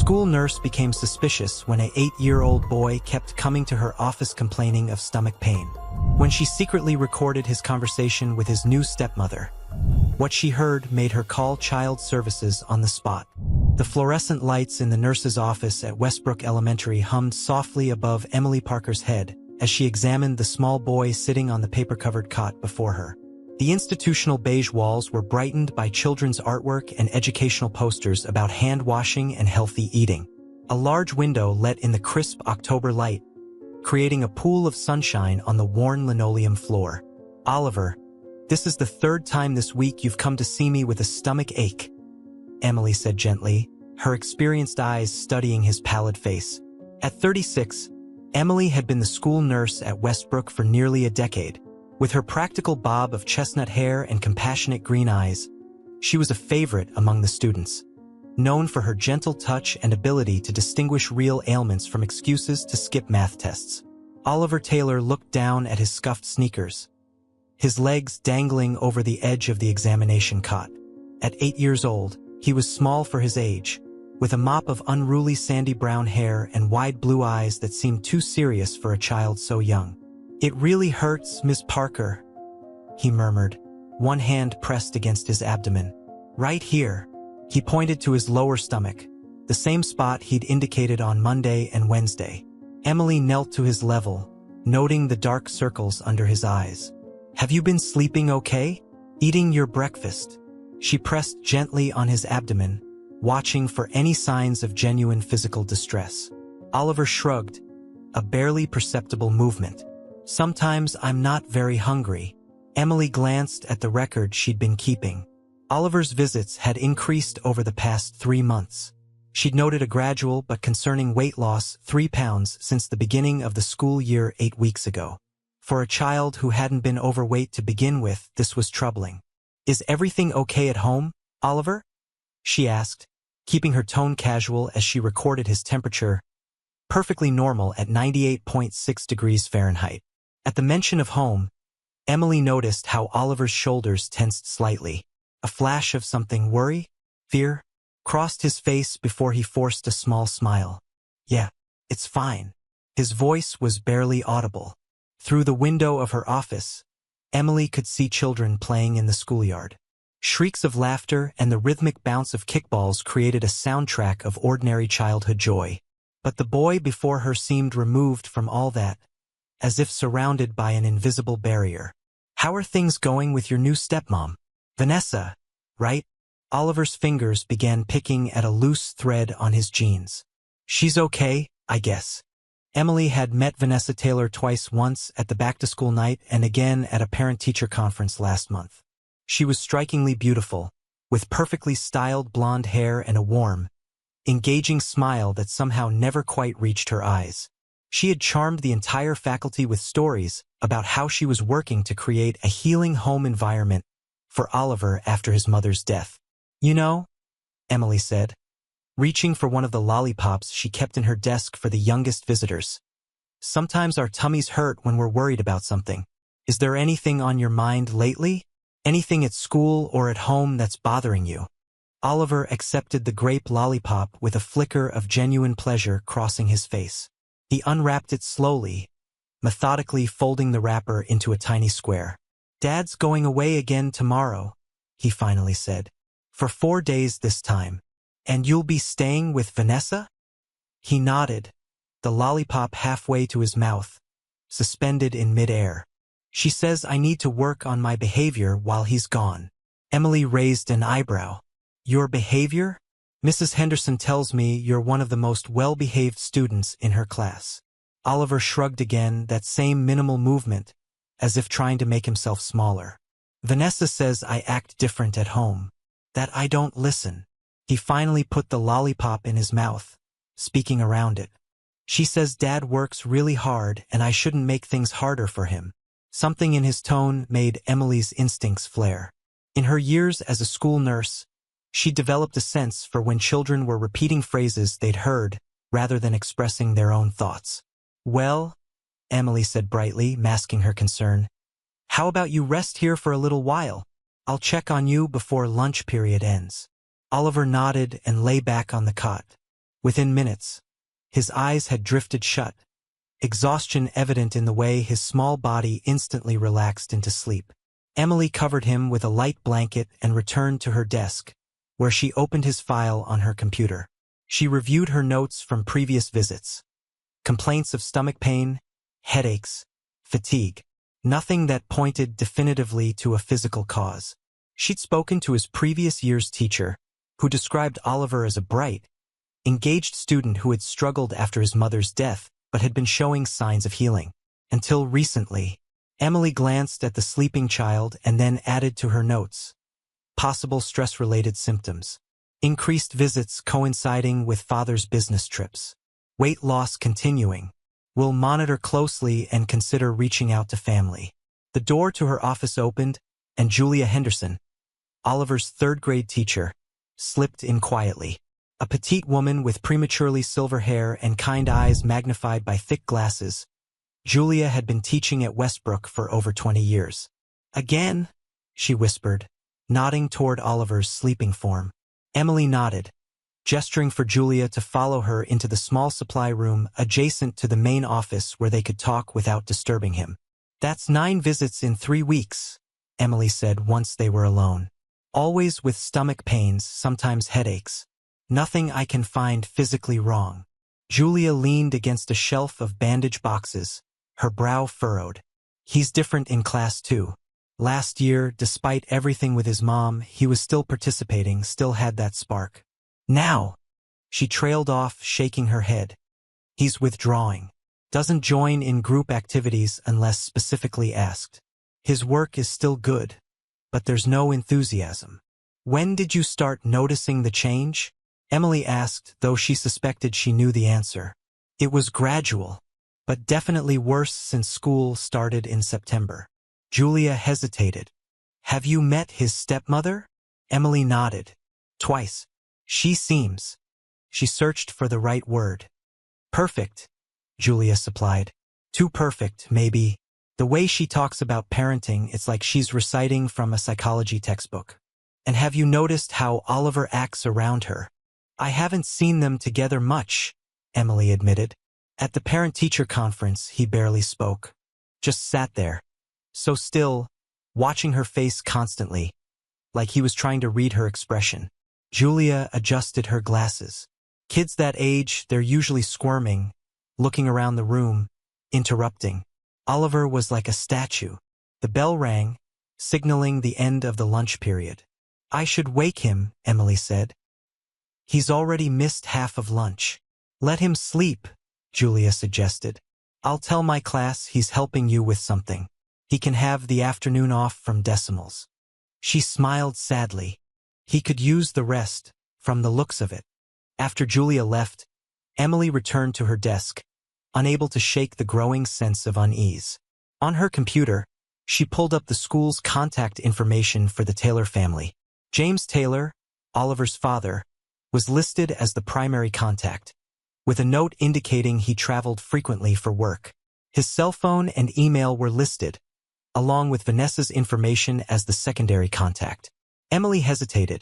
school nurse became suspicious when an 8-year-old boy kept coming to her office complaining of stomach pain. When she secretly recorded his conversation with his new stepmother, what she heard made her call child services on the spot. The fluorescent lights in the nurse's office at Westbrook Elementary hummed softly above Emily Parker's head as she examined the small boy sitting on the paper-covered cot before her. The institutional beige walls were brightened by children's artwork and educational posters about hand-washing and healthy eating. A large window let in the crisp October light, creating a pool of sunshine on the worn linoleum floor. "Oliver, this is the 3rd time this week you've come to see me with a stomach ache," Emily said gently, her experienced eyes studying his pallid face. At 36, Emily had been the school nurse at Westbrook for nearly a decade. With her practical bob of chestnut hair and compassionate green eyes, she was a favorite among the students, known for her gentle touch and ability to distinguish real ailments from excuses to skip math tests. Oliver Taylor looked down at his scuffed sneakers, his legs dangling over the edge of the examination cot. At 8 years old, he was small for his age, with a mop of unruly sandy brown hair and wide blue eyes that seemed too serious for a child so young. "It really hurts, Miss Parker," he murmured, one hand pressed against his abdomen. "Right here." He pointed to his lower stomach, the same spot he'd indicated on Monday and Wednesday. Emily knelt to his level, noting the dark circles under his eyes. "Have you been sleeping okay? Eating your breakfast?" She pressed gently on his abdomen, watching for any signs of genuine physical distress. Oliver shrugged, a barely perceptible movement. "Sometimes I'm not very hungry." Emily glanced at the record she'd been keeping. Oliver's visits had increased over the past 3 months. She'd noted a gradual but concerning weight loss, 3 pounds, since the beginning of the school year 8 weeks ago. For a child who hadn't been overweight to begin with, this was troubling. "Is everything okay at home, Oliver?" she asked, keeping her tone casual as she recorded his temperature, perfectly normal at 98.6 degrees Fahrenheit. At the mention of home, Emily noticed how Oliver's shoulders tensed slightly. A flash of something, worry, fear, crossed his face before he forced a small smile. "Yeah, it's fine." His voice was barely audible. Through the window of her office, Emily could see children playing in the schoolyard. Shrieks of laughter and the rhythmic bounce of kickballs created a soundtrack of ordinary childhood joy. But the boy before her seemed removed from all that, as if surrounded by an invisible barrier. "How are things going with your new stepmom? Vanessa, right?" Oliver's fingers began picking at a loose thread on his jeans. "She's okay, I guess." Emily had met Vanessa Taylor twice, once at the back-to-school night and again at a parent-teacher conference last month. She was strikingly beautiful, with perfectly styled blonde hair and a warm, engaging smile that somehow never quite reached her eyes. She had charmed the entire faculty with stories about how she was working to create a healing home environment for Oliver after his mother's death. "You know," Emily said, reaching for one of the lollipops she kept in her desk for the youngest visitors, "sometimes our tummies hurt when we're worried about something. Is there anything on your mind lately? Anything at school or at home that's bothering you?" Oliver accepted the grape lollipop with a flicker of genuine pleasure crossing his face. He unwrapped it slowly, methodically folding the wrapper into a tiny square. "Dad's going away again tomorrow," he finally said. "For 4 days this time. And you'll be staying with Vanessa?" He nodded, the lollipop halfway to his mouth, suspended in midair. "She says I need to work on my behavior while he's gone." Emily raised an eyebrow. "Your behavior? Mrs. Henderson tells me you're one of the most well-behaved students in her class." Oliver shrugged again, that same minimal movement, as if trying to make himself smaller. "Vanessa says I act different at home, that I don't listen." He finally put the lollipop in his mouth, speaking around it. "She says Dad works really hard and I shouldn't make things harder for him." Something in his tone made Emily's instincts flare. In her years as a school nurse, she developed a sense for when children were repeating phrases they'd heard rather than expressing their own thoughts. "Well," Emily said brightly, masking her concern, "how about you rest here for a little while? I'll check on you before lunch period ends." Oliver nodded and lay back on the cot, Within minutes, his eyes had drifted shut, exhaustion evident in the way his small body instantly relaxed into sleep. Emily covered him with a light blanket and returned to her desk, where she opened his file on her computer. She reviewed her notes from previous visits. Complaints of stomach pain, headaches, fatigue. Nothing that pointed definitively to a physical cause. She'd spoken to his previous year's teacher, who described Oliver as a bright, engaged student who had struggled after his mother's death but had been showing signs of healing. Until recently, Emily glanced at the sleeping child and then added to her notes. Possible stress-related symptoms. Increased visits coinciding with father's business trips. Weight loss continuing. Will monitor closely and consider reaching out to family. The door to her office opened, and Julia Henderson, Oliver's third-grade teacher, slipped in quietly. A petite woman with prematurely silver hair and kind eyes magnified by thick glasses. Julia had been teaching at Westbrook for over 20 years. Again? She whispered, nodding toward Oliver's sleeping form. Emily nodded, gesturing for Julia to follow her into the small supply room adjacent to the main office where they could talk without disturbing him. That's 9 visits in 3 weeks, Emily said once they were alone. Always with stomach pains, sometimes headaches. Nothing I can find physically wrong. Julia leaned against a shelf of bandage boxes, her brow furrowed. He's different in class too. Last year, despite everything with his mom, he was still participating, still had that spark. Now, she trailed off, shaking her head. He's withdrawing. Doesn't join in group activities unless specifically asked. His work is still good, but there's no enthusiasm. When did you start noticing the change? Emily asked, though she suspected she knew the answer. It was gradual, but definitely worse since school started in September. Julia hesitated. Have you met his stepmother? Emily nodded. Twice. She seems. She searched for the right word. Perfect, Julia supplied. Too perfect, maybe. The way she talks about parenting, it's like she's reciting from a psychology textbook. And have you noticed how Oliver acts around her? I haven't seen them together much, Emily admitted. At the parent-teacher conference, he barely spoke. Just sat there, so still, watching her face constantly, like he was trying to read her expression. Julia adjusted her glasses. Kids that age, they're usually squirming, looking around the room, interrupting. Oliver was like a statue. The bell rang, signaling the end of the lunch period. I should wake him, Emily said. He's already missed half of lunch. Let him sleep, Julia suggested. I'll tell my class he's helping you with something. He can have the afternoon off from decimals. She smiled sadly. He could use the rest, from the looks of it. After Julia left, Emily returned to her desk, unable to shake the growing sense of unease. On her computer, she pulled up the school's contact information for the Taylor family. James Taylor, Oliver's father, was listed as the primary contact, with a note indicating he traveled frequently for work. His cell phone and email were listed, along with Vanessa's information as the secondary contact. Emily hesitated,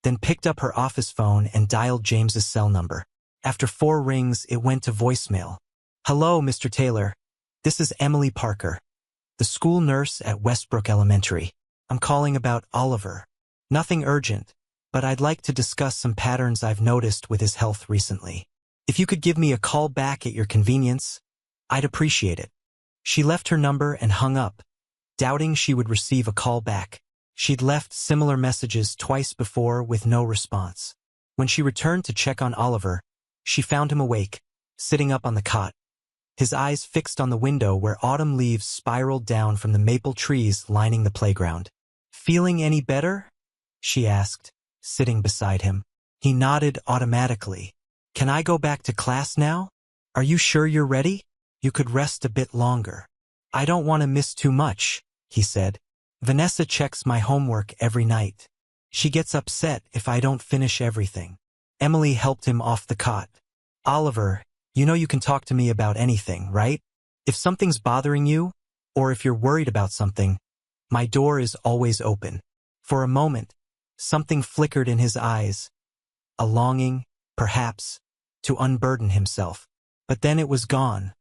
then picked up her office phone and dialed James's cell number. After 4 rings, it went to voicemail. Hello, Mr. Taylor. This is Emily Parker, the school nurse at Westbrook Elementary. I'm calling about Oliver. Nothing urgent, but I'd like to discuss some patterns I've noticed with his health recently. If you could give me a call back at your convenience, I'd appreciate it. She left her number and hung up, doubting she would receive a call back. She'd left similar messages twice before with no response. When she returned to check on Oliver, she found him awake, sitting up on the cot, his eyes fixed on the window where autumn leaves spiraled down from the maple trees lining the playground. Feeling any better? She asked, sitting beside him. He nodded automatically. Can I go back to class now? Are you sure you're ready? You could rest a bit longer. I don't want to miss too much, he said. Vanessa checks my homework every night. She gets upset if I don't finish everything. Emily helped him off the cot. Oliver, you know you can talk to me about anything, right? If something's bothering you, or if you're worried about something, my door is always open. For a moment, something flickered in his eyes. A longing, perhaps, to unburden himself. But then it was gone,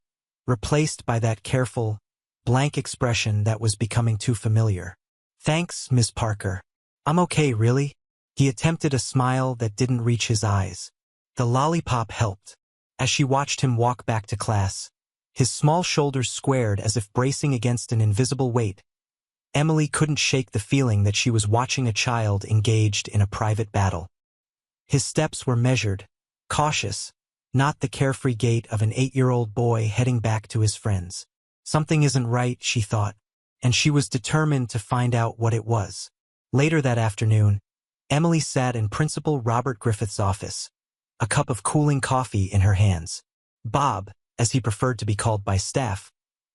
replaced by that careful, blank expression that was becoming too familiar. "Thanks, Miss Parker. I'm okay, really." He attempted a smile that didn't reach his eyes. The lollipop helped. As she watched him walk back to class, his small shoulders squared as if bracing against an invisible weight, Emily couldn't shake the feeling that she was watching a child engaged in a private battle. His steps were measured, cautious, not the carefree gait of an 8-year-old boy heading back to his friends. Something isn't right, she thought, and she was determined to find out what it was. Later that afternoon, Emily sat in Principal Robert Griffith's office, a cup of cooling coffee in her hands. Bob, as he preferred to be called by staff,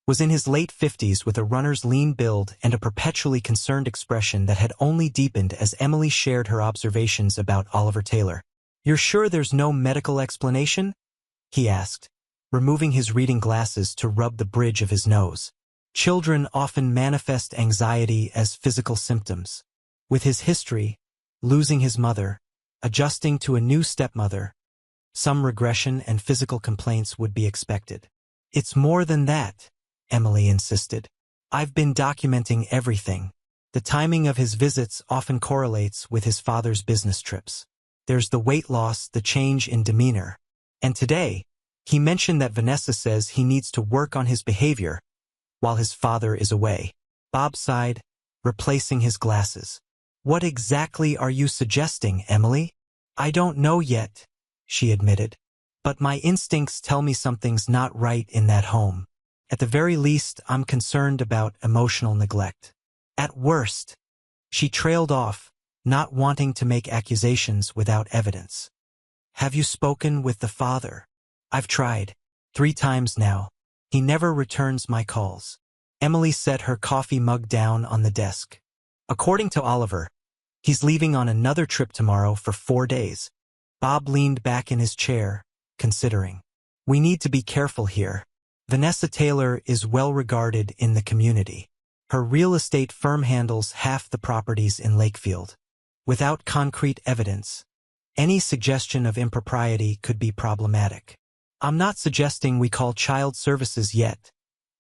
was in his late 50s with a runner's lean build and a perpetually concerned expression that had only deepened as Emily shared her observations about Oliver Taylor. "You're sure there's no medical explanation?" he asked, removing his reading glasses to rub the bridge of his nose. Children often manifest anxiety as physical symptoms. With his history, losing his mother, adjusting to a new stepmother, some regression and physical complaints would be expected. "It's more than that," Emily insisted. "I've been documenting everything. The timing of his visits often correlates with his father's business trips. There's the weight loss, the change in demeanor. And today, he mentioned that Vanessa says he needs to work on his behavior while his father is away." Bob sighed, replacing his glasses. "What exactly are you suggesting, Emily?" "I don't know yet," she admitted. "But my instincts tell me something's not right in that home. At the very least, I'm concerned about emotional neglect. At worst." She trailed off, not wanting to make accusations without evidence. "Have you spoken with the father?" "I've tried. 3 times now. He never returns my calls." Emily set her coffee mug down on the desk. "According to Oliver, he's leaving on another trip tomorrow for 4 days." Bob leaned back in his chair, considering. "We need to be careful here. Vanessa Taylor is well regarded in the community. Her real estate firm handles half the properties in Lakefield. Without concrete evidence, any suggestion of impropriety could be problematic." "I'm not suggesting we call child services yet,"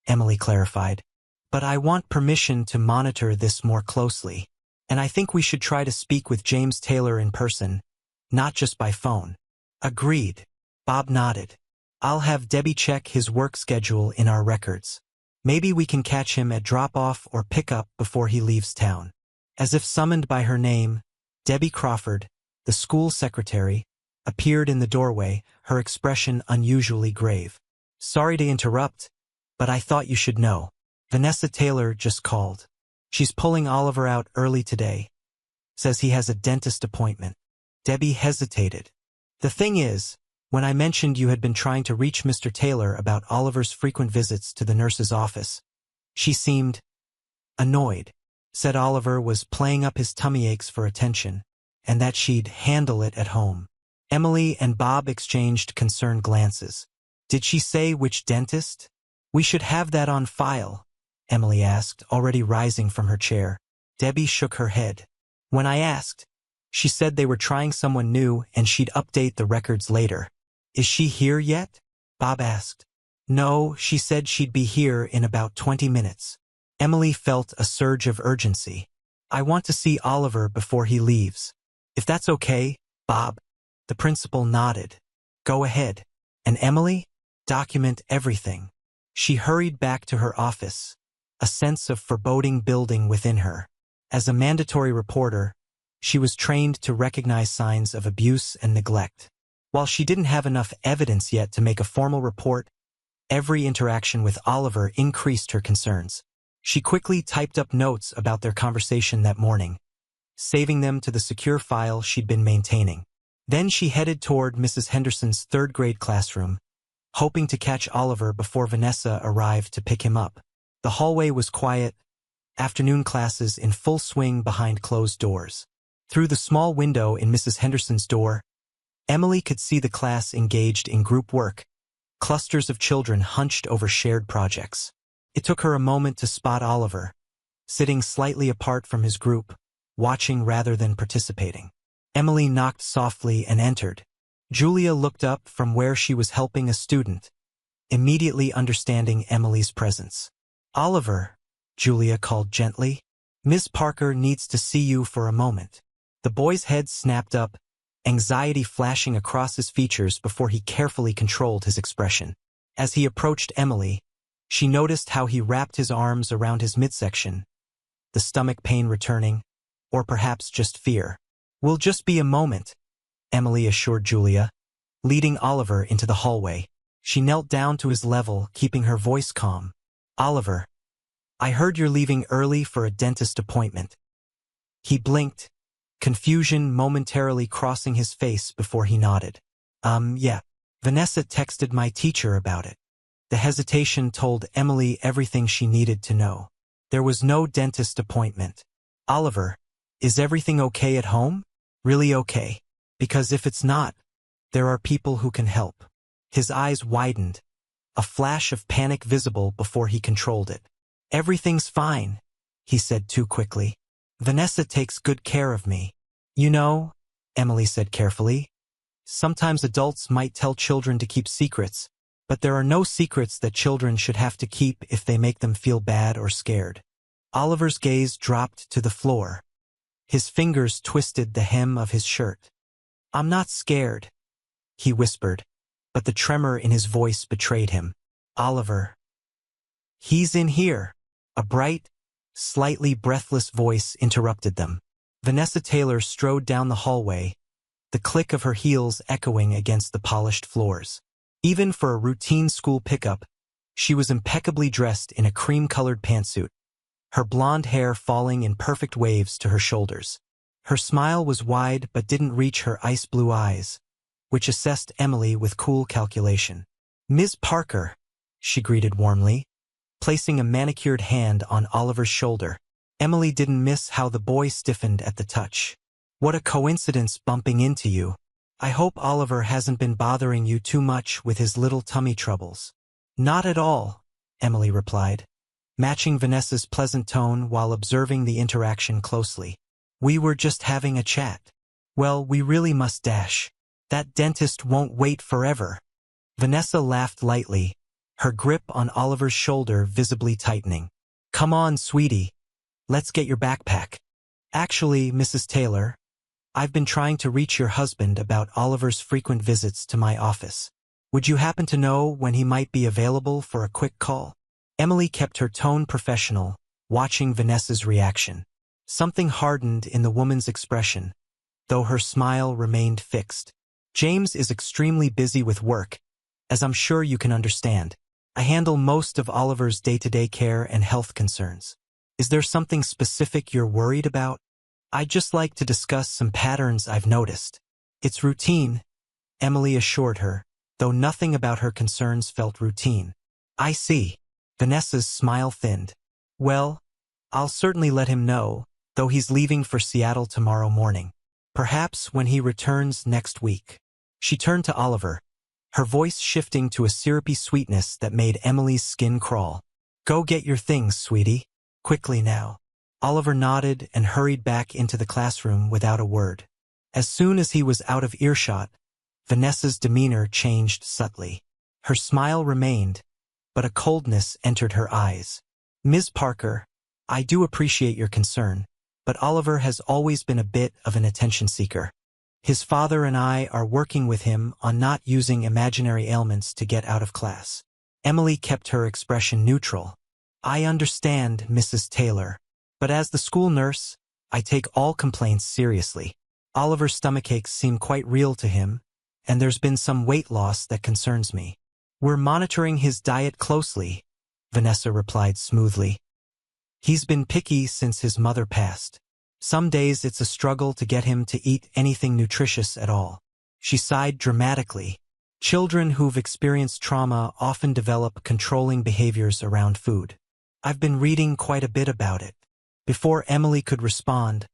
Emily clarified. "But I want permission to monitor this more closely. And I think we should try to speak with James Taylor in person, not just by phone." "Agreed." Bob nodded. "I'll have Debbie check his work schedule in our records. Maybe we can catch him at drop-off or pick-up before he leaves town." As if summoned by her name, Debbie Crawford, the school secretary, appeared in the doorway, her expression unusually grave. "Sorry to interrupt, but I thought you should know. Vanessa Taylor just called. She's pulling Oliver out early today. Says he has a dentist appointment." Debbie hesitated. "The thing is, when I mentioned you had been trying to reach Mr. Taylor about Oliver's frequent visits to the nurse's office, she seemed annoyed. Said Oliver was playing up his tummy aches for attention, and that she'd handle it at home." Emily and Bob exchanged concerned glances. "Did she say which dentist?" "We should have that on file," Emily asked, already rising from her chair. Debbie shook her head. "When I asked, she said they were trying someone new and she'd update the records later." "Is she here yet?" Bob asked. "No, she said she'd be here in about 20 minutes. Emily felt a surge of urgency. "I want to see Oliver before he leaves. If that's okay, Bob." The principal nodded. "Go ahead. And Emily, document everything." She hurried back to her office, a sense of foreboding building within her. As a mandatory reporter, she was trained to recognize signs of abuse and neglect. While she didn't have enough evidence yet to make a formal report, every interaction with Oliver increased her concerns. She quickly typed up notes about their conversation that morning, saving them to the secure file she'd been maintaining. Then she headed toward Mrs. Henderson's 3rd-grade classroom, hoping to catch Oliver before Vanessa arrived to pick him up. The hallway was quiet, afternoon classes in full swing behind closed doors. Through the small window in Mrs. Henderson's door, Emily could see the class engaged in group work, clusters of children hunched over shared projects. It took her a moment to spot Oliver, sitting slightly apart from his group, watching rather than participating. Emily knocked softly and entered, Julia looked up from where she was helping a student, immediately understanding Emily's presence. "Oliver," Julia called gently. "Miss Parker needs to see you for a moment." The boy's head snapped up, anxiety flashing across his features before he carefully controlled his expression. As he approached Emily, she noticed how he wrapped his arms around his midsection, the stomach pain returning, or perhaps just fear. "We'll just be a moment," Emily assured Julia, leading Oliver into the hallway. She knelt down to his level, keeping her voice calm. "Oliver, I heard you're leaving early for a dentist appointment." He blinked, confusion momentarily crossing his face before he nodded. Yeah. Vanessa texted my teacher about it." The hesitation told Emily everything she needed to know. There was no dentist appointment. "Oliver, is everything okay at home? Really okay? Because if it's not, there are people who can help." His eyes widened, a flash of panic visible before he controlled it. "Everything's fine," he said too quickly. "Vanessa takes good care of me." "You know," Emily said carefully, "sometimes adults might tell children to keep secrets, but there are no secrets that children should have to keep if they make them feel bad or scared." Oliver's gaze dropped to the floor. His fingers twisted the hem of his shirt. "I'm not scared," he whispered, but the tremor in his voice betrayed him. "Oliver. He's in here." A bright, slightly breathless voice interrupted them. Vanessa Taylor strode down the hallway, the click of her heels echoing against the polished floors. Even for a routine school pickup, she was impeccably dressed in a cream-colored pantsuit, her blonde hair falling in perfect waves to her shoulders. Her smile was wide but didn't reach her ice-blue eyes, which assessed Emily with cool calculation. "Ms. Parker," she greeted warmly, placing a manicured hand on Oliver's shoulder. Emily didn't miss how the boy stiffened at the touch. "What a coincidence bumping into you. I hope Oliver hasn't been bothering you too much with his little tummy troubles." "Not at all," Emily replied, matching Vanessa's pleasant tone while observing the interaction closely. "We were just having a chat." "Well, we really must dash. That dentist won't wait forever." Vanessa laughed lightly, her grip on Oliver's shoulder visibly tightening. "Come on, sweetie. Let's get your backpack." "Actually, Mrs. Taylor, I've been trying to reach your husband about Oliver's frequent visits to my office. Would you happen to know when he might be available for a quick call?" Emily kept her tone professional, watching Vanessa's reaction. Something hardened in the woman's expression, though her smile remained fixed. "James is extremely busy with work, as I'm sure you can understand. I handle most of Oliver's day-to-day care and health concerns. Is there something specific you're worried about?" "I'd just like to discuss some patterns I've noticed." "It's routine," Emily assured her, though nothing about her concerns felt routine. "I see." Vanessa's smile thinned. "Well, I'll certainly let him know, though he's leaving for Seattle tomorrow morning. Perhaps when he returns next week." She turned to Oliver, her voice shifting to a syrupy sweetness that made Emily's skin crawl. "Go get your things, sweetie. Quickly now." Oliver nodded and hurried back into the classroom without a word. As soon as he was out of earshot, Vanessa's demeanor changed subtly. Her smile remained, but a coldness entered her eyes. "Ms. Parker, I do appreciate your concern, but Oliver has always been a bit of an attention seeker. His father and I are working with him on not using imaginary ailments to get out of class." Emily kept her expression neutral. "I understand, Mrs. Taylor, but as the school nurse, I take all complaints seriously. Oliver's stomachaches seem quite real to him, and there's been some weight loss that concerns me." "We're monitoring his diet closely," Vanessa replied smoothly. "He's been picky since his mother passed. Some days it's a struggle to get him to eat anything nutritious at all." She sighed dramatically. Children who've experienced trauma often develop controlling behaviors around food. "I've been reading quite a bit about it." Before Emily could respond,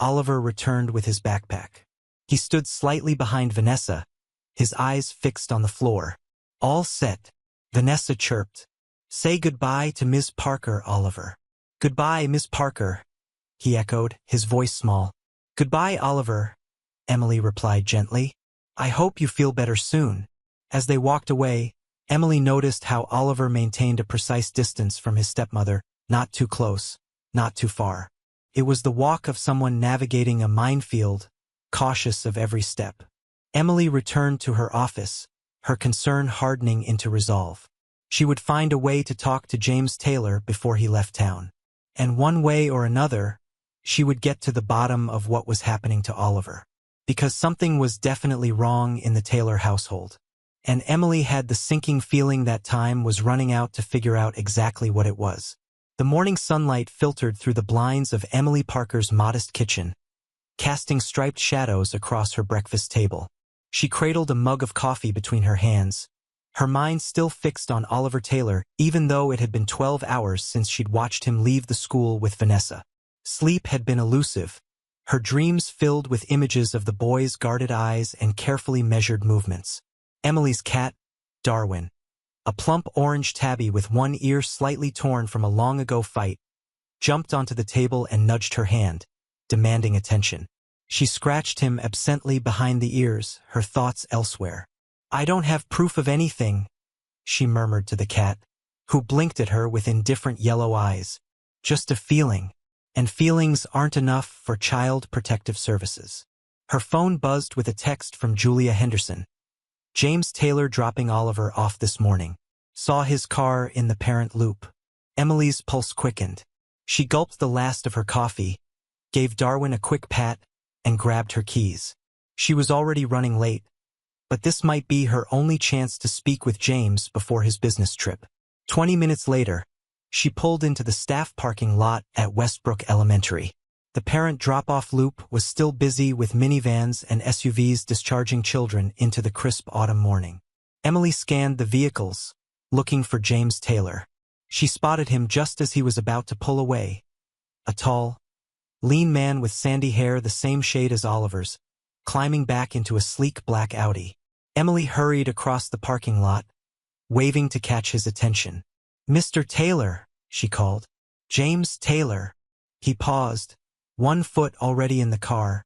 Oliver returned with his backpack. He stood slightly behind Vanessa, his eyes fixed on the floor. "All set," Vanessa chirped. "Say goodbye to Ms. Parker, Oliver." "Goodbye, Miss Parker," he echoed, his voice small. "Goodbye, Oliver," Emily replied gently. I hope you feel better soon. As they walked away, Emily noticed how Oliver maintained a precise distance from his stepmother, not too close, not too far. It was the walk of someone navigating a minefield, cautious of every step. Emily returned to her office, her concern hardening into resolve. She would find a way to talk to James Taylor before he left town. And one way or another, she would get to the bottom of what was happening to Oliver. Because something was definitely wrong in the Taylor household. And Emily had the sinking feeling that time was running out to figure out exactly what it was. The morning sunlight filtered through the blinds of Emily Parker's modest kitchen, casting striped shadows across her breakfast table. She cradled a mug of coffee between her hands, her mind still fixed on Oliver Taylor, even though it had been 12 hours since she'd watched him leave the school with Vanessa. Sleep had been elusive, her dreams filled with images of the boy's guarded eyes and carefully measured movements. Emily's cat, Darwin, a plump orange tabby with one ear slightly torn from a long-ago fight, jumped onto the table and nudged her hand, demanding attention. She scratched him absently behind the ears, her thoughts elsewhere. "I don't have proof of anything," she murmured to the cat, who blinked at her with indifferent yellow eyes. "Just a feeling. And feelings aren't enough for Child Protective Services." Her phone buzzed with a text from Julia Henderson. "James Taylor dropping Oliver off this morning. Saw his car in the parent loop." Emily's pulse quickened. She gulped the last of her coffee, gave Darwin a quick pat, and grabbed her keys. She was already running late, but this might be her only chance to speak with James before his business trip. 20 minutes later, she pulled into the staff parking lot at Westbrook Elementary. The parent drop-off loop was still busy with minivans and SUVs discharging children into the crisp autumn morning. Emily scanned the vehicles, looking for James Taylor. She spotted him just as he was about to pull away. A tall, lean man with sandy hair the same shade as Oliver's, climbing back into a sleek black Audi. Emily hurried across the parking lot, waving to catch his attention. "Mr. Taylor," she called. "James Taylor." He paused, one foot already in the car,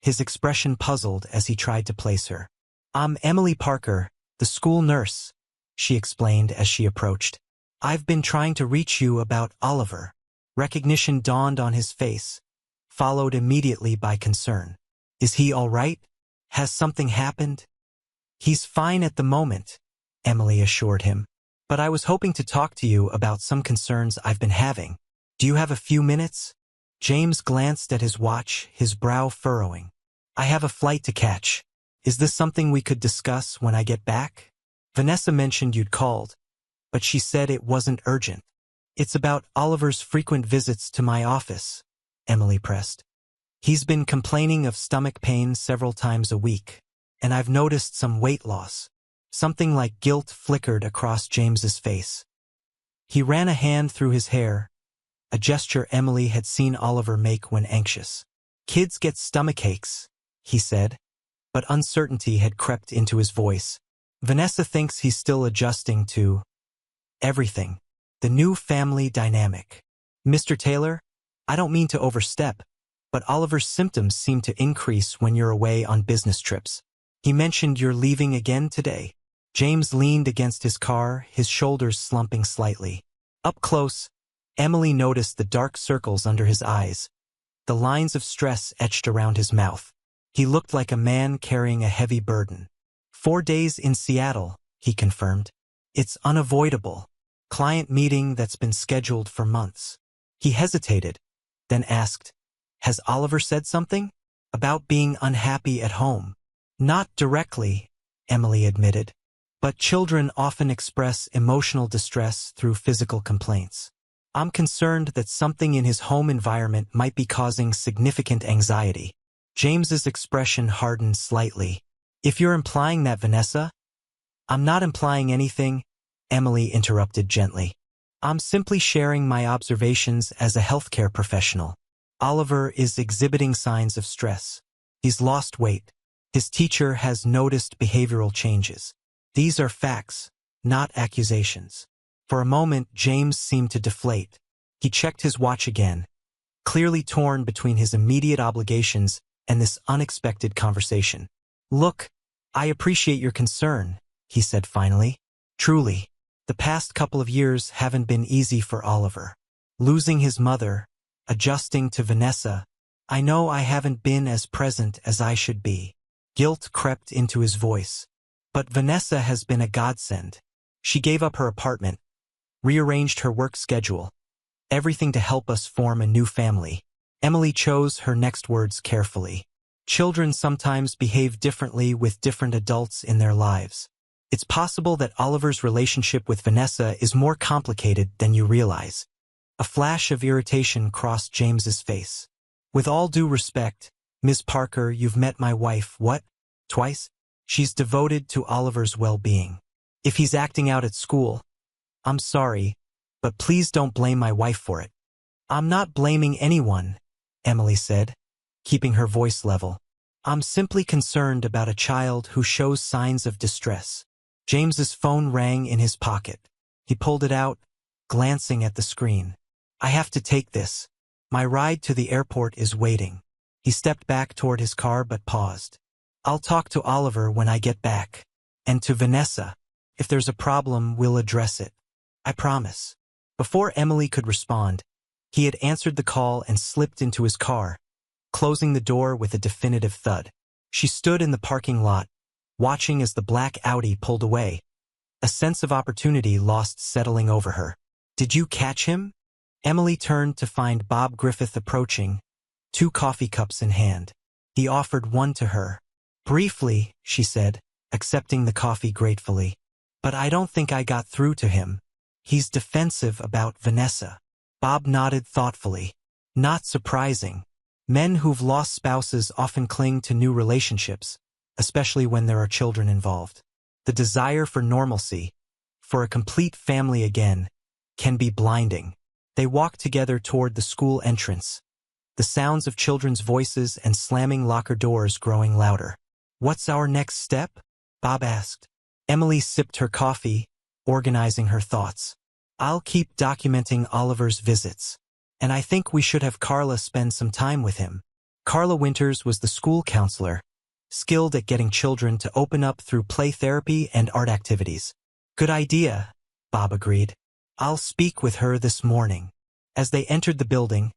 his expression puzzled as he tried to place her. "I'm Emily Parker, the school nurse," she explained as she approached. "I've been trying to reach you about Oliver." Recognition dawned on his face, followed immediately by concern. "Is he all right? Has something happened?" "He's fine at the moment," Emily assured him. "But I was hoping to talk to you about some concerns I've been having. Do you have a few minutes?" James glanced at his watch, his brow furrowing. "I have a flight to catch. Is this something we could discuss when I get back? Vanessa mentioned you'd called, but she said it wasn't urgent." "It's about Oliver's frequent visits to my office," Emily pressed. "He's been complaining of stomach pain several times a week, and I've noticed some weight loss." Something like guilt flickered across James's face. He ran a hand through his hair, a gesture Emily had seen Oliver make when anxious. "Kids get stomachaches," he said, but uncertainty had crept into his voice. "Vanessa thinks he's still adjusting to everything. The new family dynamic. Mr. Taylor, I don't mean to overstep, but Oliver's symptoms seem to increase when you're away on business trips. He mentioned you're leaving again today." James leaned against his car, his shoulders slumping slightly. Up close, Emily noticed the dark circles under his eyes, the lines of stress etched around his mouth. He looked like a man carrying a heavy burden. 4 days in Seattle, he confirmed. "It's unavoidable. Client meeting that's been scheduled for months." He hesitated, then asked, "Has Oliver said something about being unhappy at home?" "Not directly," Emily admitted, "but children often express emotional distress through physical complaints. I'm concerned that something in his home environment might be causing significant anxiety." James's expression hardened slightly. "If you're implying that, Vanessa—" "I'm not implying anything," Emily interrupted gently. "I'm simply sharing my observations as a healthcare professional. Oliver is exhibiting signs of stress. He's lost weight. His teacher has noticed behavioral changes. These are facts, not accusations." For a moment, James seemed to deflate. He checked his watch again, clearly torn between his immediate obligations and this unexpected conversation. "Look," I appreciate your concern, he said finally. Truly, the past couple of years haven't been easy for Oliver. Losing his mother, adjusting to Vanessa, I know I haven't been as present as I should be. Guilt crept into his voice. But Vanessa has been a godsend. She gave up her apartment, rearranged her work schedule, everything to help us form a new family. Emily chose her next words carefully. Children sometimes behave differently with different adults in their lives. It's possible that Oliver's relationship with Vanessa is more complicated than you realize. A flash of irritation crossed James's face. With all due respect, Ms. Parker, you've met my wife, what? Twice? She's devoted to Oliver's well-being. If he's acting out at school, I'm sorry, but please don't blame my wife for it. I'm not blaming anyone, Emily said, keeping her voice level. I'm simply concerned about a child who shows signs of distress. James's phone rang in his pocket. He pulled it out, glancing at the screen. I have to take this. My ride to the airport is waiting. He stepped back toward his car but paused. I'll talk to Oliver when I get back. And to Vanessa. If there's a problem, we'll address it. I promise. Before Emily could respond, he had answered the call and slipped into his car, closing the door with a definitive thud. She stood in the parking lot, watching as the black Audi pulled away. A sense of opportunity lost settling over her. Did you catch him? Emily turned to find Bob Griffith approaching, 2 coffee cups in hand. He offered one to her. Briefly, she said, accepting the coffee gratefully. But I don't think I got through to him. He's defensive about Vanessa. Bob nodded thoughtfully. Not surprising. Men who've lost spouses often cling to new relationships, especially when there are children involved. The desire for normalcy, for a complete family again, can be blinding. They walked together toward the school entrance, the sounds of children's voices and slamming locker doors growing louder. What's our next step? Bob asked. Emily sipped her coffee, organizing her thoughts. I'll keep documenting Oliver's visits. And I think we should have Carla spend some time with him. Carla Winters was the school counselor, skilled at getting children to open up through play therapy and art activities. Good idea, Bob agreed. I'll speak with her this morning. As they entered the building,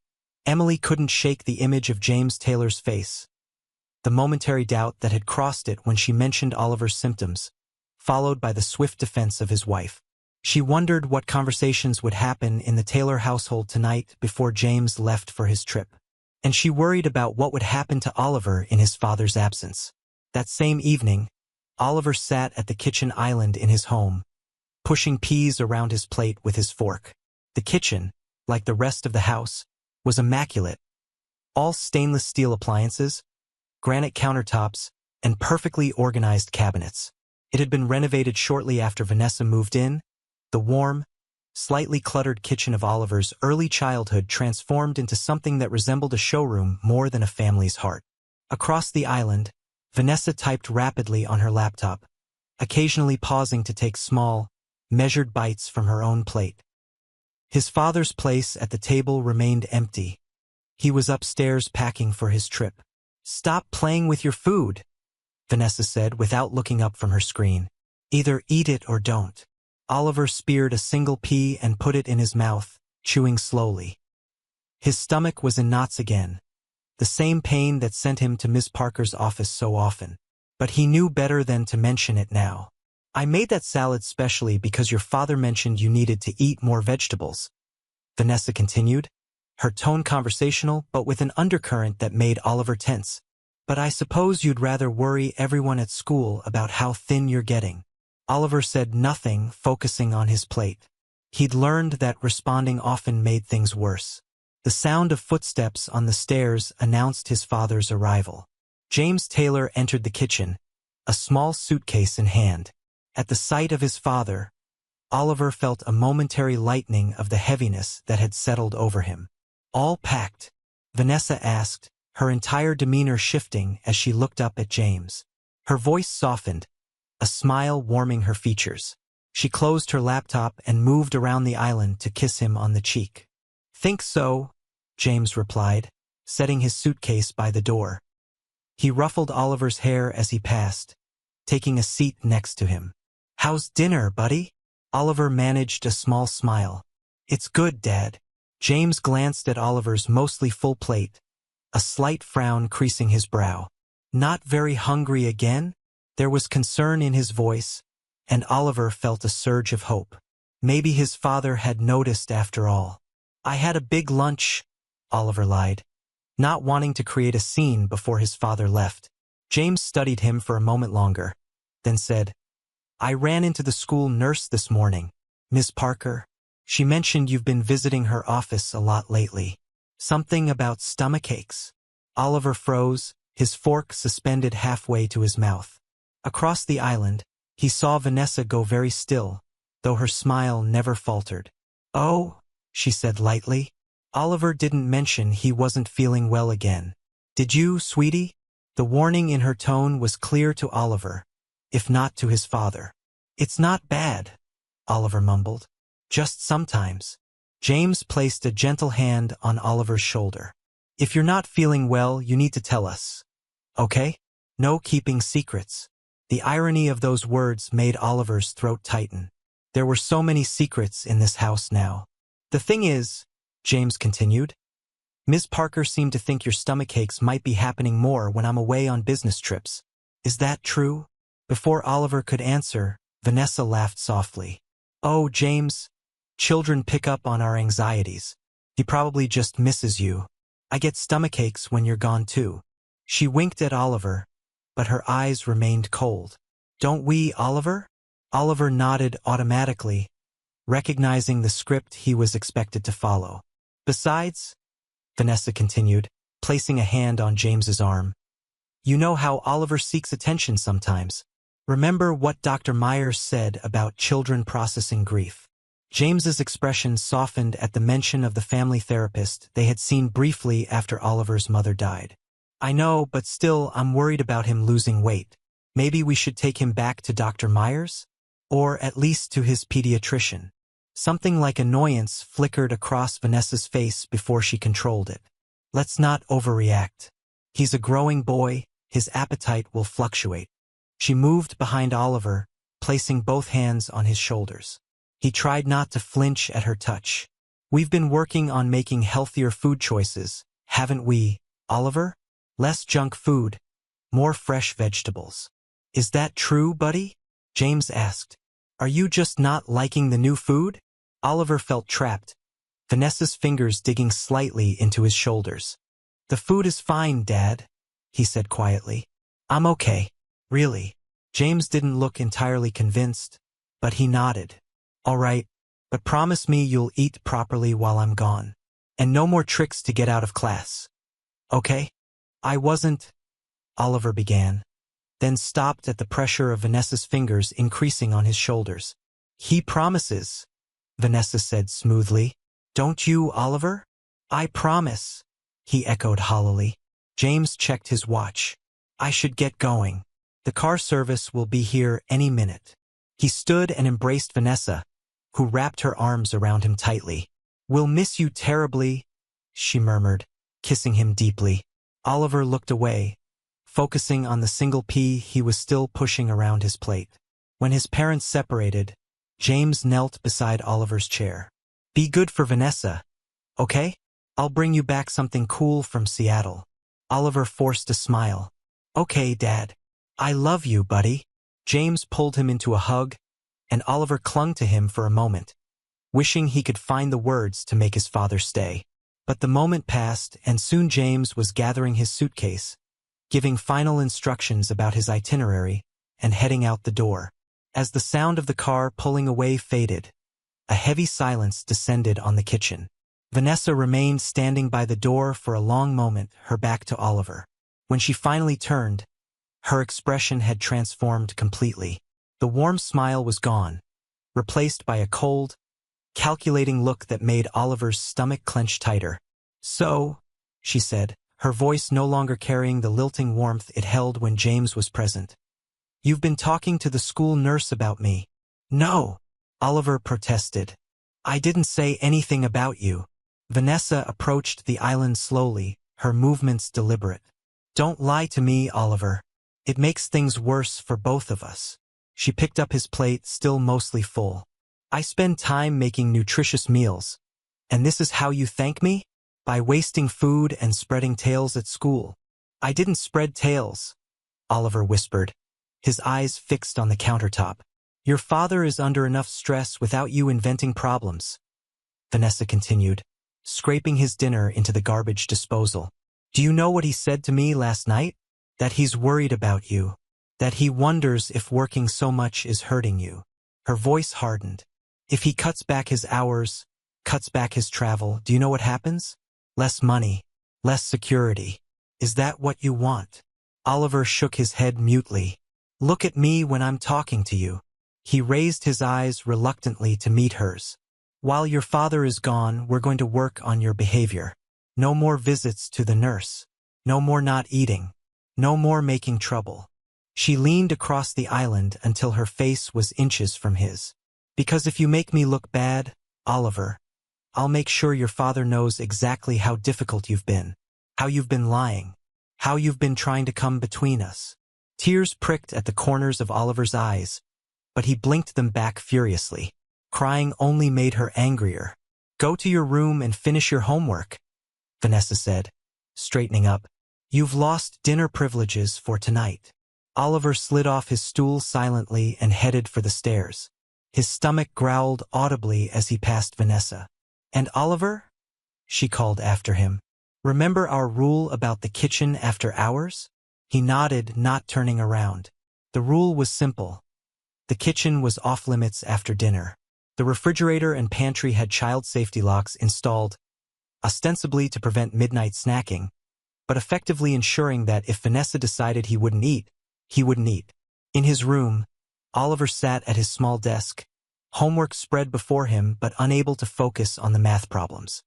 Emily couldn't shake the image of James Taylor's face. The momentary doubt that had crossed it when she mentioned Oliver's symptoms, followed by the swift defense of his wife. She wondered what conversations would happen in the Taylor household tonight before James left for his trip. And she worried about what would happen to Oliver in his father's absence. That same evening, Oliver sat at the kitchen island in his home, pushing peas around his plate with his fork. The kitchen, like the rest of the house, was immaculate. All stainless steel appliances, granite countertops, and perfectly organized cabinets. It had been renovated shortly after Vanessa moved in. The warm, slightly cluttered kitchen of Oliver's early childhood transformed into something that resembled a showroom more than a family's heart. Across the island, Vanessa typed rapidly on her laptop, occasionally pausing to take small, measured bites from her own plate. His father's place at the table remained empty. He was upstairs packing for his trip. Stop playing with your food, Vanessa said without looking up from her screen. Either eat it or don't. Oliver speared a single pea and put it in his mouth, chewing slowly. His stomach was in knots again, the same pain that sent him to Miss Parker's office so often. But he knew better than to mention it now. I made that salad specially because your father mentioned you needed to eat more vegetables, Vanessa continued, her tone conversational but with an undercurrent that made Oliver tense. But I suppose you'd rather worry everyone at school about how thin you're getting. Oliver said nothing, focusing on his plate. He'd learned that responding often made things worse. The sound of footsteps on the stairs announced his father's arrival. James Taylor entered the kitchen, a small suitcase in hand. At the sight of his father, Oliver felt a momentary lightening of the heaviness that had settled over him. All packed? Vanessa asked, her entire demeanor shifting as she looked up at James. Her voice softened, a smile warming her features. She closed her laptop and moved around the island to kiss him on the cheek. Think so, James replied, setting his suitcase by the door. He ruffled Oliver's hair as he passed, taking a seat next to him. "How's dinner, buddy?" Oliver managed a small smile. "It's good, Dad." James glanced at Oliver's mostly full plate, a slight frown creasing his brow. "Not very hungry again?" There was concern in his voice, and Oliver felt a surge of hope. Maybe his father had noticed after all. "I had a big lunch," Oliver lied, not wanting to create a scene before his father left. James studied him for a moment longer, then said, "I ran into the school nurse this morning, Miss Parker. She mentioned you've been visiting her office a lot lately. Something about stomach aches." Oliver froze, his fork suspended halfway to his mouth. Across the island, he saw Vanessa go very still, though her smile never faltered. "Oh," she said lightly. Oliver didn't mention he wasn't feeling well again. "Did you, sweetie?" The warning in her tone was clear to Oliver, if not to his father. "It's not bad," Oliver mumbled. "Just sometimes." James placed a gentle hand on Oliver's shoulder. "If you're not feeling well, you need to tell us. Okay? No keeping secrets." The irony of those words made Oliver's throat tighten. There were so many secrets in this house now. "The thing is," James continued, "Ms. Parker seemed to think your stomach aches might be happening more when I'm away on business trips. Is that true?" Before Oliver could answer, Vanessa laughed softly. "Oh, James, children pick up on our anxieties. He probably just misses you. I get stomach aches when you're gone too." She winked at Oliver, but her eyes remained cold. "Don't we, Oliver?" Oliver nodded automatically, recognizing the script he was expected to follow. "Besides," Vanessa continued, placing a hand on James's arm, "you know how Oliver seeks attention sometimes. Remember what Dr. Myers said about children processing grief." James's expression softened at the mention of the family therapist they had seen briefly after Oliver's mother died. "I know, but still I'm worried about him losing weight. Maybe we should take him back to Dr. Myers? Or at least to his pediatrician." Something like annoyance flickered across Vanessa's face before she controlled it. "Let's not overreact. He's a growing boy, his appetite will fluctuate." She moved behind Oliver, placing both hands on his shoulders. He tried not to flinch at her touch. "We've been working on making healthier food choices, haven't we, Oliver? Less junk food, more fresh vegetables." "Is that true, buddy?" James asked. "Are you just not liking the new food?" Oliver felt trapped, Vanessa's fingers digging slightly into his shoulders. "The food is fine, Dad," he said quietly. "I'm okay. Really." James didn't look entirely convinced, but he nodded. "All right, but promise me you'll eat properly while I'm gone. And no more tricks to get out of class. Okay?" "I wasn't," Oliver began, then stopped at the pressure of Vanessa's fingers increasing on his shoulders. "He promises," Vanessa said smoothly. "Don't you, Oliver?" "I promise," he echoed hollowly. James checked his watch. "I should get going. The car service will be here any minute." He stood and embraced Vanessa, who wrapped her arms around him tightly. "We'll miss you terribly," she murmured, kissing him deeply. Oliver looked away, focusing on the single pea he was still pushing around his plate. When his parents separated, James knelt beside Oliver's chair. "Be good for Vanessa, okay? I'll bring you back something cool from Seattle." Oliver forced a smile. "Okay, Dad. I love you, buddy." James pulled him into a hug, and Oliver clung to him for a moment, wishing he could find the words to make his father stay. But the moment passed, and soon James was gathering his suitcase, giving final instructions about his itinerary, and heading out the door. As the sound of the car pulling away faded, a heavy silence descended on the kitchen. Vanessa remained standing by the door for a long moment, her back to Oliver. When she finally turned, her expression had transformed completely. The warm smile was gone, replaced by a cold, calculating look that made Oliver's stomach clench tighter. "So," she said, her voice no longer carrying the lilting warmth it held when James was present, "you've been talking to the school nurse about me." "No," Oliver protested. "I didn't say anything about you." Vanessa approached the island slowly, her movements deliberate. "Don't lie to me, Oliver. It makes things worse for both of us. She picked up his plate, still mostly full. I spend time making nutritious meals. And this is how you thank me? By wasting food and spreading tales at school. I didn't spread tales, Oliver whispered, his eyes fixed on the countertop. Your father is under enough stress without you inventing problems. Vanessa continued, scraping his dinner into the garbage disposal. Do you know what he said to me last night? That he's worried about you. That he wonders if working so much is hurting you. Her voice hardened. If he cuts back his hours, cuts back his travel, do you know what happens? Less money, less security. Is that what you want? Oliver shook his head mutely. Look at me when I'm talking to you. He raised his eyes reluctantly to meet hers. While your father is gone, we're going to work on your behavior. No more visits to the nurse. No more not eating. No more making trouble. She leaned across the island until her face was inches from his. Because if you make me look bad, Oliver, I'll make sure your father knows exactly how difficult you've been. How you've been lying. How you've been trying to come between us. Tears pricked at the corners of Oliver's eyes, but he blinked them back furiously. Crying only made her angrier. Go to your room and finish your homework, Vanessa said, straightening up. You've lost dinner privileges for tonight. Oliver slid off his stool silently and headed for the stairs. His stomach growled audibly as he passed Vanessa. And Oliver? She called after him. Remember our rule about the kitchen after hours? He nodded, not turning around. The rule was simple. The kitchen was off-limits after dinner. The refrigerator and pantry had child safety locks installed, ostensibly to prevent midnight snacking, but effectively ensuring that if Vanessa decided he wouldn't eat, he wouldn't eat. In his room, Oliver sat at his small desk, homework spread before him but unable to focus on the math problems.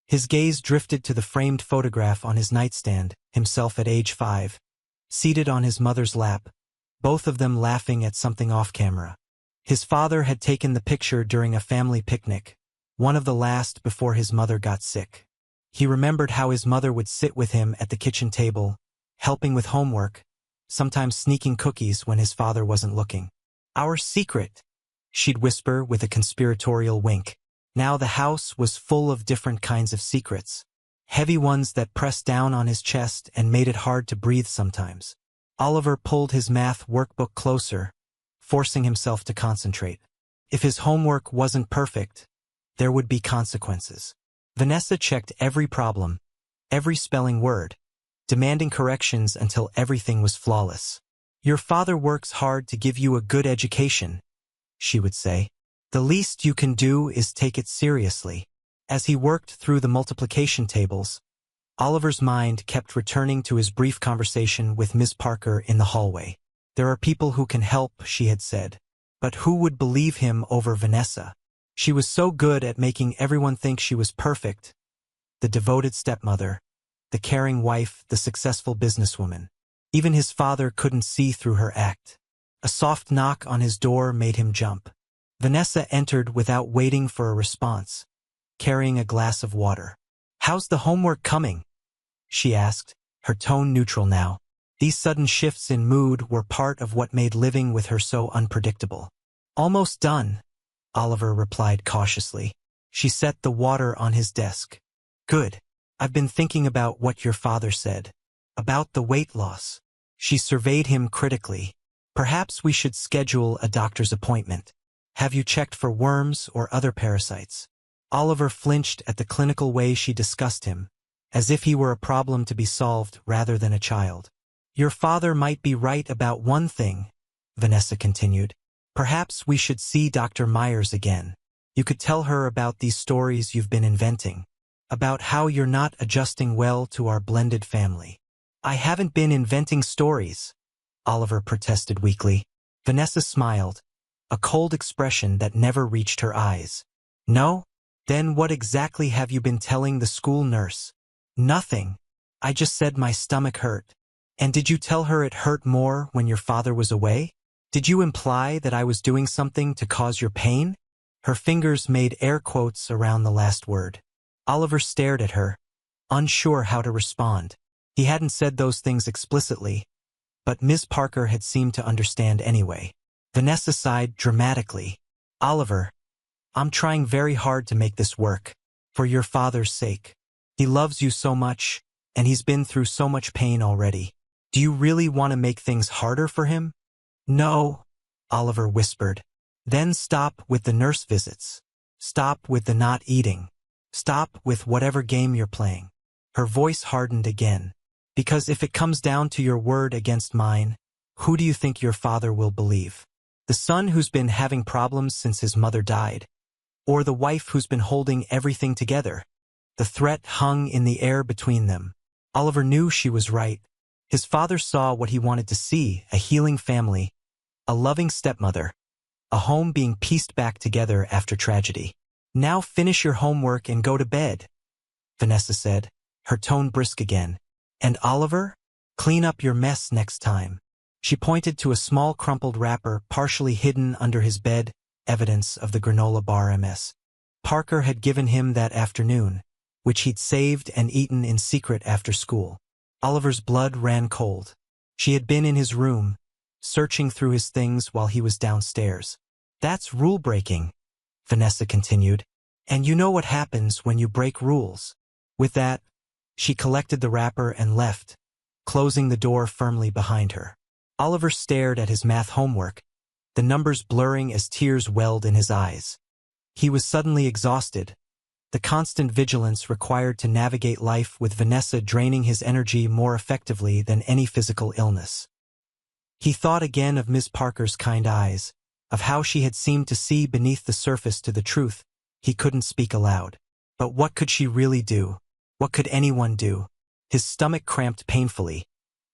His gaze drifted to the framed photograph on his nightstand, himself at age 5, seated on his mother's lap, both of them laughing at something off-camera. His father had taken the picture during a family picnic, one of the last before his mother got sick. He remembered how his mother would sit with him at the kitchen table, helping with homework, sometimes sneaking cookies when his father wasn't looking. Our secret, she'd whisper with a conspiratorial wink. Now the house was full of different kinds of secrets, heavy ones that pressed down on his chest and made it hard to breathe sometimes. Oliver pulled his math workbook closer, forcing himself to concentrate. If his homework wasn't perfect, there would be consequences. Vanessa checked every problem, every spelling word, demanding corrections until everything was flawless. Your father works hard to give you a good education, she would say. The least you can do is take it seriously. As he worked through the multiplication tables, Oliver's mind kept returning to his brief conversation with Ms. Parker in the hallway. There are people who can help, she had said. But who would believe him over Vanessa? She was so good at making everyone think she was perfect. The devoted stepmother, the caring wife, the successful businesswoman. Even his father couldn't see through her act. A soft knock on his door made him jump. Vanessa entered without waiting for a response, carrying a glass of water. How's the homework coming? She asked, her tone neutral now. These sudden shifts in mood were part of what made living with her so unpredictable. Almost done, Oliver replied cautiously. She set the water on his desk. Good. I've been thinking about what your father said. About the weight loss. She surveyed him critically. Perhaps we should schedule a doctor's appointment. Have you checked for worms or other parasites? Oliver flinched at the clinical way she discussed him, as if he were a problem to be solved rather than a child. Your father might be right about one thing, Vanessa continued. Perhaps we should see Dr. Myers again. You could tell her about these stories you've been inventing, about how you're not adjusting well to our blended family. I haven't been inventing stories, Oliver protested weakly. Vanessa smiled, a cold expression that never reached her eyes. No? Then what exactly have you been telling the school nurse? Nothing. I just said my stomach hurt. And did you tell her it hurt more when your father was away? Did you imply that I was doing something to cause your pain? Her fingers made air quotes around the last word. Oliver stared at her, unsure how to respond. He hadn't said those things explicitly, but Ms. Parker had seemed to understand anyway. Vanessa sighed dramatically. "Oliver, I'm trying very hard to make this work, for your father's sake. He loves you so much, and he's been through so much pain already. Do you really want to make things harder for him?" "No," Oliver whispered. "Then stop with the nurse visits. Stop with the not eating. Stop with whatever game you're playing." Her voice hardened again. "Because if it comes down to your word against mine, who do you think your father will believe? The son who's been having problems since his mother died? Or the wife who's been holding everything together?" The threat hung in the air between them. Oliver knew she was right. His father saw what he wanted to see: a healing family, a loving stepmother, a home being pieced back together after tragedy. "Now finish your homework and go to bed," Vanessa said, her tone brisk again. "And Oliver, clean up your mess next time." She pointed to a small crumpled wrapper partially hidden under his bed, evidence of the granola bar Ms. Parker had given him that afternoon, which he'd saved and eaten in secret after school. Oliver's blood ran cold. She had been in his room, searching through his things while he was downstairs. "That's rule-breaking," Vanessa continued. "And you know what happens when you break rules." With that, she collected the wrapper and left, closing the door firmly behind her. Oliver stared at his math homework, the numbers blurring as tears welled in his eyes. He was suddenly exhausted, the constant vigilance required to navigate life with Vanessa draining his energy more effectively than any physical illness. He thought again of Ms. Parker's kind eyes, of how she had seemed to see beneath the surface to the truth. He couldn't speak aloud. But what could she really do? What could anyone do? His stomach cramped painfully,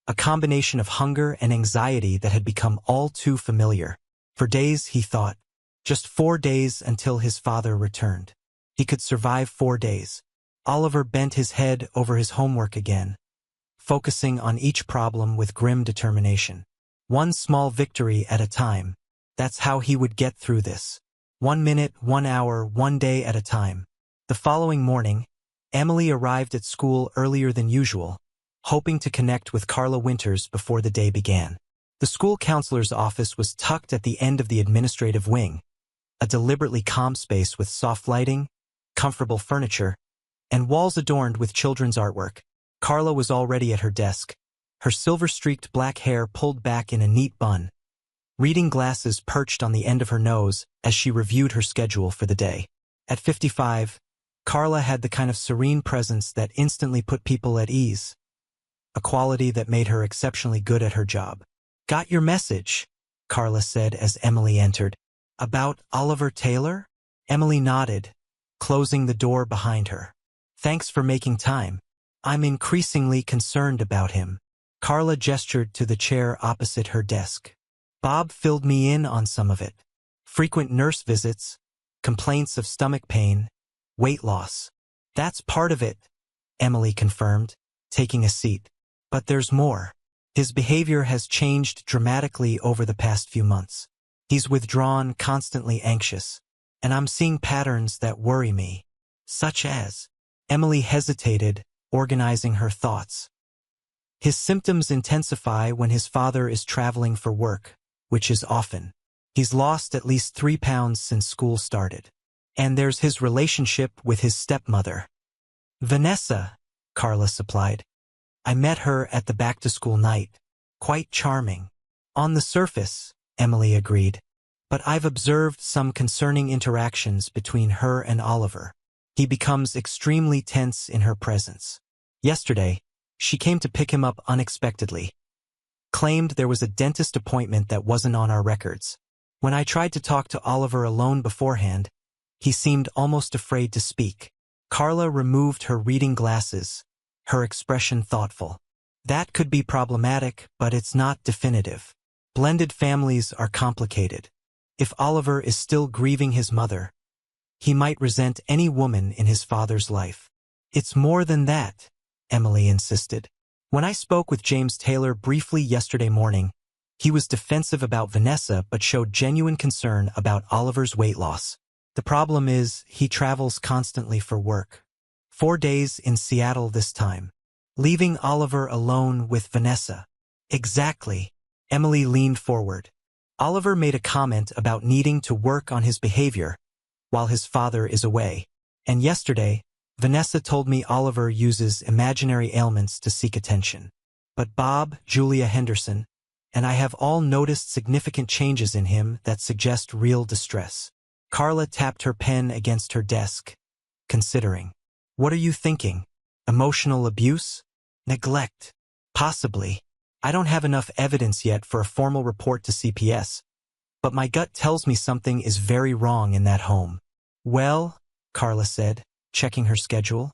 a combination of hunger and anxiety that had become all too familiar. For days, he thought. Just 4 days until his father returned. He could survive 4 days. Oliver bent his head over his homework again, focusing on each problem with grim determination. One small victory at a time. That's how he would get through this. 1 minute, 1 hour, 1 day at a time. The following morning, Emily arrived at school earlier than usual, hoping to connect with Carla Winters before the day began. The school counselor's office was tucked at the end of the administrative wing, a deliberately calm space with soft lighting, comfortable furniture, and walls adorned with children's artwork. Carla was already at her desk, her silver-streaked black hair pulled back in a neat bun, reading glasses perched on the end of her nose as she reviewed her schedule for the day. At 55, Carla had the kind of serene presence that instantly put people at ease, a quality that made her exceptionally good at her job. "Got your message," Carla said as Emily entered. "About Oliver Taylor?" Emily nodded, closing the door behind her. "Thanks for making time. I'm increasingly concerned about him." Carla gestured to the chair opposite her desk. "Bob filled me in on some of it. Frequent nurse visits, complaints of stomach pain, weight loss. That's part of it," Emily confirmed, taking a seat. "But there's more. His behavior has changed dramatically over the past few months. He's withdrawn, constantly anxious, and I'm seeing patterns that worry me." "Such as?" Emily hesitated, organizing her thoughts. "His symptoms intensify when his father is traveling for work, which is often. He's lost at least 3 pounds since school started. And there's his relationship with his stepmother." "Vanessa," Carla supplied. "I met her at the back-to-school night. Quite charming." "On the surface," Emily agreed. "But I've observed some concerning interactions between her and Oliver. He becomes extremely tense in her presence. Yesterday, she came to pick him up unexpectedly. Claimed there was a dentist appointment that wasn't on our records. When I tried to talk to Oliver alone beforehand, he seemed almost afraid to speak." Carla removed her reading glasses, her expression thoughtful. "That could be problematic, but it's not definitive. Blended families are complicated. If Oliver is still grieving his mother, he might resent any woman in his father's life." "It's more than that," Emily insisted. "When I spoke with James Taylor briefly yesterday morning, he was defensive about Vanessa but showed genuine concern about Oliver's weight loss. The problem is he travels constantly for work. 4 days in Seattle this time, leaving Oliver alone with Vanessa. Exactly. Emily leaned forward. Oliver made a comment about needing to work on his behavior while his father is away. And yesterday, Vanessa told me Oliver uses imaginary ailments to seek attention. But Bob, Julia Henderson, and I have all noticed significant changes in him that suggest real distress. Carla tapped her pen against her desk, considering. What are you thinking? Emotional abuse? Neglect? Possibly. I don't have enough evidence yet for a formal report to CPS, but my gut tells me something is very wrong in that home. Well, Carla said, checking her schedule,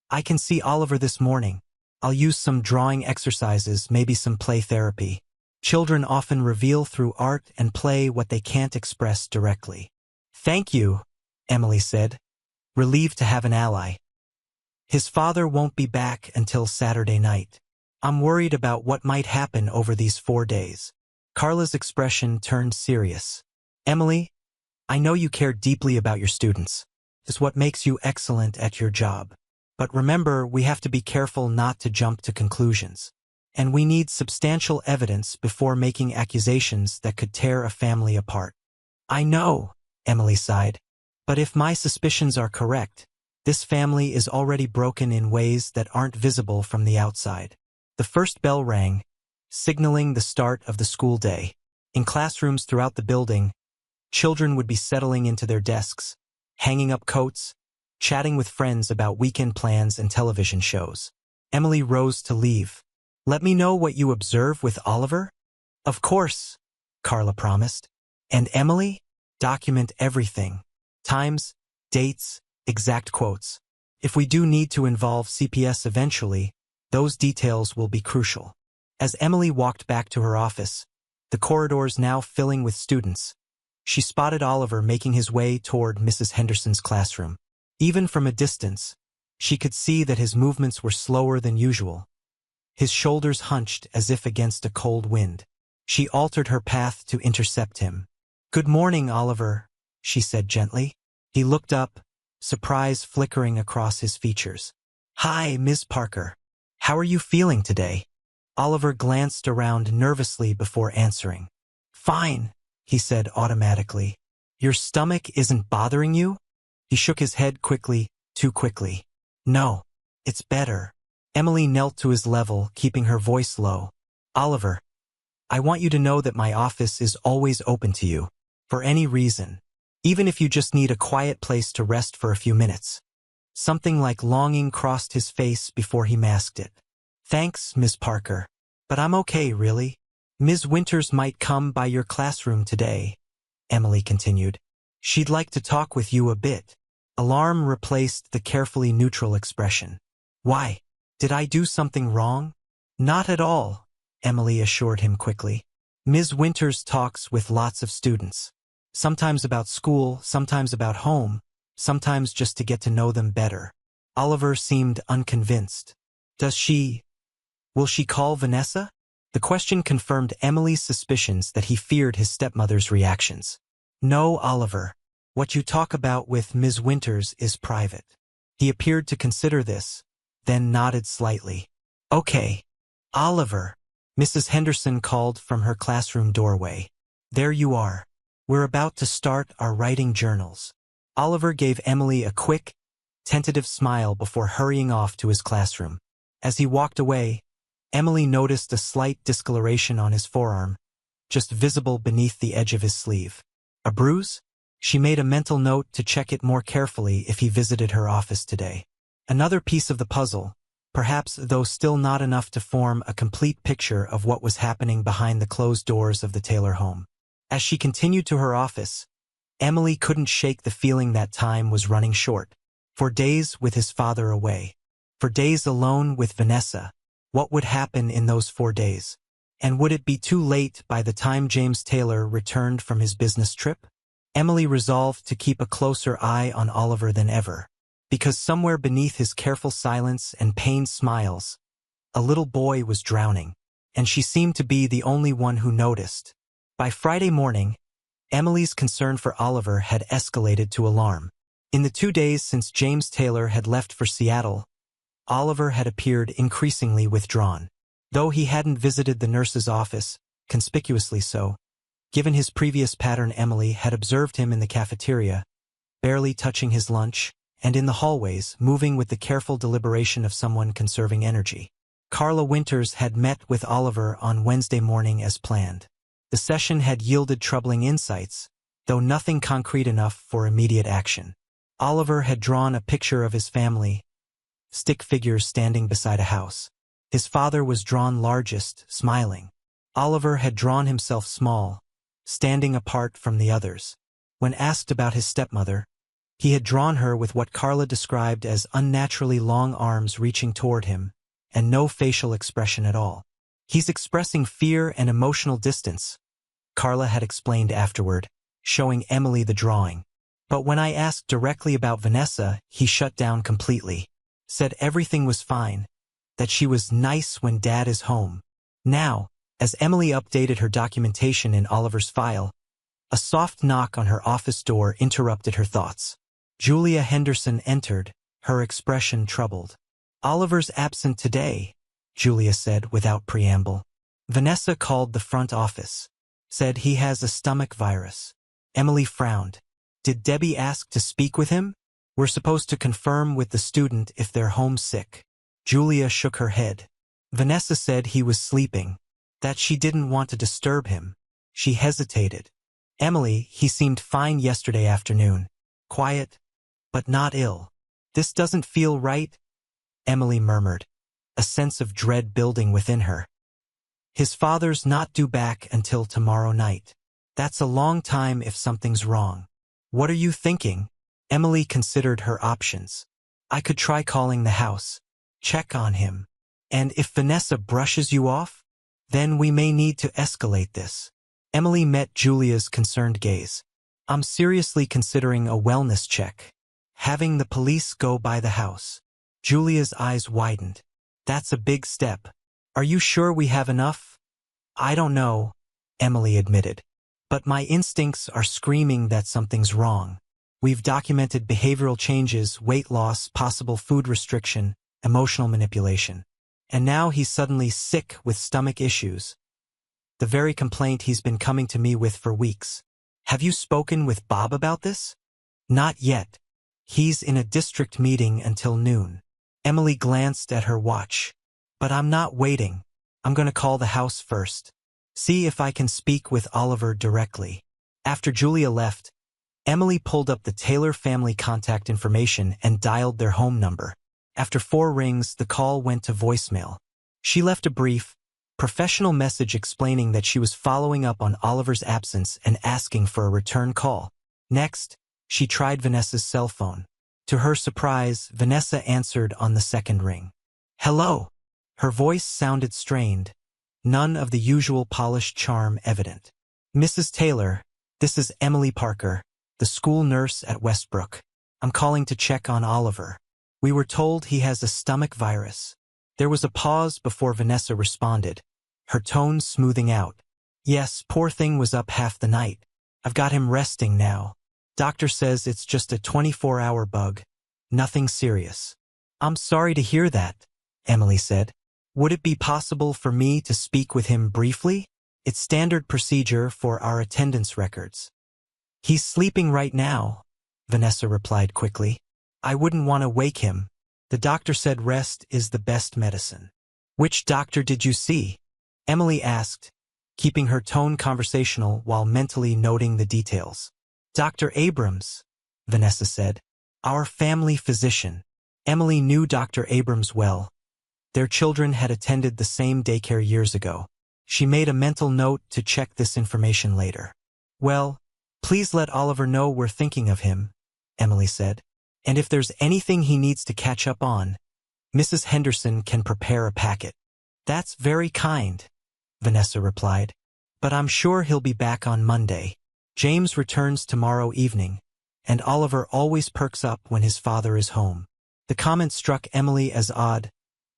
I can see Oliver this morning. I'll use some drawing exercises, maybe some play therapy. Children often reveal through art and play what they can't express directly. Thank you, Emily said, relieved to have an ally. His father won't be back until Saturday night. I'm worried about what might happen over these 4 days. Carla's expression turned serious. Emily, I know you care deeply about your students. It's what makes you excellent at your job. But remember, we have to be careful not to jump to conclusions. And we need substantial evidence before making accusations that could tear a family apart. I know, Emily sighed. But if my suspicions are correct, this family is already broken in ways that aren't visible from the outside. The first bell rang, signaling the start of the school day. In classrooms throughout the building, children would be settling into their desks, hanging up coats, chatting with friends about weekend plans and television shows. Emily rose to leave. Let me know what you observe with Oliver? Of course, Carla promised. And Emily? Document everything. Times, dates, exact quotes. If we do need to involve CPS eventually, those details will be crucial. As Emily walked back to her office, the corridors now filling with students, she spotted Oliver making his way toward Mrs. Henderson's classroom. Even from a distance, she could see that his movements were slower than usual. His shoulders hunched as if against a cold wind. She altered her path to intercept him. Good morning, Oliver, she said gently. He looked up, surprise flickering across his features. Hi, Ms. Parker. How are you feeling today? Oliver glanced around nervously before answering. Fine, he said automatically. Your stomach isn't bothering you? He shook his head quickly, too quickly. No, it's better. Emily knelt to his level, keeping her voice low. Oliver, I want you to know that my office is always open to you, for any reason, even if you just need a quiet place to rest for a few minutes. Something like longing crossed his face before he masked it. Thanks, Miss Parker. But I'm okay, really. Ms. Winters might come by your classroom today, Emily continued. She'd like to talk with you a bit. Alarm replaced the carefully neutral expression. Why? Did I do something wrong? Not at all, Emily assured him quickly. Ms. Winters talks with lots of students. Sometimes about school, sometimes about home, sometimes just to get to know them better. Oliver seemed unconvinced. Will she call Vanessa? The question confirmed Emily's suspicions that he feared his stepmother's reactions. No, Oliver. What you talk about with Ms. Winters is private. He appeared to consider this, then nodded slightly. Okay. Oliver. Mrs. Henderson called from her classroom doorway. There you are. We're about to start our writing journals. Oliver gave Emily a quick, tentative smile before hurrying off to his classroom. As he walked away, Emily noticed a slight discoloration on his forearm, just visible beneath the edge of his sleeve. A bruise? She made a mental note to check it more carefully if he visited her office today. Another piece of the puzzle, perhaps though still not enough to form a complete picture of what was happening behind the closed doors of the Taylor home. As she continued to her office, Emily couldn't shake the feeling that time was running short. For days with his father away. For days alone with Vanessa. What would happen in those 4 days? And would it be too late by the time James Taylor returned from his business trip? Emily resolved to keep a closer eye on Oliver than ever. Because somewhere beneath his careful silence and pained smiles, a little boy was drowning, and she seemed to be the only one who noticed. By Friday morning, Emily's concern for Oliver had escalated to alarm. In the 2 days since James Taylor had left for Seattle, Oliver had appeared increasingly withdrawn. Though he hadn't visited the nurse's office, conspicuously so, given his previous pattern, Emily had observed him in the cafeteria, barely touching his lunch, and in the hallways, moving with the careful deliberation of someone conserving energy. Carla Winters had met with Oliver on Wednesday morning as planned. The session had yielded troubling insights, though nothing concrete enough for immediate action. Oliver had drawn a picture of his family, stick figures standing beside a house. His father was drawn largest, smiling. Oliver had drawn himself small, standing apart from the others. When asked about his stepmother, he had drawn her with what Carla described as unnaturally long arms reaching toward him, and no facial expression at all. "He's expressing fear and emotional distance," Carla had explained afterward, showing Emily the drawing. But when I asked directly about Vanessa, he shut down completely. Said everything was fine, that she was nice when Dad is home. Now, as Emily updated her documentation in Oliver's file, a soft knock on her office door interrupted her thoughts. Julia Henderson entered, her expression troubled. "Oliver's absent today," Julia said without preamble. "Vanessa called the front office. Said he has a stomach virus." Emily frowned. "Did Debbie ask to speak with him? We're supposed to confirm with the student if they're homesick." Julia shook her head. "Vanessa said he was sleeping, that she didn't want to disturb him." She hesitated. "Emily, he seemed fine yesterday afternoon. Quiet, but not ill. This doesn't feel right," Emily murmured, a sense of dread building within her. "His father's not due back until tomorrow night. That's a long time if something's wrong." "What are you thinking?" Emily considered her options. "I could try calling the house. Check on him. And if Vanessa brushes you off, then we may need to escalate this." Emily met Julia's concerned gaze. "I'm seriously considering a wellness check. Having the police go by the house." Julia's eyes widened. "That's a big step. Are you sure we have enough?" "I don't know," Emily admitted. "But my instincts are screaming that something's wrong. We've documented behavioral changes, weight loss, possible food restriction, emotional manipulation. And now he's suddenly sick with stomach issues. The very complaint he's been coming to me with for weeks. Have you spoken with Bob about this?" "Not yet. He's in a district meeting until noon." Emily glanced at her watch. "But I'm not waiting. I'm going to call the house first. See if I can speak with Oliver directly." After Julia left, Emily pulled up the Taylor family contact information and dialed their home number. After 4 rings, the call went to voicemail. She left a brief, professional message explaining that she was following up on Oliver's absence and asking for a return call. Next, she tried Vanessa's cell phone. To her surprise, Vanessa answered on the second ring. "Hello." Her voice sounded strained, none of the usual polished charm evident. "Mrs. Taylor, this is Emily Parker, the school nurse at Westbrook. I'm calling to check on Oliver. We were told he has a stomach virus." There was a pause before Vanessa responded, her tone smoothing out. "Yes, poor thing was up half the night. I've got him resting now. Doctor says it's just a 24-hour bug. Nothing serious." "I'm sorry to hear that," Emily said. "Would it be possible for me to speak with him briefly? It's standard procedure for our attendance records." "He's sleeping right now," Vanessa replied quickly. "I wouldn't want to wake him. The doctor said rest is the best medicine." "Which doctor did you see?" Emily asked, keeping her tone conversational while mentally noting the details. "Dr. Abrams," Vanessa said. "Our family physician." Emily knew Dr. Abrams well. Their children had attended the same daycare years ago. She made a mental note to check this information later. "Well, please let Oliver know we're thinking of him," Emily said. "And if there's anything he needs to catch up on, Mrs. Henderson can prepare a packet." "That's very kind," Vanessa replied. "But I'm sure he'll be back on Monday. James returns tomorrow evening, and Oliver always perks up when his father is home." The comment struck Emily as odd,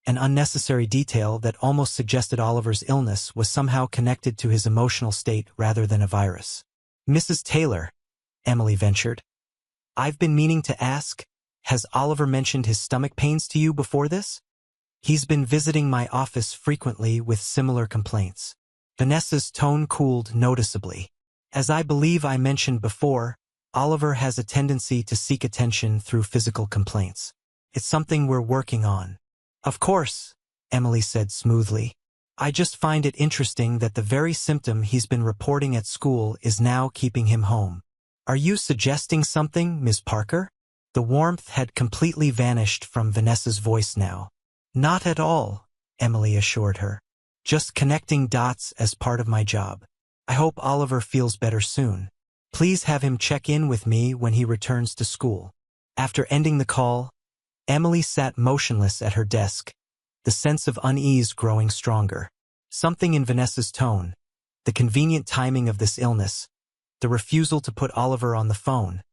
an unnecessary detail that almost suggested Oliver's illness was somehow connected to his emotional state rather than a virus. "Mrs. Taylor," Emily ventured, "I've been meaning to ask, has Oliver mentioned his stomach pains to you before this?" He's been visiting my office frequently with similar complaints. Vanessa's tone cooled noticeably. As I believe I mentioned before, Oliver has a tendency to seek attention through physical complaints. It's something we're working on. Of course, Emily said smoothly. I just find it interesting that the very symptom he's been reporting at school is now keeping him home. Are you suggesting something, Ms. Parker? The warmth had completely vanished from Vanessa's voice now. Not at all, Emily assured her. Just connecting dots as part of my job. I hope Oliver feels better soon. Please have him check in with me when he returns to school. After ending the call, Emily sat motionless at her desk, the sense of unease growing stronger. Something in Vanessa's tone, the convenient timing of this illness, the refusal to put Oliver on the phone.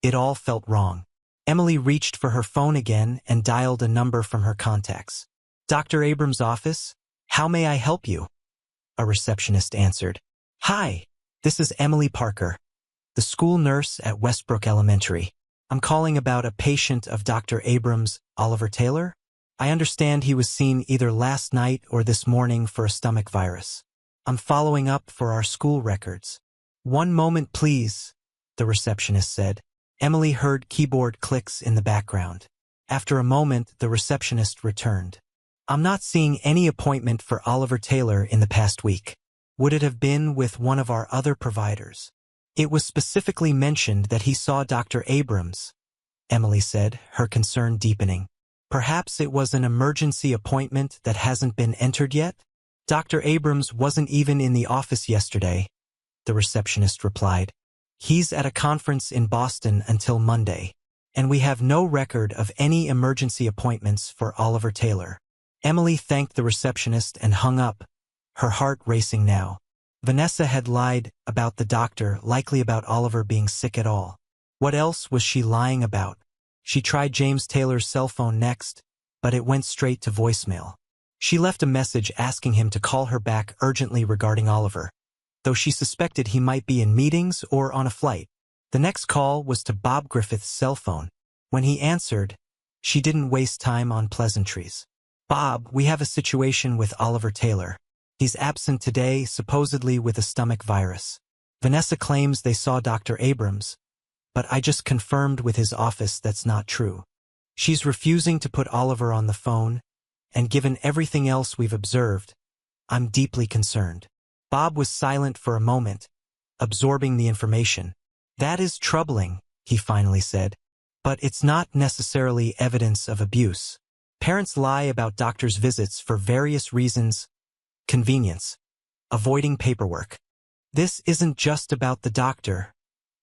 It all felt wrong. Emily reached for her phone again and dialed a number from her contacts. Dr. Abrams' office? How may I help you? A receptionist answered. Hi, this is Emily Parker, the school nurse at Westbrook Elementary. I'm calling about a patient of Dr. Abrams, Oliver Taylor. I understand he was seen either last night or this morning for a stomach virus. I'm following up for our school records. One moment, please, the receptionist said. Emily heard keyboard clicks in the background. After a moment, the receptionist returned. I'm not seeing any appointment for Oliver Taylor in the past week. Would it have been with one of our other providers? It was specifically mentioned that he saw Dr. Abrams, Emily said, her concern deepening. Perhaps it was an emergency appointment that hasn't been entered yet? Dr. Abrams wasn't even in the office yesterday, the receptionist replied. He's at a conference in Boston until Monday, and we have no record of any emergency appointments for Oliver Taylor. Emily thanked the receptionist and hung up, her heart racing now. Vanessa had lied about the doctor, likely about Oliver being sick at all. What else was she lying about? She tried James Taylor's cell phone next, but it went straight to voicemail. She left a message asking him to call her back urgently regarding Oliver, though she suspected he might be in meetings or on a flight. The next call was to Bob Griffith's cell phone. When he answered, she didn't waste time on pleasantries. Bob, we have a situation with Oliver Taylor. He's absent today, supposedly with a stomach virus. Vanessa claims they saw Dr. Abrams, but I just confirmed with his office that's not true. She's refusing to put Oliver on the phone, and given everything else we've observed, I'm deeply concerned. Bob was silent for a moment, absorbing the information. That is troubling, he finally said, but it's not necessarily evidence of abuse. Parents lie about doctors' visits for various reasons. Convenience. Avoiding paperwork. This isn't just about the doctor,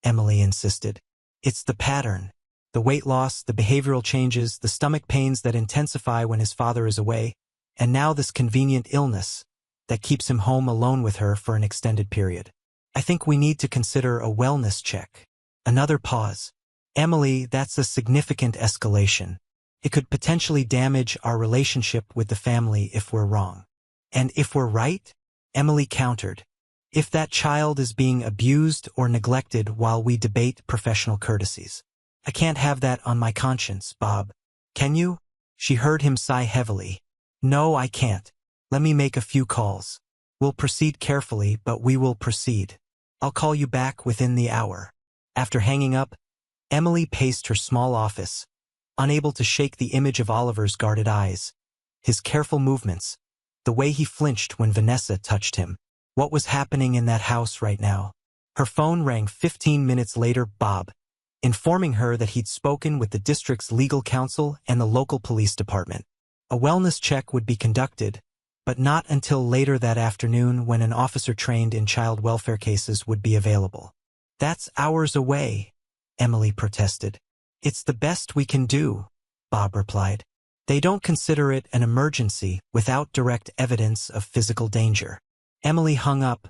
Emily insisted. It's the pattern. The weight loss, the behavioral changes, the stomach pains that intensify when his father is away, and now this convenient illness that keeps him home alone with her for an extended period. I think we need to consider a wellness check. Another pause. Emily, that's a significant escalation. It could potentially damage our relationship with the family if we're wrong. And if we're right? Emily countered. If that child is being abused or neglected while we debate professional courtesies. I can't have that on my conscience, Bob. Can you? She heard him sigh heavily. No, I can't. Let me make a few calls. We'll proceed carefully, but we will proceed. I'll call you back within the hour. After hanging up, Emily paced her small office, unable to shake the image of Oliver's guarded eyes, his careful movements, the way he flinched when Vanessa touched him. What was happening in that house right now? Her phone rang 15 minutes later, Bob, informing her that he'd spoken with the district's legal counsel and the local police department. A wellness check would be conducted, but not until later that afternoon when an officer trained in child welfare cases would be available. That's hours away, Emily protested. It's the best we can do, Bob replied. They don't consider it an emergency without direct evidence of physical danger. Emily hung up,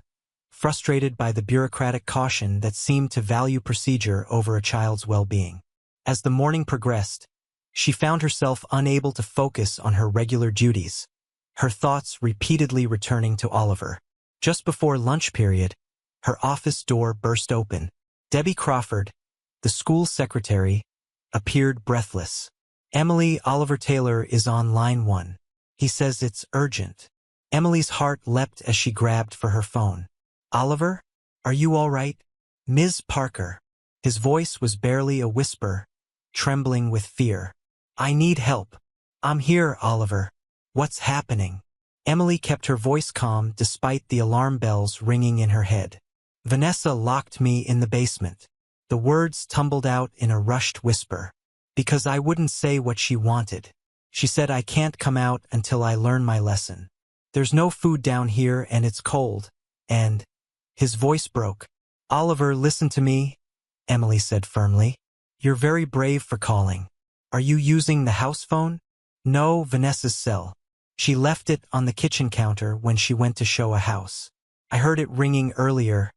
frustrated by the bureaucratic caution that seemed to value procedure over a child's well-being. As the morning progressed, she found herself unable to focus on her regular duties, her thoughts repeatedly returning to Oliver. Just before lunch period, her office door burst open. Debbie Crawford, the school secretary, appeared breathless. Emily, Oliver Taylor is on line 1. He says it's urgent. Emily's heart leapt as she grabbed for her phone. Oliver? Are you all right? Ms. Parker. His voice was barely a whisper, trembling with fear. I need help. I'm here, Oliver. What's happening? Emily kept her voice calm despite the alarm bells ringing in her head. Vanessa locked me in the basement. The words tumbled out in a rushed whisper. Because I wouldn't say what she wanted. She said I can't come out until I learn my lesson. There's no food down here and it's cold. And his voice broke. Oliver, listen to me, Emily said firmly. You're very brave for calling. Are you using the house phone? No, Vanessa's cell. She left it on the kitchen counter when she went to show a house. I heard it ringing earlier.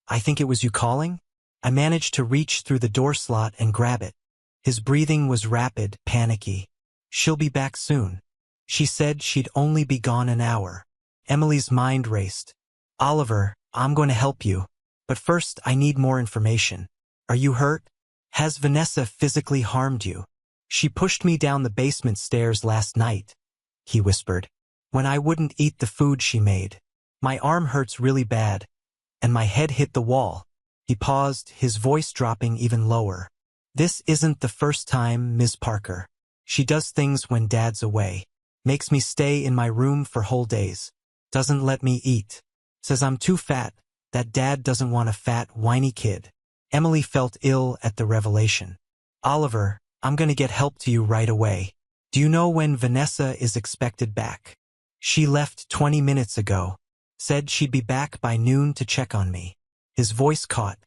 I think it was you calling? I managed to reach through the door slot and grab it. His breathing was rapid, panicky. She'll be back soon. She said she'd only be gone an hour. Emily's mind raced. Oliver, I'm going to help you. But first, I need more information. Are you hurt? Has Vanessa physically harmed you? She pushed me down the basement stairs last night, he whispered, when I wouldn't eat the food she made. My arm hurts really bad, and my head hit the wall. He paused, his voice dropping even lower. This isn't the first time, Ms. Parker. She does things when Dad's away. Makes me stay in my room for whole days. Doesn't let me eat. Says I'm too fat, that Dad doesn't want a fat, whiny kid. Emily felt ill at the revelation. Oliver, I'm going to get help to you right away. Do you know when Vanessa is expected back? She left 20 minutes ago. Said she'd be back by noon to check on me. His voice caught.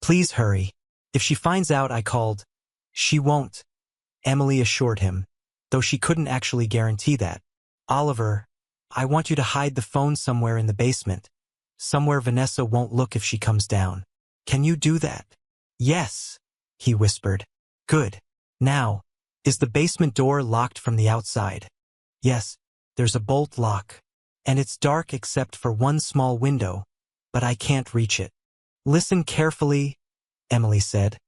Please hurry. If she finds out I called, she won't, Emily assured him, though she couldn't actually guarantee that. Oliver, I want you to hide the phone somewhere in the basement, somewhere Vanessa won't look if she comes down. Can you do that? Yes, he whispered. Good. Now, is the basement door locked from the outside? Yes, there's a bolt lock, and it's dark except for one small window, but I can't reach it. Listen carefully, Emily said,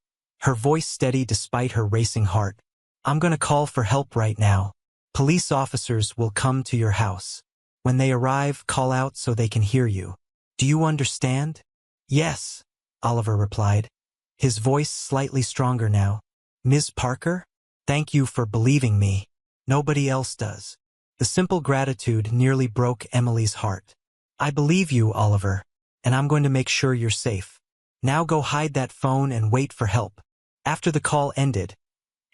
her voice steady despite her racing heart. I'm going to call for help right now. Police officers will come to your house. When they arrive, call out so they can hear you. Do you understand? Yes, Oliver replied, his voice slightly stronger now. Ms. Parker, thank you for believing me. Nobody else does. The simple gratitude nearly broke Emily's heart. I believe you, Oliver, and I'm going to make sure you're safe. Now go hide that phone and wait for help. After the call ended,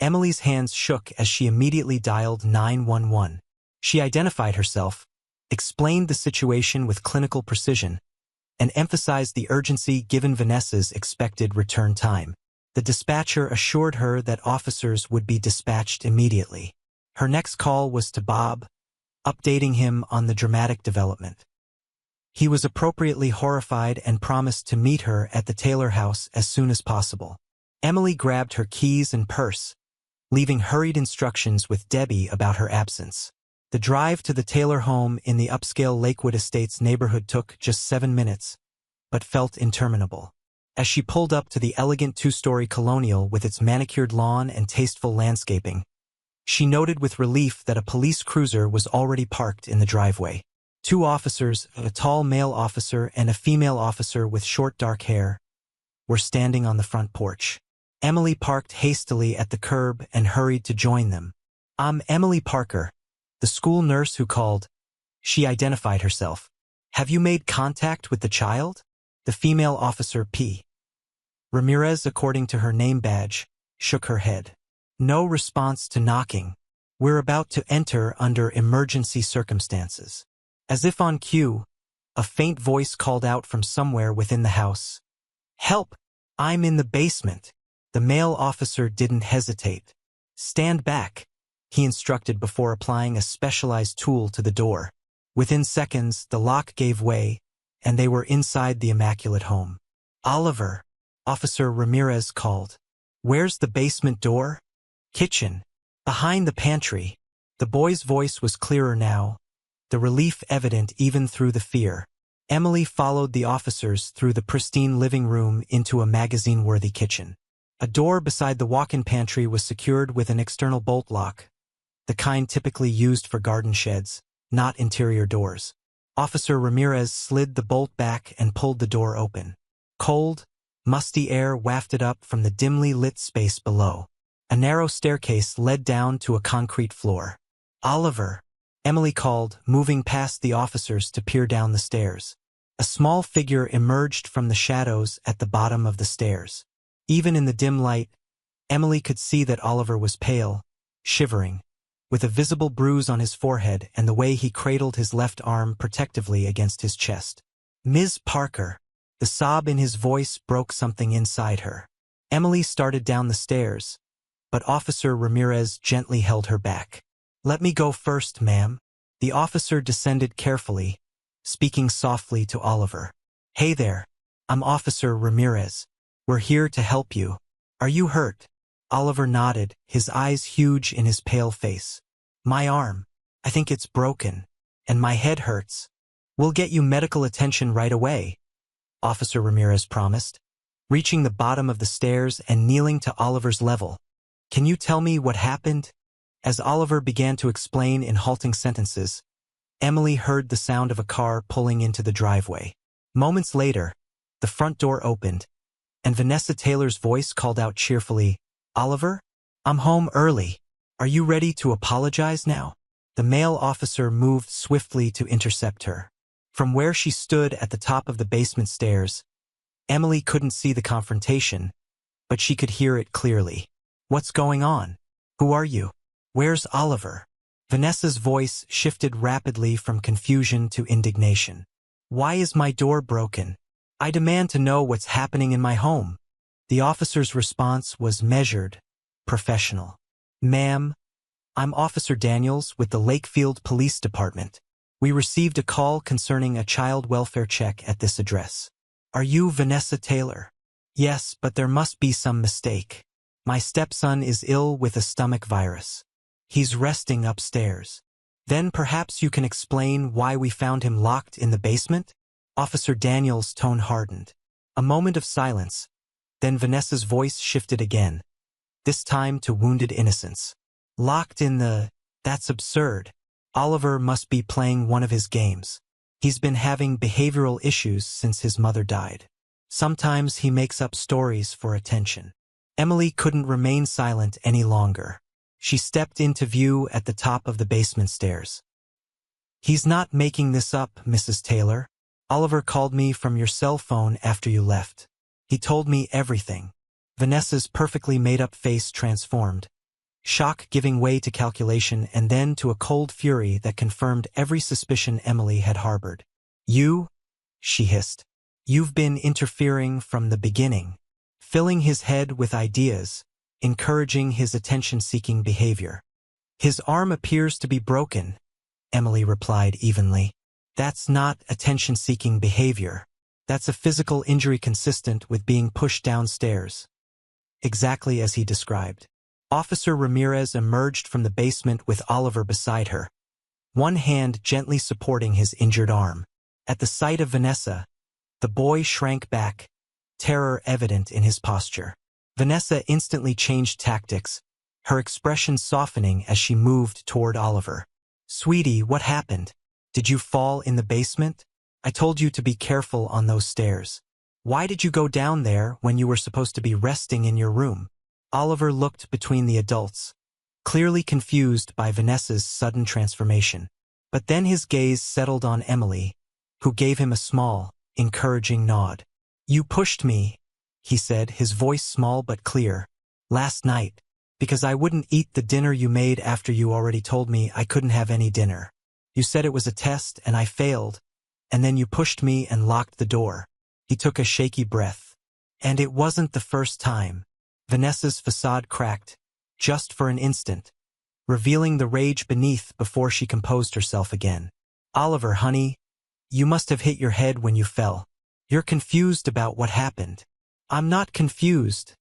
Emily's hands shook as she immediately dialed 911. She identified herself, explained the situation with clinical precision, and emphasized the urgency given Vanessa's expected return time. The dispatcher assured her that officers would be dispatched immediately. Her next call was to Bob, updating him on the dramatic development. He was appropriately horrified and promised to meet her at the Taylor house as soon as possible. Emily grabbed her keys and purse, leaving hurried instructions with Debbie about her absence. The drive to the Taylor home in the upscale Lakewood Estates neighborhood took just 7 minutes, but felt interminable. As she pulled up to the elegant two-story colonial with its manicured lawn and tasteful landscaping, she noted with relief that a police cruiser was already parked in the driveway. 2 officers, a tall male officer and a female officer with short dark hair, were standing on the front porch. Emily parked hastily at the curb and hurried to join them. I'm Emily Parker, the school nurse who called. She identified herself. Have you made contact with the child? The female officer, P. Ramirez, according to her name badge, shook her head. No response to knocking. We're about to enter under emergency circumstances. As if on cue, a faint voice called out from somewhere within the house. Help! I'm in the basement. The male officer didn't hesitate. Stand back, he instructed before applying a specialized tool to the door. Within seconds, the lock gave way, and they were inside the immaculate home. Oliver, Officer Ramirez called. Where's the basement door? Kitchen. Behind the pantry. The boy's voice was clearer now, the relief evident even through the fear. Emily followed the officers through the pristine living room into a magazine-worthy kitchen. A door beside the walk-in pantry was secured with an external bolt lock, the kind typically used for garden sheds, not interior doors. Officer Ramirez slid the bolt back and pulled the door open. Cold, musty air wafted up from the dimly lit space below. A narrow staircase led down to a concrete floor. "Oliver," Emily called, moving past the officers to peer down the stairs. A small figure emerged from the shadows at the bottom of the stairs. Even in the dim light, Emily could see that Oliver was pale, shivering, with a visible bruise on his forehead and the way he cradled his left arm protectively against his chest. "Ms. Parker." The sob in his voice broke something inside her. Emily started down the stairs, but Officer Ramirez gently held her back. "Let me go first, ma'am." The officer descended carefully, speaking softly to Oliver. "Hey there, I'm Officer Ramirez. We're here to help you. Are you hurt?" Oliver nodded, his eyes huge in his pale face. "My arm. I think it's broken. And my head hurts. We'll get you medical attention right away," Officer Ramirez promised, reaching the bottom of the stairs and kneeling to Oliver's level. "Can you tell me what happened?" As Oliver began to explain in halting sentences, Emily heard the sound of a car pulling into the driveway. Moments later, the front door opened, and Vanessa Taylor's voice called out cheerfully, "Oliver, I'm home early. Are you ready to apologize now?" The male officer moved swiftly to intercept her. From where she stood at the top of the basement stairs, Emily couldn't see the confrontation, but she could hear it clearly. "What's going on? Who are you? Where's Oliver?" Vanessa's voice shifted rapidly from confusion to indignation. "Why is my door broken? I demand to know what's happening in my home." The officer's response was measured, professional. "Ma'am, I'm Officer Daniels with the Lakefield Police Department. We received a call concerning a child welfare check at this address. Are you Vanessa Taylor?" "Yes, but there must be some mistake. My stepson is ill with a stomach virus. He's resting upstairs." "Then perhaps you can explain why we found him locked in the basement?" Officer Daniels' tone hardened. A moment of silence, then Vanessa's voice shifted again, this time to wounded innocence. "Locked in the... That's absurd. Oliver must be playing one of his games. He's been having behavioral issues since his mother died. Sometimes he makes up stories for attention." Emily couldn't remain silent any longer. She stepped into view at the top of the basement stairs. "He's not making this up, Mrs. Taylor. Oliver called me from your cell phone after you left. He told me everything." Vanessa's perfectly made-up face transformed, shock giving way to calculation and then to a cold fury that confirmed every suspicion Emily had harbored. "You?" she hissed. "You've been interfering from the beginning, filling his head with ideas, encouraging his attention-seeking behavior." "His arm appears to be broken," Emily replied evenly. "That's not attention-seeking behavior. That's a physical injury consistent with being pushed downstairs." Exactly as he described. Officer Ramirez emerged from the basement with Oliver beside her, one hand gently supporting his injured arm. At the sight of Vanessa, the boy shrank back, terror evident in his posture. Vanessa instantly changed tactics, her expression softening as she moved toward Oliver. "Sweetie, what happened? Did you fall in the basement? I told you to be careful on those stairs. Why did you go down there when you were supposed to be resting in your room?" Oliver looked between the adults, clearly confused by Vanessa's sudden transformation. But then his gaze settled on Emily, who gave him a small, encouraging nod. "You pushed me," he said, his voice small but clear, "last night, because I wouldn't eat the dinner you made after you already told me I couldn't have any dinner. You said it was a test and I failed, and then you pushed me and locked the door." He took a shaky breath. "And it wasn't the first time." Vanessa's facade cracked, just for an instant, revealing the rage beneath before she composed herself again. "Oliver, honey, you must have hit your head when you fell. You're confused about what happened." "I'm not confused,"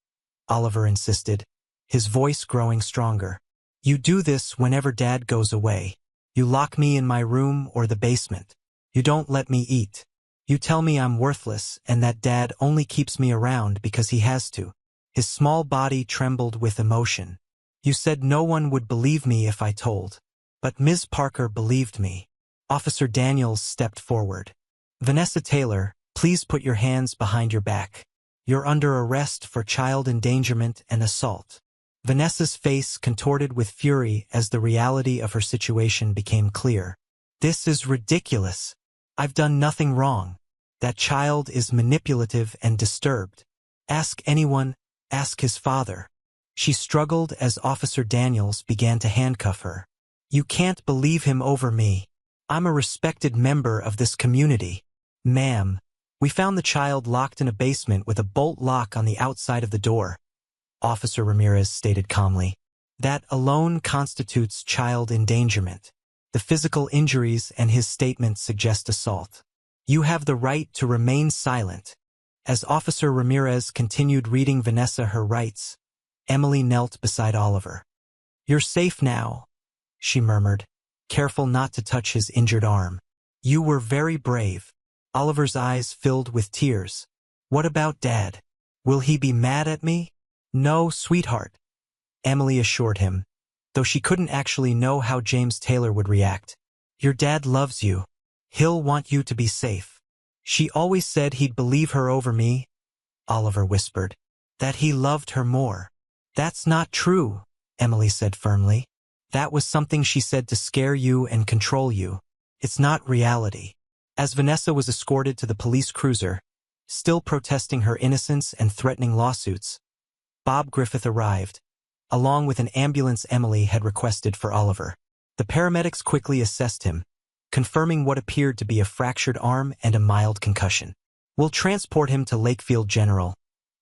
Oliver insisted, his voice growing stronger. "You do this whenever Dad goes away. You lock me in my room or the basement. You don't let me eat. You tell me I'm worthless and that Dad only keeps me around because he has to." His small body trembled with emotion. You said no one would believe me if I told. But Ms. Parker believed me. Officer Daniels stepped forward. Vanessa Taylor, please put your hands behind your back. You're under arrest for child endangerment and assault. Vanessa's face contorted with fury as the reality of her situation became clear. This is ridiculous. I've done nothing wrong. That child is manipulative and disturbed. Ask anyone, ask his father. She struggled as Officer Daniels began to handcuff her. You can't believe him over me. I'm a respected member of this community. Ma'am, we found the child locked in a basement with a bolt lock on the outside of the door, Officer Ramirez stated calmly. That alone constitutes child endangerment. The physical injuries and his statement suggest assault. You have the right to remain silent. As Officer Ramirez continued reading Vanessa her rights, Emily knelt beside Oliver. You're safe now, she murmured, careful not to touch his injured arm. You were very brave. Oliver's eyes filled with tears. What about Dad? Will he be mad at me? No, sweetheart, Emily assured him, though she couldn't actually know how James Taylor would react. Your dad loves you. He'll want you to be safe. She always said he'd believe her over me, Oliver whispered. That he loved her more. That's not true, Emily said firmly. That was something she said to scare you and control you. It's not reality. As Vanessa was escorted to the police cruiser, still protesting her innocence and threatening lawsuits, Bob Griffith arrived, along with an ambulance Emily had requested for Oliver. The paramedics quickly assessed him, confirming what appeared to be a fractured arm and a mild concussion. We'll transport him to Lakefield General,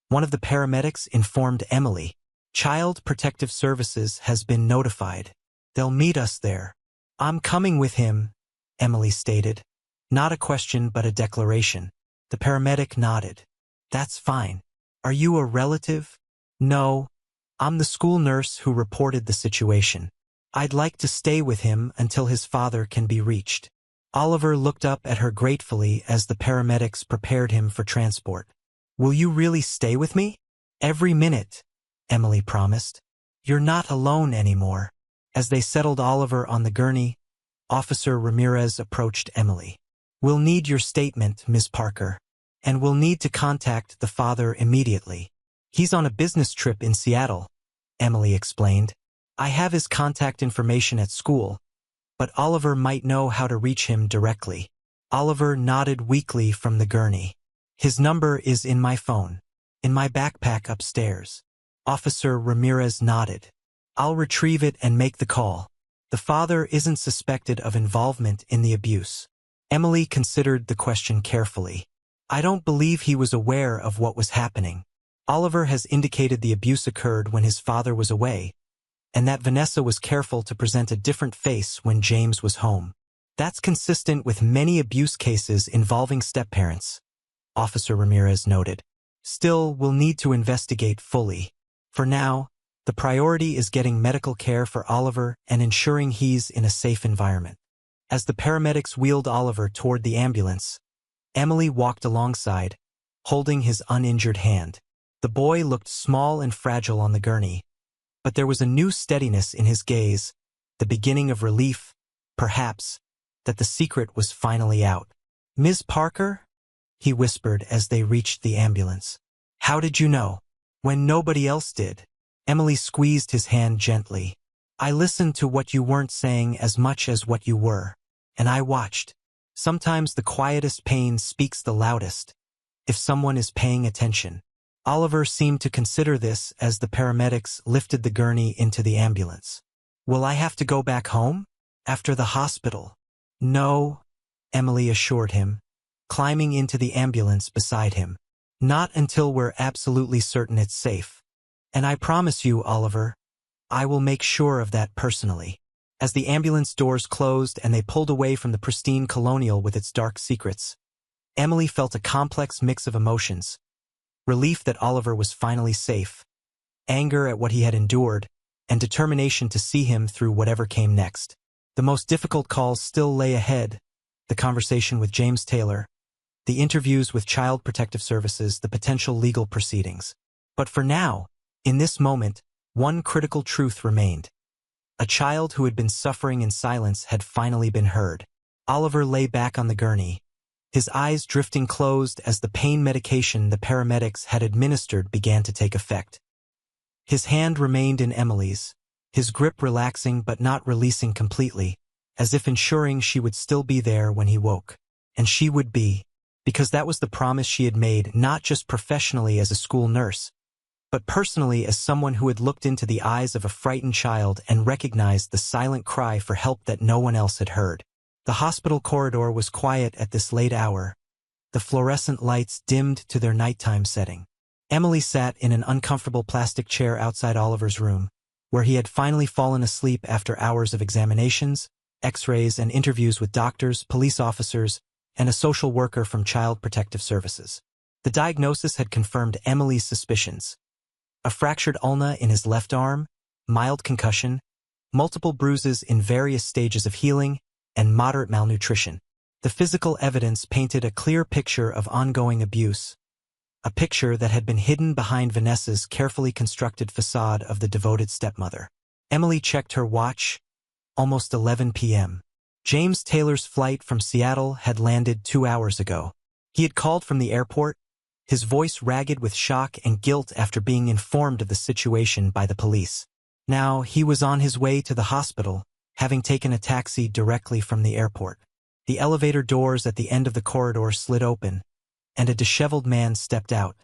one of the paramedics informed Emily. Child Protective Services has been notified. They'll meet us there. I'm coming with him, Emily stated. Not a question but a declaration. The paramedic nodded. That's fine. Are you a relative? No. I'm the school nurse who reported the situation. I'd like to stay with him until his father can be reached. Oliver looked up at her gratefully as the paramedics prepared him for transport. Will you really stay with me? Every minute, Emily promised. You're not alone anymore. As they settled Oliver on the gurney, Officer Ramirez approached Emily. We'll need your statement, Ms. Parker. And we'll need to contact the father immediately. He's on a business trip in Seattle, Emily explained. I have his contact information at school, but Oliver might know how to reach him directly. Oliver nodded weakly from the gurney. His number is in my phone, in my backpack upstairs. Officer Ramirez nodded. I'll retrieve it and make the call. The father isn't suspected of involvement in the abuse. Emily considered the question carefully. I don't believe he was aware of what was happening. Oliver has indicated the abuse occurred when his father was away, and that Vanessa was careful to present a different face when James was home. That's consistent with many abuse cases involving step-parents, Officer Ramirez noted. Still, we'll need to investigate fully. For now, the priority is getting medical care for Oliver and ensuring he's in a safe environment. As the paramedics wheeled Oliver toward the ambulance, Emily walked alongside, holding his uninjured hand. The boy looked small and fragile on the gurney, but there was a new steadiness in his gaze, the beginning of relief, perhaps, that the secret was finally out. Ms. Parker? He whispered as they reached the ambulance. How did you know? When nobody else did. Emily squeezed his hand gently. I listened to what you weren't saying as much as what you were, and I watched. Sometimes the quietest pain speaks the loudest, if someone is paying attention. Oliver seemed to consider this as the paramedics lifted the gurney into the ambulance. Will I have to go back home? After the hospital? No, Emily assured him, climbing into the ambulance beside him. Not until we're absolutely certain it's safe. And I promise you, Oliver, I will make sure of that personally. As the ambulance doors closed and they pulled away from the pristine colonial with its dark secrets, Emily felt a complex mix of emotions. Relief that Oliver was finally safe, anger at what he had endured, and determination to see him through whatever came next. The most difficult calls still lay ahead: the conversation with James Taylor, the interviews with Child Protective Services, the potential legal proceedings. But for now, in this moment, One critical truth remained. A child who had been suffering in silence had finally been heard. Oliver lay back on the gurney, his eyes drifting closed as the pain medication the paramedics had administered began to take effect. His hand remained in Emily's, his grip relaxing but not releasing completely, as if ensuring she would still be there when he woke. And she would be, because that was the promise she had made, not just professionally as a school nurse, but personally as someone who had looked into the eyes of a frightened child and recognized the silent cry for help that no one else had heard. The hospital corridor was quiet at this late hour, the fluorescent lights dimmed to their nighttime setting. Emily sat in an uncomfortable plastic chair outside Oliver's room, where he had finally fallen asleep after hours of examinations, x-rays, and interviews with doctors, police officers, and a social worker from Child Protective Services. The diagnosis had confirmed Emily's suspicions. A fractured ulna in his left arm, mild concussion, multiple bruises in various stages of healing, and moderate malnutrition. The physical evidence painted a clear picture of ongoing abuse, a picture that had been hidden behind Vanessa's carefully constructed facade of the devoted stepmother. Emily checked her watch. Almost 11 p.m. James Taylor's flight from Seattle had landed 2 hours ago. He had called from the airport, his voice ragged with shock and guilt after being informed of the situation by the police. Now he was on his way to the hospital, having taken a taxi directly from the airport. The elevator doors at the end of the corridor slid open, and a disheveled man stepped out,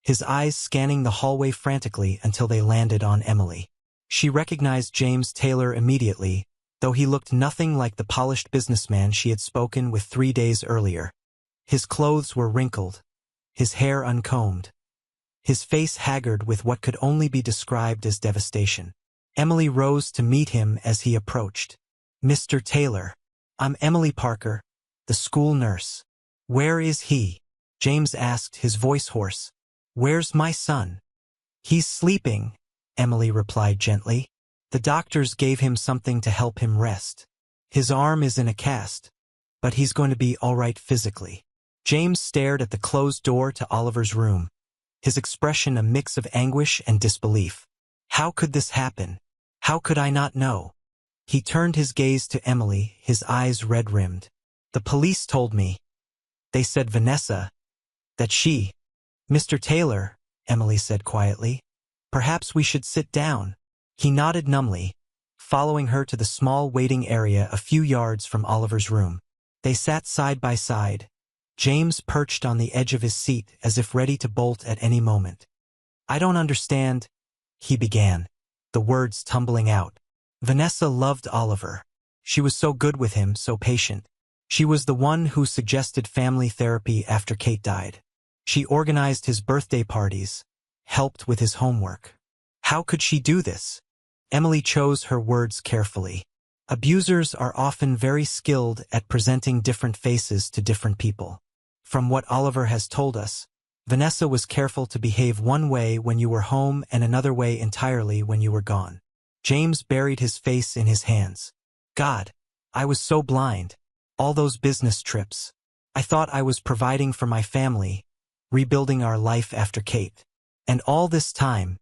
his eyes scanning the hallway frantically until they landed on Emily. She recognized James Taylor immediately, though he looked nothing like the polished businessman she had spoken with 3 days earlier. His clothes were wrinkled, his hair uncombed, his face haggard with what could only be described as devastation. Emily rose to meet him as he approached. "Mr. Taylor, I'm Emily Parker, the school nurse." "Where is he?" James asked, his voice hoarse. "Where's my son?" "He's sleeping," Emily replied gently. "The doctors gave him something to help him rest. His arm is in a cast, but he's going to be all right physically." James stared at the closed door to Oliver's room, his expression a mix of anguish and disbelief. How could this happen? How could I not know? He turned his gaze to Emily, his eyes red-rimmed. "The police told me. They said Vanessa, that she—" "Mr. Taylor," Emily said quietly, "perhaps we should sit down." He nodded numbly, following her to the small waiting area a few yards from Oliver's room. They sat side by side, James perched on the edge of his seat as if ready to bolt at any moment. "I don't understand," he began, the words tumbling out. Vanessa loved Oliver. She was so good with him, so patient. She was the one who suggested family therapy after Kate died. She organized his birthday parties, helped with his homework. How could she do this? Emily chose her words carefully. Abusers are often very skilled at presenting different faces to different people. From what Oliver has told us, Vanessa was careful to behave one way when you were home and another way entirely when you were gone. James buried his face in his hands. "God, I was so blind. All those business trips. I thought I was providing for my family, rebuilding our life after Kate. And all this time,"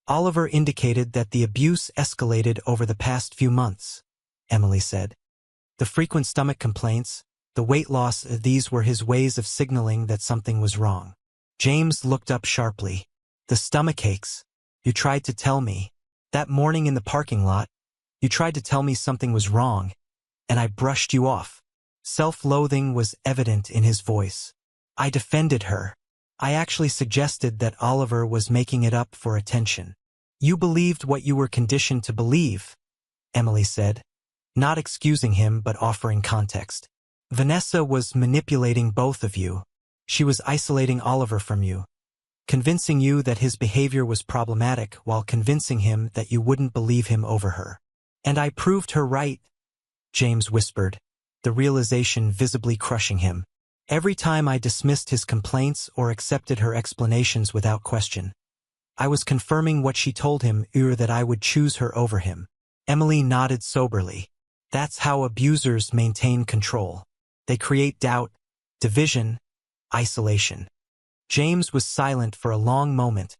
Oliver indicated that the abuse escalated over the past few months, Emily said. "The frequent stomach complaints, the weight loss, these were his ways of signaling that something was wrong." James looked up sharply. "The stomach aches. You tried to tell me. That morning in the parking lot, you tried to tell me something was wrong, and I brushed you off." Self-loathing was evident in his voice. "I defended her. I actually suggested that Oliver was making it up for attention." "You believed what you were conditioned to believe," Emily said, not excusing him but offering context. "Vanessa was manipulating both of you. She was isolating Oliver from you, convincing you that his behavior was problematic while convincing him that you wouldn't believe him over her. And I proved her right," James whispered, the realization visibly crushing him. "Every time I dismissed his complaints or accepted her explanations without question, I was confirming what she told him, that I would choose her over him." Emily nodded soberly. "That's how abusers maintain control. They create doubt, division, isolation." James was silent for a long moment,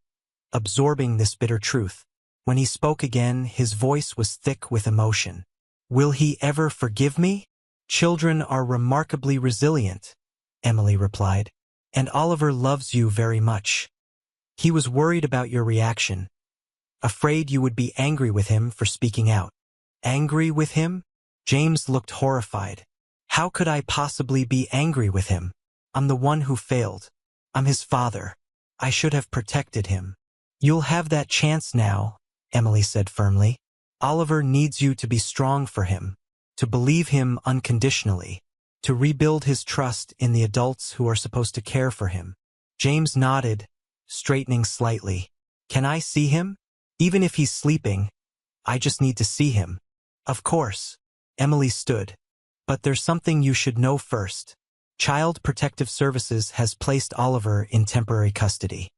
absorbing this bitter truth. When he spoke again, his voice was thick with emotion. "Will he ever forgive me?" "Children are remarkably resilient," Emily replied. "And Oliver loves you very much. He was worried about your reaction, afraid you would be angry with him for speaking out." "Angry with him?" James looked horrified. "How could I possibly be angry with him? I'm the one who failed. I'm his father. I should have protected him." "You'll have that chance now," Emily said firmly. "Oliver needs you to be strong for him, to believe him unconditionally, to rebuild his trust in the adults who are supposed to care for him." James nodded, straightening slightly. "Can I see him? Even if he's sleeping, I just need to see him." "Of course." Emily stood. "But there's something you should know first. Child Protective Services has placed Oliver in temporary custody.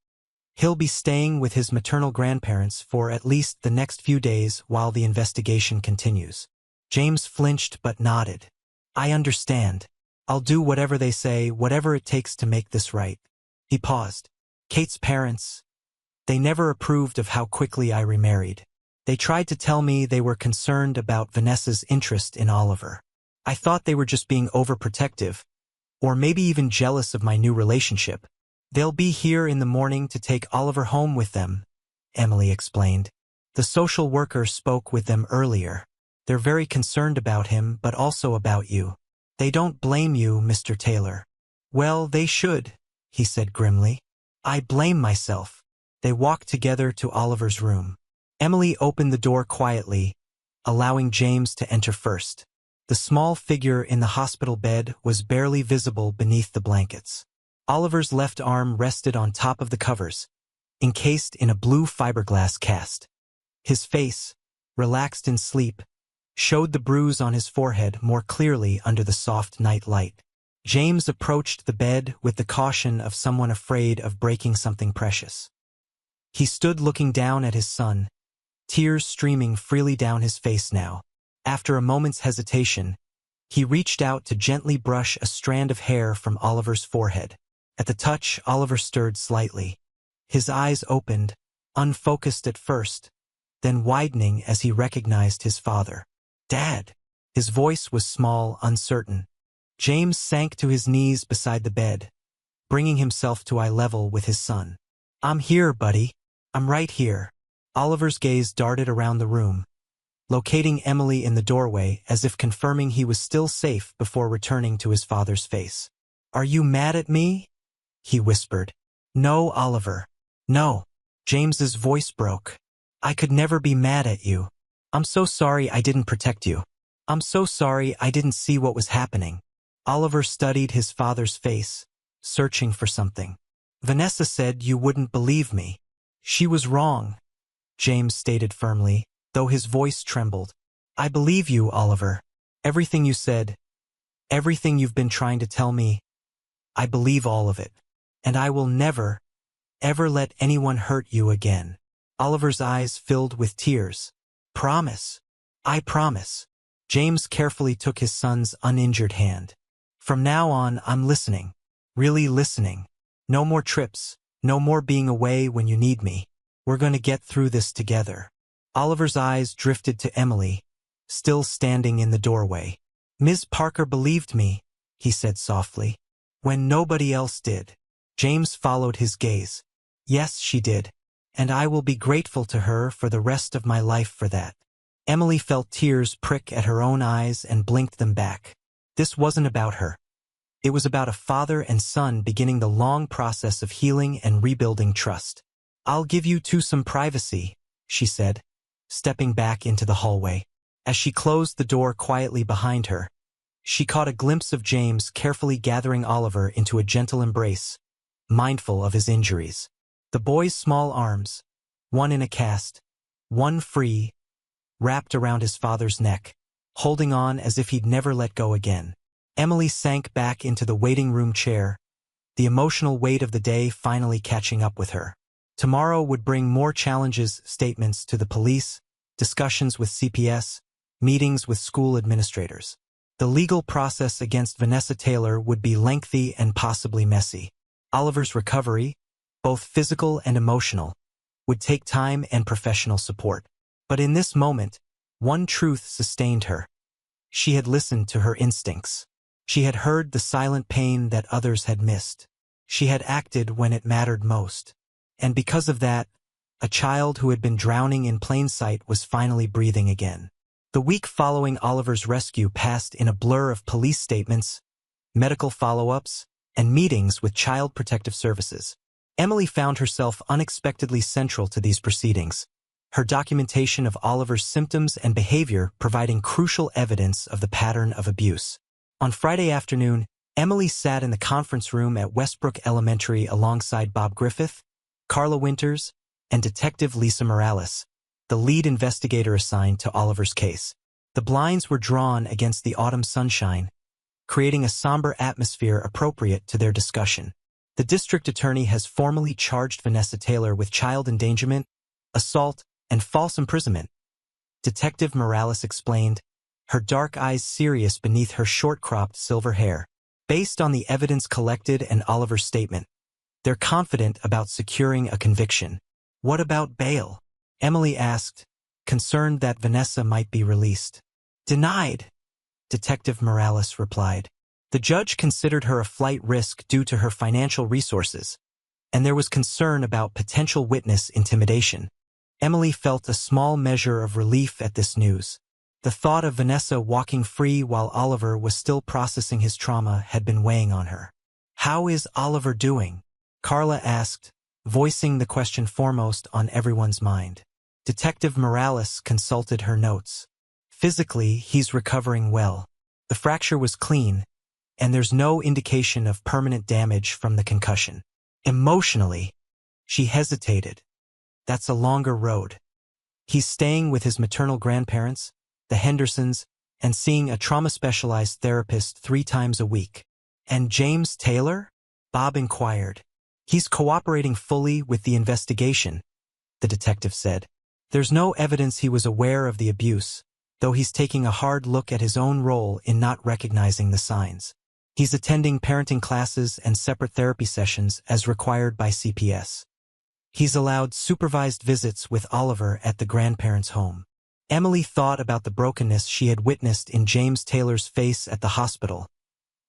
He'll be staying with his maternal grandparents for at least the next few days while the investigation continues." James flinched but nodded. "I understand. I'll do whatever they say, whatever it takes to make this right." He paused. "Kate's parents, they never approved of how quickly I remarried. They tried to tell me they were concerned about Vanessa's interest in Oliver. I thought they were just being overprotective, or maybe even jealous of my new relationship. They'll be here in the morning to take Oliver home with them," Emily explained. "The social worker spoke with them earlier. They're very concerned about him, but also about you. They don't blame you, Mr. Taylor." "Well, they should," he said grimly. "I blame myself." They walked together to Oliver's room. Emily opened the door quietly, allowing James to enter first. The small figure in the hospital bed was barely visible beneath the blankets. Oliver's left arm rested on top of the covers, encased in a blue fiberglass cast. His face, relaxed in sleep, showed the bruise on his forehead more clearly under the soft night light. James approached the bed with the caution of someone afraid of breaking something precious. He stood looking down at his son, tears streaming freely down his face now. After a moment's hesitation, he reached out to gently brush a strand of hair from Oliver's forehead. At the touch, Oliver stirred slightly. His eyes opened, unfocused at first, then widening as he recognized his father. "Dad!" His voice was small, uncertain. James sank to his knees beside the bed, bringing himself to eye level with his son. "I'm here, buddy. I'm right here." Oliver's gaze darted around the room, locating Emily in the doorway as if confirming he was still safe before returning to his father's face. "Are you mad at me?" he whispered. "No, Oliver. No." James's voice broke. "I could never be mad at you. I'm so sorry I didn't protect you. I'm so sorry I didn't see what was happening." Oliver studied his father's face, searching for something. "Vanessa said you wouldn't believe me." "She was wrong," James stated firmly, though his voice trembled. "I believe you, Oliver. Everything you said, everything you've been trying to tell me, I believe all of it. And I will never, ever let anyone hurt you again." Oliver's eyes filled with tears. "Promise." "I promise." James carefully took his son's uninjured hand. "From now on, I'm listening. Really listening. No more trips. No more being away when you need me. We're going to get through this together." Oliver's eyes drifted to Emily, still standing in the doorway. "Ms. Parker believed me," he said softly, "when nobody else did." James followed his gaze. "Yes, she did. And I will be grateful to her for the rest of my life for that." Emily felt tears prick at her own eyes and blinked them back. This wasn't about her. It was about a father and son beginning the long process of healing and rebuilding trust. "I'll give you two some privacy," she said, stepping back into the hallway. As she closed the door quietly behind her, she caught a glimpse of James carefully gathering Oliver into a gentle embrace, mindful of his injuries. The boy's small arms, one in a cast, one free, wrapped around his father's neck, holding on as if he'd never let go again. Emily sank back into the waiting room chair, the emotional weight of the day finally catching up with her. Tomorrow would bring more challenges, statements to the police, discussions with CPS, meetings with school administrators. The legal process against Vanessa Taylor would be lengthy and possibly messy. Oliver's recovery, both physical and emotional, would take time and professional support. But in this moment, one truth sustained her. She had listened to her instincts. She had heard the silent pain that others had missed. She had acted when it mattered most. And because of that, a child who had been drowning in plain sight was finally breathing again. The week following Oliver's rescue passed in a blur of police statements, medical follow-ups, and meetings with Child Protective Services. Emily found herself unexpectedly central to these proceedings, her documentation of Oliver's symptoms and behavior providing crucial evidence of the pattern of abuse. On Friday afternoon, Emily sat in the conference room at Westbrook Elementary alongside Bob Griffith, Carla Winters, and Detective Lisa Morales, the lead investigator assigned to Oliver's case. The blinds were drawn against the autumn sunshine, creating a somber atmosphere appropriate to their discussion. The district attorney has formally charged Vanessa Taylor with child endangerment, assault, and false imprisonment. Detective Morales explained, her dark eyes serious beneath her short-cropped silver hair. Based on the evidence collected and Oliver's statement, they're confident about securing a conviction. What about bail? Emily asked, concerned that Vanessa might be released. Denied, Detective Morales replied. The judge considered her a flight risk due to her financial resources, and there was concern about potential witness intimidation. Emily felt a small measure of relief at this news. The thought of Vanessa walking free while Oliver was still processing his trauma had been weighing on her. How is Oliver doing? Carla asked, voicing the question foremost on everyone's mind. Detective Morales consulted her notes. Physically, he's recovering well. The fracture was clean, and there's no indication of permanent damage from the concussion. Emotionally, she hesitated. That's a longer road. He's staying with his maternal grandparents, the Hendersons, and seeing a trauma-specialized therapist 3 times a week. And James Taylor? Bob inquired. He's cooperating fully with the investigation, the detective said. There's no evidence he was aware of the abuse, though he's taking a hard look at his own role in not recognizing the signs. He's attending parenting classes and separate therapy sessions as required by CPS. He's allowed supervised visits with Oliver at the grandparents' home. Emily thought about the brokenness she had witnessed in James Taylor's face at the hospital,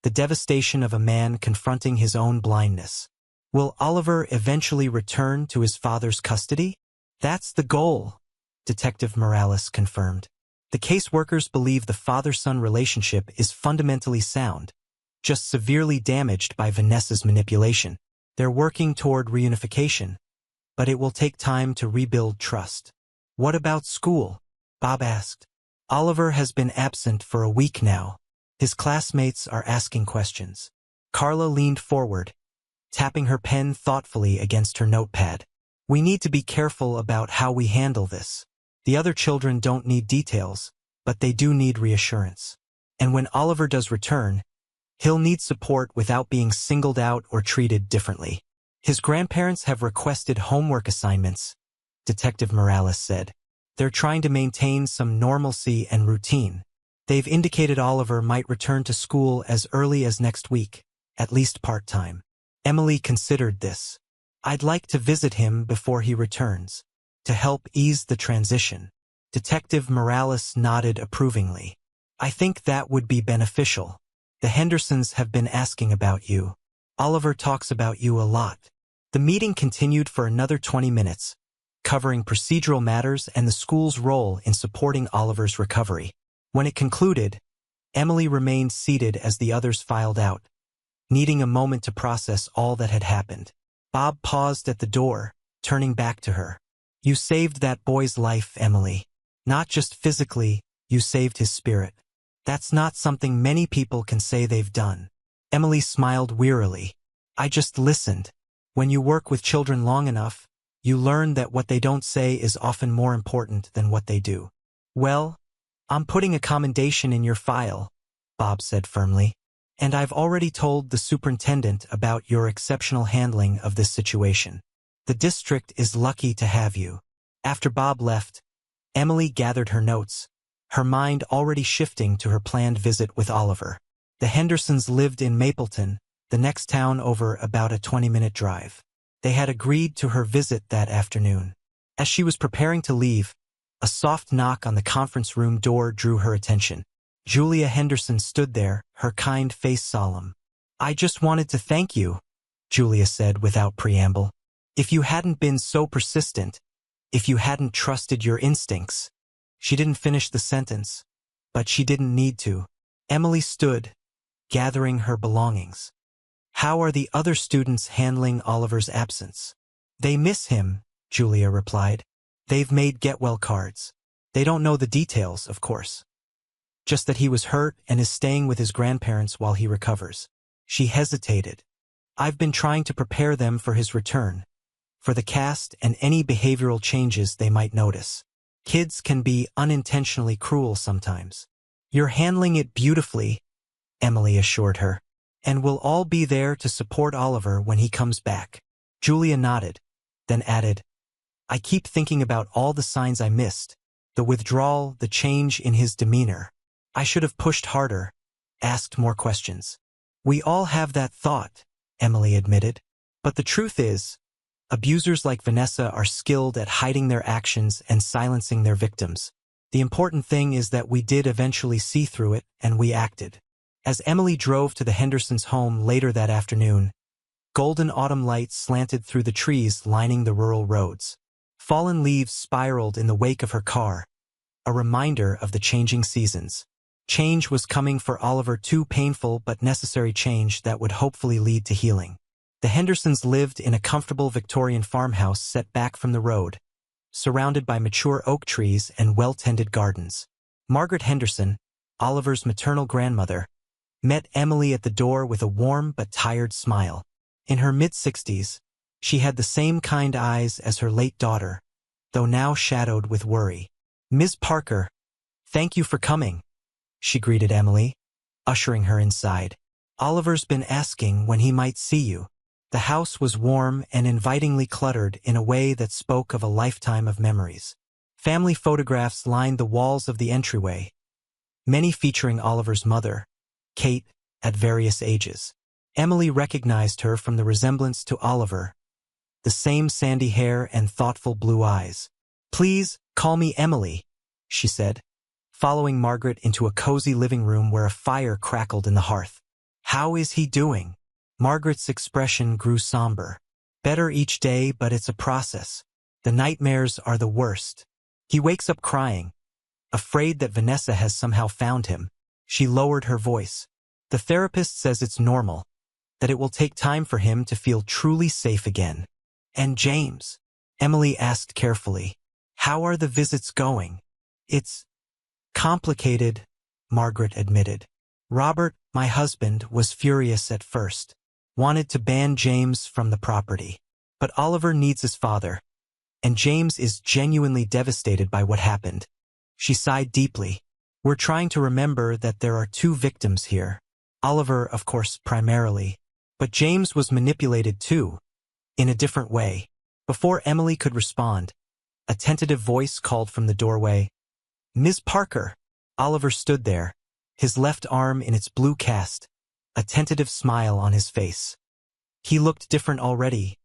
the devastation of a man confronting his own blindness. Will Oliver eventually return to his father's custody? That's the goal, Detective Morales confirmed. The caseworkers believe the father-son relationship is fundamentally sound, just severely damaged by Vanessa's manipulation. They're working toward reunification, but it will take time to rebuild trust. What about school? Bob asked. Oliver has been absent for a week now. His classmates are asking questions. Carla leaned forward, tapping her pen thoughtfully against her notepad. We need to be careful about how we handle this. The other children don't need details, but they do need reassurance. And when Oliver does return, he'll need support without being singled out or treated differently. His grandparents have requested homework assignments, Detective Morales said. They're trying to maintain some normalcy and routine. They've indicated Oliver might return to school as early as next week, at least part-time. Emily considered this. I'd like to visit him before he returns, to help ease the transition. Detective Morales nodded approvingly. I think that would be beneficial. The Hendersons have been asking about you. Oliver talks about you a lot. The meeting continued for another 20 minutes, covering procedural matters and the school's role in supporting Oliver's recovery. When it concluded, Emily remained seated as the others filed out, needing a moment to process all that had happened. Bob paused at the door, turning back to her. You saved that boy's life, Emily. Not just physically, you saved his spirit. That's not something many people can say they've done. Emily smiled wearily. I just listened. When you work with children long enough, you learn that what they don't say is often more important than what they do. Well, I'm putting a commendation in your file, Bob said firmly. And I've already told the superintendent about your exceptional handling of this situation. The district is lucky to have you. After Bob left, Emily gathered her notes, her mind already shifting to her planned visit with Oliver. The Hendersons lived in Mapleton, the next town over, about a 20-minute drive. They had agreed to her visit that afternoon. As she was preparing to leave, a soft knock on the conference room door drew her attention. Julia Henderson stood there, her kind face solemn. "I just wanted to thank you," Julia said without preamble. "If you hadn't been so persistent, if you hadn't trusted your instincts." She didn't finish the sentence, but she didn't need to. Emily stood, gathering her belongings. "How are the other students handling Oliver's absence?" "They miss him," Julia replied. "They've made get-well cards. They don't know the details, of course. Just that he was hurt and is staying with his grandparents while he recovers." She hesitated. "I've been trying to prepare them for his return, for the cast and any behavioral changes they might notice. Kids can be unintentionally cruel sometimes." "You're handling it beautifully," Emily assured her. "And we'll all be there to support Oliver when he comes back." Julia nodded, then added, "I keep thinking about all the signs I missed, the withdrawal, the change in his demeanor. I should have pushed harder, asked more questions." "We all have that thought," Emily admitted. "But the truth is, abusers like Vanessa are skilled at hiding their actions and silencing their victims. The important thing is that we did eventually see through it, and we acted." As Emily drove to the Hendersons' home later that afternoon, golden autumn lights slanted through the trees lining the rural roads. Fallen leaves spiraled in the wake of her car, a reminder of the changing seasons. Change was coming for Oliver, too painful but necessary change that would hopefully lead to healing. The Hendersons lived in a comfortable Victorian farmhouse set back from the road, surrounded by mature oak trees and well-tended gardens. Margaret Henderson, Oliver's maternal grandmother, met Emily at the door with a warm but tired smile. In her mid-60s, she had the same kind eyes as her late daughter, though now shadowed with worry. "Ms. Parker, thank you for coming," she greeted Emily, ushering her inside. "Oliver's been asking when he might see you." The house was warm and invitingly cluttered in a way that spoke of a lifetime of memories. Family photographs lined the walls of the entryway, many featuring Oliver's mother, Kate, at various ages. Emily recognized her from the resemblance to Oliver, the same sandy hair and thoughtful blue eyes. "Please, call me Emily," she said, following Margaret into a cozy living room where a fire crackled in the hearth. "How is he doing?" Margaret's expression grew somber. "Better each day, but it's a process. The nightmares are the worst. He wakes up crying, afraid that Vanessa has somehow found him." She lowered her voice. "The therapist says it's normal, that it will take time for him to feel truly safe again." "And James?" Emily asked carefully. "How are the visits going?" "It's complicated," Margaret admitted. "Robert, my husband, was furious at first. Wanted to ban James from the property. But Oliver needs his father, and James is genuinely devastated by what happened." She sighed deeply. "We're trying to remember that there are two victims here. Oliver, of course, primarily. But James was manipulated too, in a different way." Before Emily could respond, a tentative voice called from the doorway, "Ms. Parker." Oliver stood there, his left arm in its blue cast, a tentative smile on his face. He looked different already.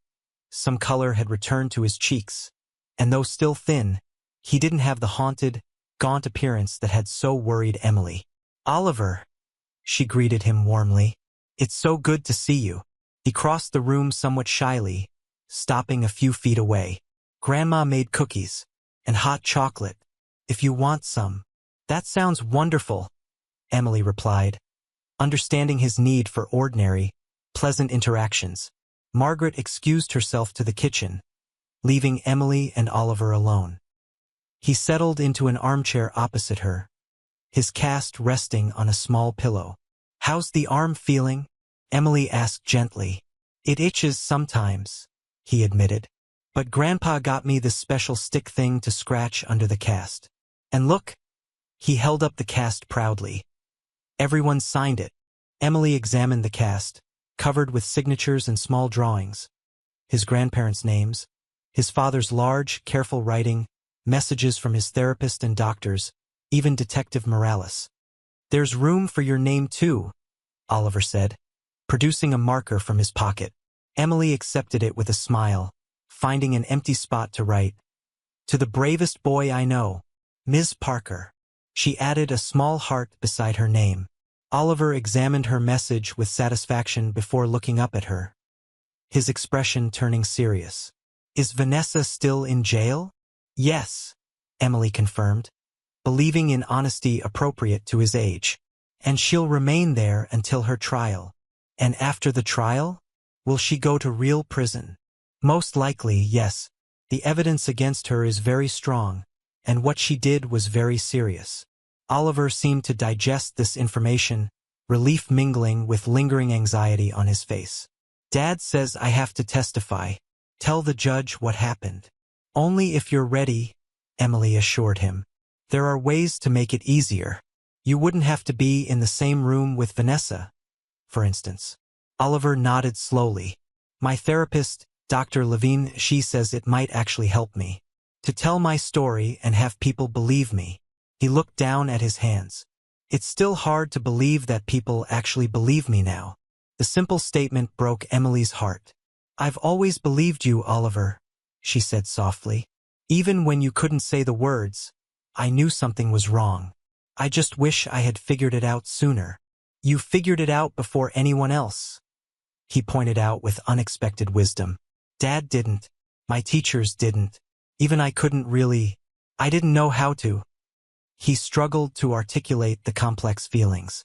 Some color had returned to his cheeks, and though still thin, he didn't have the haunted, gaunt appearance that had so worried Emily. "Oliver," she greeted him warmly. "It's so good to see you." He crossed the room somewhat shyly, stopping a few feet away. "Grandma made cookies, and hot chocolate, if you want some." "That sounds wonderful," Emily replied, understanding his need for ordinary, pleasant interactions. Margaret excused herself to the kitchen, leaving Emily and Oliver alone. He settled into an armchair opposite her, his cast resting on a small pillow. "How's the arm feeling?" Emily asked gently. "It itches sometimes," he admitted. "But Grandpa got me this special stick thing to scratch under the cast. And look," he held up the cast proudly. "Everyone signed it." Emily examined the cast, covered with signatures and small drawings. His grandparents' names, his father's large, careful writing, messages from his therapist and doctors, even Detective Morales. "There's room for your name too," Oliver said, producing a marker from his pocket. Emily accepted it with a smile, finding an empty spot to write, To the bravest boy I know, Ms. Parker. She added a small heart beside her name. Oliver examined her message with satisfaction before looking up at her, his expression turning serious. Is Vanessa still in jail? Yes, Emily confirmed, believing in honesty appropriate to his age. And she'll remain there until her trial. And after the trial? Will she go to real prison? Most likely, yes. The evidence against her is very strong, and what she did was very serious. Oliver seemed to digest this information, relief mingling with lingering anxiety on his face. Dad says I have to testify. Tell the judge what happened. Only if you're ready, Emily assured him. There are ways to make it easier. You wouldn't have to be in the same room with Vanessa, for instance. Oliver nodded slowly. My therapist, Dr. Levine, she says it might actually help me to tell my story and have people believe me. He looked down at his hands. It's still hard to believe that people actually believe me now. The simple statement broke Emily's heart. I've always believed you, Oliver, she said softly. Even when you couldn't say the words, I knew something was wrong. I just wish I had figured it out sooner. You figured it out before anyone else, he pointed out with unexpected wisdom. Dad didn't. My teachers didn't. Even I didn't know how to. He struggled to articulate the complex feelings.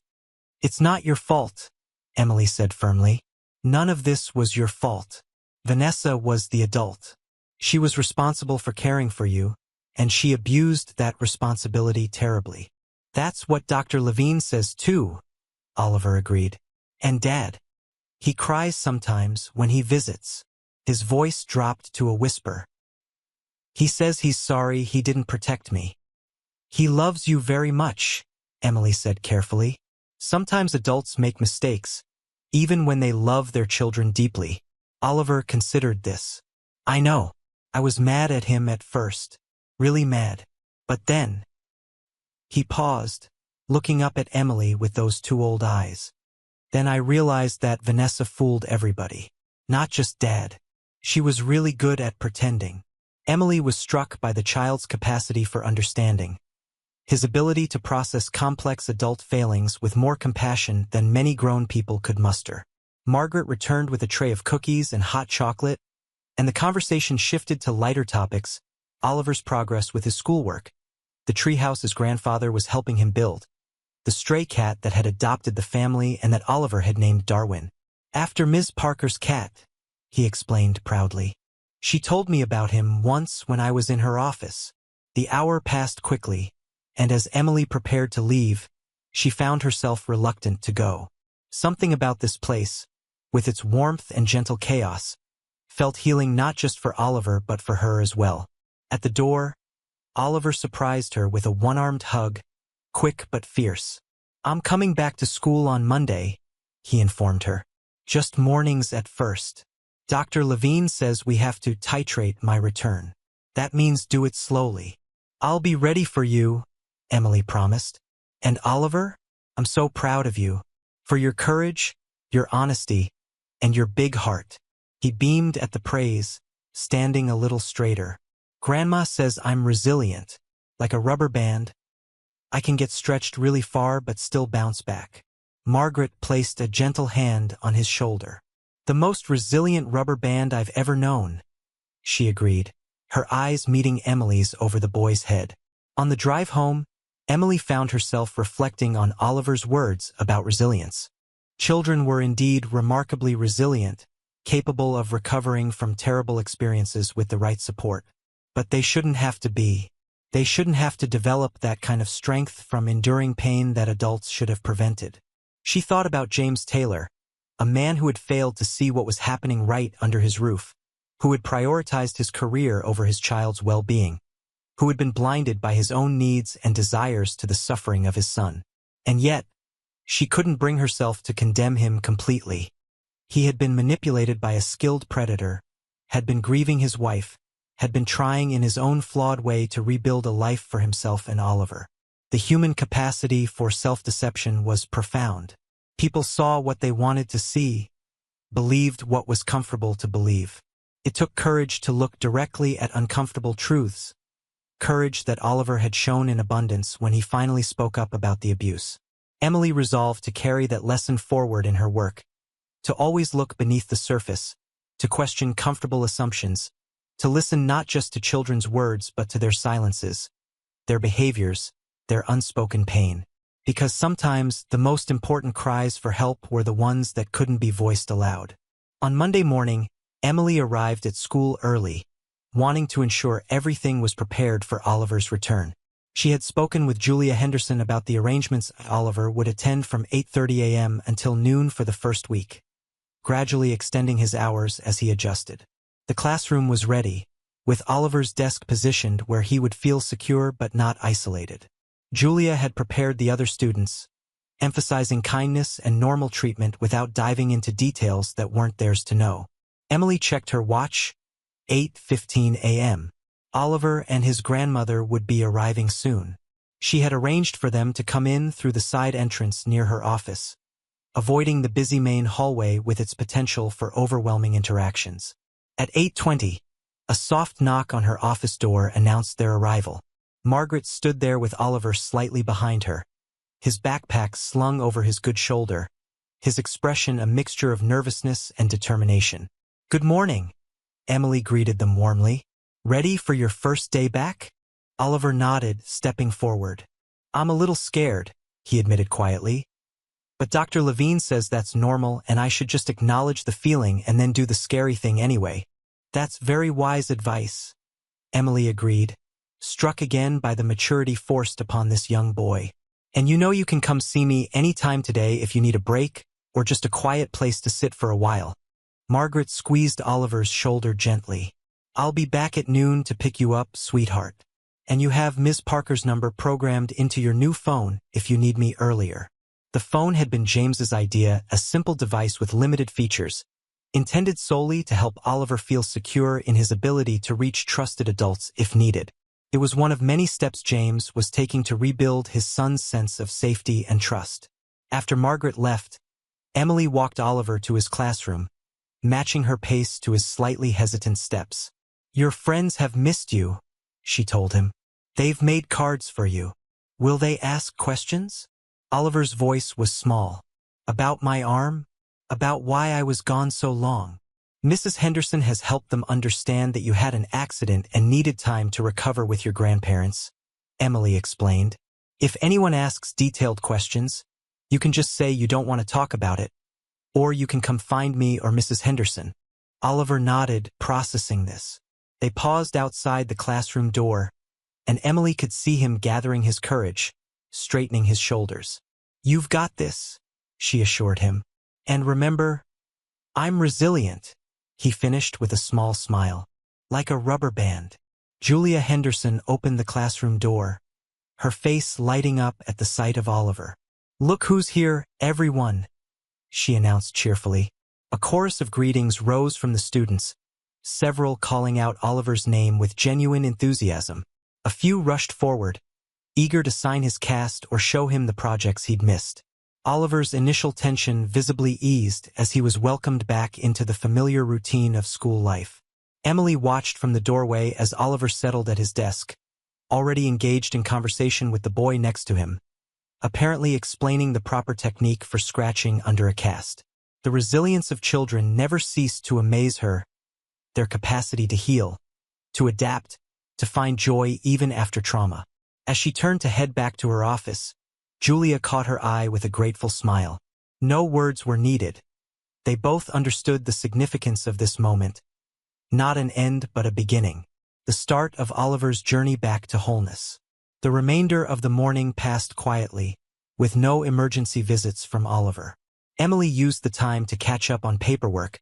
It's not your fault, Emily said firmly. None of this was your fault. Vanessa was the adult. She was responsible for caring for you, and she abused that responsibility terribly. That's what Dr. Levine says too, Oliver agreed. And Dad. He cries sometimes when he visits. His voice dropped to a whisper. He says he's sorry he didn't protect me. He loves you very much, Emily said carefully. Sometimes adults make mistakes, even when they love their children deeply. Oliver considered this. I know. I was mad at him at first. Really mad. But then. He paused, looking up at Emily with those two old eyes. Then I realized that Vanessa fooled everybody. Not just Dad. She was really good at pretending. Emily was struck by the child's capacity for understanding. His ability to process complex adult failings with more compassion than many grown people could muster. Margaret returned with a tray of cookies and hot chocolate, and the conversation shifted to lighter topics, Oliver's progress with his schoolwork, the treehouse his grandfather was helping him build, the stray cat that had adopted the family and that Oliver had named Darwin. After Ms. Parker's cat, he explained proudly. She told me about him once when I was in her office. The hour passed quickly, and as Emily prepared to leave, she found herself reluctant to go. Something about this place, with its warmth and gentle chaos, felt healing not just for Oliver but for her as well. At the door, Oliver surprised her with a one-armed hug, quick but fierce. I'm coming back to school on Monday, he informed her. Just mornings at first. Dr. Levine says we have to titrate my return. That means do it slowly. I'll be ready for you, Emily promised. And Oliver, I'm so proud of you. For your courage, your honesty, and your big heart. He beamed at the praise, standing a little straighter. Grandma says I'm resilient, like a rubber band. I can get stretched really far but still bounce back. Margaret placed a gentle hand on his shoulder. The most resilient rubber band I've ever known, she agreed, her eyes meeting Emily's over the boy's head. On the drive home, Emily found herself reflecting on Oliver's words about resilience. Children were indeed remarkably resilient, capable of recovering from terrible experiences with the right support. But they shouldn't have to be. They shouldn't have to develop that kind of strength from enduring pain that adults should have prevented. She thought about James Taylor, a man who had failed to see what was happening right under his roof, who had prioritized his career over his child's well-being, who had been blinded by his own needs and desires to the suffering of his son. And yet, she couldn't bring herself to condemn him completely. He had been manipulated by a skilled predator, had been grieving his wife, had been trying in his own flawed way to rebuild a life for himself and Oliver. The human capacity for self-deception was profound. People saw what they wanted to see, believed what was comfortable to believe. It took courage to look directly at uncomfortable truths, courage that Oliver had shown in abundance when he finally spoke up about the abuse. Emily resolved to carry that lesson forward in her work, to always look beneath the surface, to question comfortable assumptions, to listen not just to children's words but to their silences, their behaviors, their unspoken pain. Because sometimes the most important cries for help were the ones that couldn't be voiced aloud. On Monday morning, Emily arrived at school early, wanting to ensure everything was prepared for Oliver's return. She had spoken with Julia Henderson about the arrangements. Oliver would attend from 8:30 a.m. until noon for the first week, gradually extending his hours as he adjusted. The classroom was ready, with Oliver's desk positioned where he would feel secure but not isolated. Julia had prepared the other students, emphasizing kindness and normal treatment without diving into details that weren't theirs to know. Emily checked her watch. 8:15 a.m. Oliver and his grandmother would be arriving soon. She had arranged for them to come in through the side entrance near her office, avoiding the busy main hallway with its potential for overwhelming interactions. At 8:20, a soft knock on her office door announced their arrival. Margaret stood there with Oliver slightly behind her, his backpack slung over his good shoulder, his expression a mixture of nervousness and determination. "Good morning," Emily greeted them warmly. "Ready for your first day back?" Oliver nodded, stepping forward. "I'm a little scared," he admitted quietly. "But Dr. Levine says that's normal and I should just acknowledge the feeling and then do the scary thing anyway." "That's very wise advice," Emily agreed, struck again by the maturity forced upon this young boy. "And you know you can come see me anytime today if you need a break or just a quiet place to sit for a while." Margaret squeezed Oliver's shoulder gently. "I'll be back at noon to pick you up, sweetheart. And you have Ms. Parker's number programmed into your new phone if you need me earlier." The phone had been James's idea, a simple device with limited features, intended solely to help Oliver feel secure in his ability to reach trusted adults if needed. It was one of many steps James was taking to rebuild his son's sense of safety and trust. After Margaret left, Emily walked Oliver to his classroom, matching her pace to his slightly hesitant steps. "Your friends have missed you," she told him. "They've made cards for you. Will they ask questions?" Oliver's voice was small. "About my arm? About why I was gone so long? Mrs. Henderson has helped them understand that you had an accident and needed time to recover with your grandparents," Emily explained. "If anyone asks detailed questions, you can just say you don't want to talk about it, or you can come find me or Mrs. Henderson." Oliver nodded, processing this. They paused outside the classroom door, and Emily could see him gathering his courage, straightening his shoulders. "You've got this," she assured him. "And remember, I'm resilient," he finished with a small smile. "Like a rubber band." Julia Henderson opened the classroom door, her face lighting up at the sight of Oliver. "Look who's here, everyone," she announced cheerfully. A chorus of greetings rose from the students, several calling out Oliver's name with genuine enthusiasm. A few rushed forward, eager to sign his cast or show him the projects he'd missed. Oliver's initial tension visibly eased as he was welcomed back into the familiar routine of school life. Emily watched from the doorway as Oliver settled at his desk, already engaged in conversation with the boy next to him, apparently explaining the proper technique for scratching under a cast. The resilience of children never ceased to amaze her, their capacity to heal, to adapt, to find joy even after trauma. As she turned to head back to her office, Julia caught her eye with a grateful smile. No words were needed. They both understood the significance of this moment. Not an end but a beginning. The start of Oliver's journey back to wholeness. The remainder of the morning passed quietly, with no emergency visits from Oliver. Emily used the time to catch up on paperwork,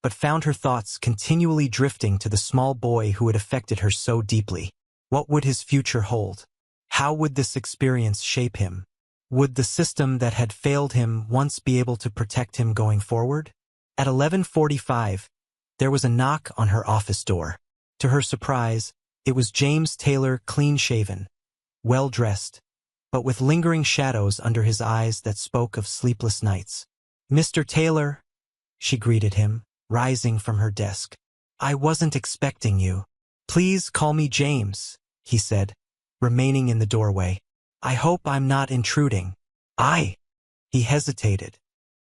but found her thoughts continually drifting to the small boy who had affected her so deeply. What would his future hold? How would this experience shape him? Would the system that had failed him once be able to protect him going forward? At 11:45, there was a knock on her office door. To her surprise, it was James Taylor, clean-shaven, well-dressed, but with lingering shadows under his eyes that spoke of sleepless nights. "Mr. Taylor," she greeted him, rising from her desk. "I wasn't expecting you. Please call me James," he said, remaining in the doorway. I hope I'm not intruding. He hesitated.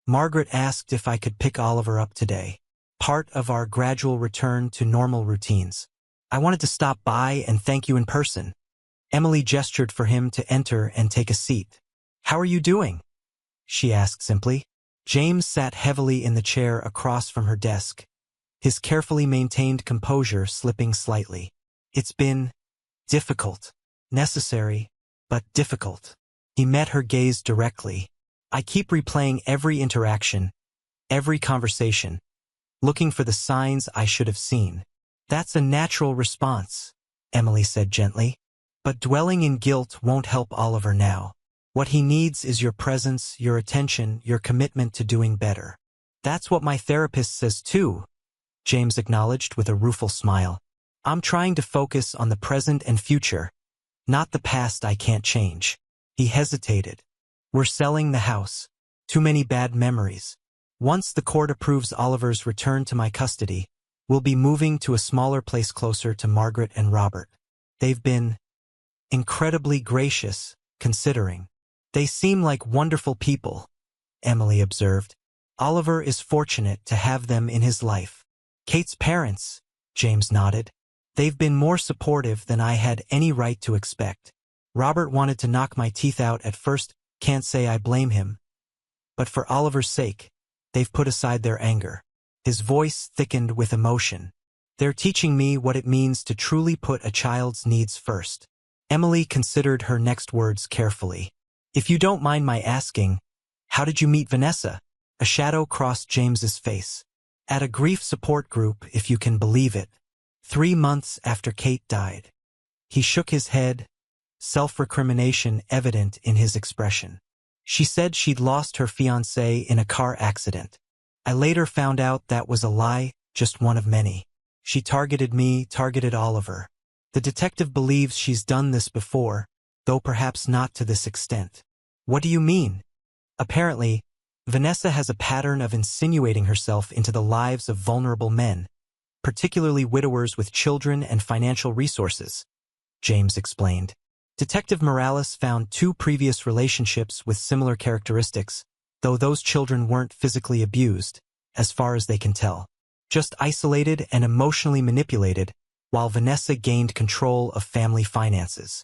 Margaret asked if I could pick Oliver up today, part of our gradual return to normal routines. I wanted to stop by and thank you in person. Emily gestured for him to enter and take a seat. How are you doing? She asked simply. James sat heavily in the chair across from her desk, his carefully maintained composure slipping slightly. It's been difficult, necessary, but difficult. He met her gaze directly. I keep replaying every interaction, every conversation, looking for the signs I should have seen. That's a natural response, Emily said gently. But dwelling in guilt won't help Oliver now. What he needs is your presence, your attention, your commitment to doing better. That's what my therapist says too, James acknowledged with a rueful smile. I'm trying to focus on the present and future, not the past I can't change. He hesitated. We're selling the house. Too many bad memories. Once the court approves Oliver's return to my custody, we'll be moving to a smaller place closer to Margaret and Robert. They've been incredibly gracious, considering. They seem like wonderful people, Emily observed. Oliver is fortunate to have them in his life. Kate's parents, James nodded. They've been more supportive than I had any right to expect. Robert wanted to knock my teeth out at first, can't say I blame him. But for Oliver's sake, they've put aside their anger. His voice thickened with emotion. They're teaching me what it means to truly put a child's needs first. Emily considered her next words carefully. If you don't mind my asking, how did you meet Vanessa? A shadow crossed James's face. At a grief support group, if you can believe it. 3 months after Kate died. He shook his head, self-recrimination evident in his expression. She said she'd lost her fiancé in a car accident. I later found out that was a lie, just one of many. She targeted me, targeted Oliver. The detective believes she's done this before, though perhaps not to this extent. What do you mean? Apparently, Vanessa has a pattern of insinuating herself into the lives of vulnerable men, particularly widowers with children and financial resources, James explained. Detective Morales found 2 previous relationships with similar characteristics, though those children weren't physically abused, as far as they can tell. Just isolated and emotionally manipulated, while Vanessa gained control of family finances.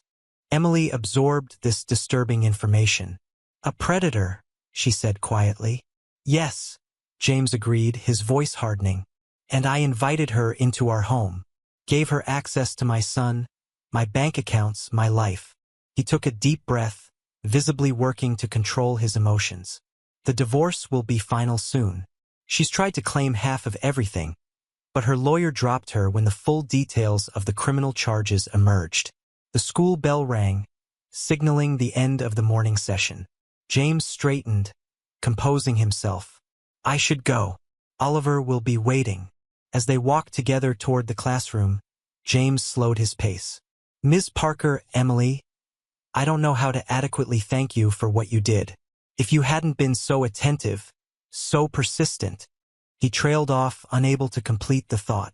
Emily absorbed this disturbing information. A predator, she said quietly. Yes, James agreed, his voice hardening. And I invited her into our home, gave her access to my son, my bank accounts, my life. He took a deep breath, visibly working to control his emotions. The divorce will be final soon. She's tried to claim half of everything, but her lawyer dropped her when the full details of the criminal charges emerged. The school bell rang, signaling the end of the morning session. James straightened, composing himself. I should go. Oliver will be waiting. As they walked together toward the classroom, James slowed his pace. Ms. Parker, Emily, I don't know how to adequately thank you for what you did. If you hadn't been so attentive, so persistent. He trailed off, unable to complete the thought.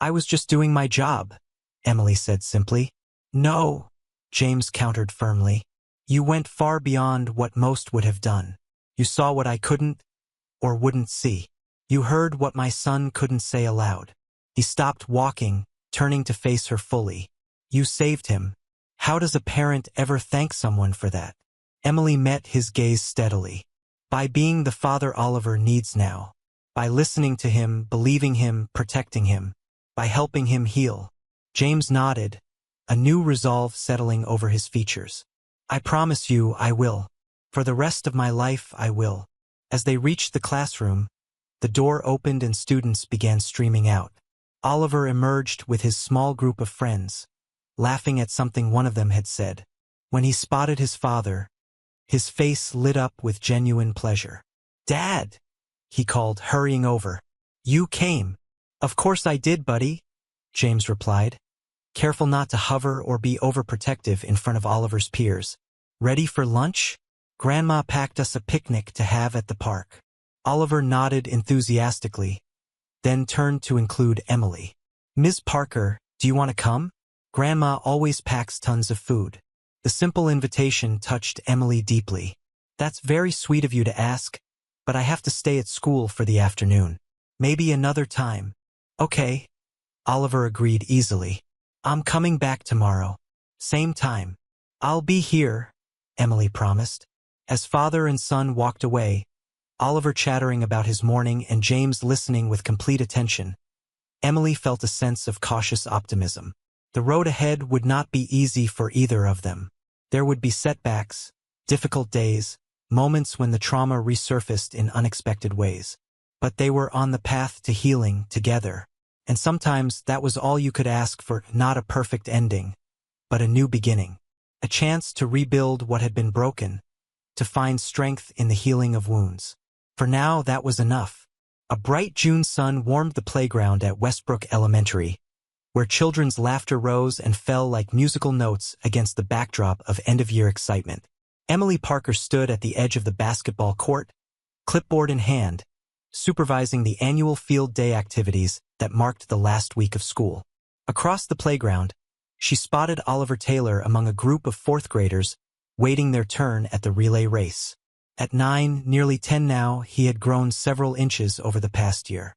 I was just doing my job, Emily said simply. No, James countered firmly. You went far beyond what most would have done. You saw what I couldn't or wouldn't see. You heard what my son couldn't say aloud. He stopped walking, turning to face her fully. You saved him. How does a parent ever thank someone for that? Emily met his gaze steadily. By being the father Oliver needs now. By listening to him, believing him, protecting him. By helping him heal. James nodded, a new resolve settling over his features. I promise you I will. For the rest of my life I will. As they reached the classroom, the door opened and students began streaming out. Oliver emerged with his small group of friends, laughing at something one of them had said. When he spotted his father, his face lit up with genuine pleasure. Dad, he called, hurrying over. You came. Of course I did, buddy, James replied, careful not to hover or be overprotective in front of Oliver's peers. Ready for lunch? Grandma packed us a picnic to have at the park. Oliver nodded enthusiastically, then turned to include Emily. Ms. Parker, do you want to come? Grandma always packs tons of food. The simple invitation touched Emily deeply. That's very sweet of you to ask, but I have to stay at school for the afternoon. Maybe another time. Okay, Oliver agreed easily. I'm coming back tomorrow. Same time. I'll be here, Emily promised. As father and son walked away, Oliver chattering about his morning and James listening with complete attention, Emily felt a sense of cautious optimism. The road ahead would not be easy for either of them. There would be setbacks, difficult days, moments when the trauma resurfaced in unexpected ways. But they were on the path to healing together. And sometimes that was all you could ask for, not a perfect ending, but a new beginning. A chance to rebuild what had been broken, to find strength in the healing of wounds. For now, that was enough. A bright June sun warmed the playground at Westbrook Elementary, where children's laughter rose and fell like musical notes against the backdrop of end-of-year excitement. Emily Parker stood at the edge of the basketball court, clipboard in hand, supervising the annual field day activities that marked the last week of school. Across the playground, she spotted Oliver Taylor among a group of fourth graders waiting their turn at the relay race. At 9, nearly 10 now, he had grown several inches over the past year.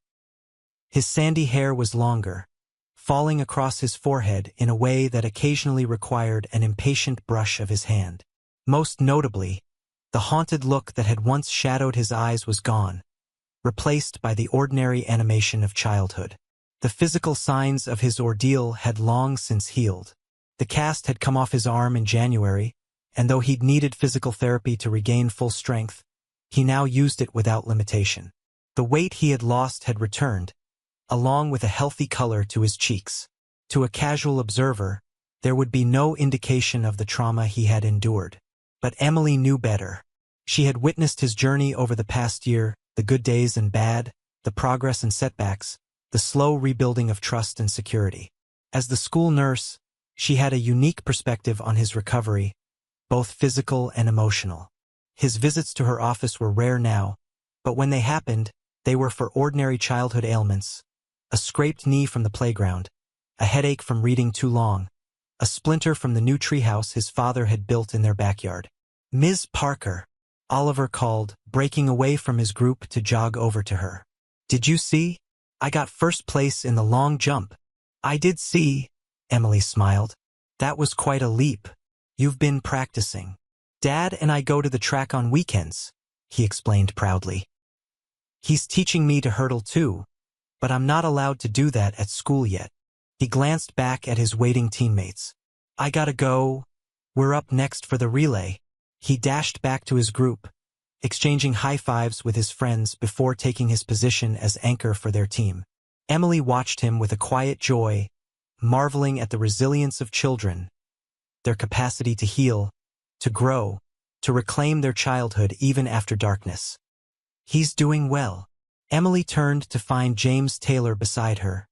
His sandy hair was longer, falling across his forehead in a way that occasionally required an impatient brush of his hand. Most notably, the haunted look that had once shadowed his eyes was gone, replaced by the ordinary animation of childhood. The physical signs of his ordeal had long since healed. The cast had come off his arm in January, and though he'd needed physical therapy to regain full strength, he now used it without limitation. The weight he had lost had returned, along with a healthy color to his cheeks. To a casual observer, there would be no indication of the trauma he had endured. But Emily knew better. She had witnessed his journey over the past year, the good days and bad, the progress and setbacks, the slow rebuilding of trust and security. As the school nurse, she had a unique perspective on his recovery, both physical and emotional. His visits to her office were rare now, but when they happened, they were for ordinary childhood ailments: a scraped knee from the playground, a headache from reading too long, a splinter from the new treehouse his father had built in their backyard. "Ms. Parker," Oliver called, breaking away from his group to jog over to her. "Did you see? I got first place in the long jump." "I did see," Emily smiled. "That was quite a leap. You've been practicing." "Dad and I go to the track on weekends," he explained proudly. "He's teaching me to hurdle too, but I'm not allowed to do that at school yet." He glanced back at his waiting teammates. "I gotta go. We're up next for the relay." He dashed back to his group, exchanging high fives with his friends before taking his position as anchor for their team. Emily watched him with a quiet joy, marveling at the resilience of children, their capacity to heal, to grow, to reclaim their childhood even after darkness. "He's doing well." Emily turned to find James Taylor beside her,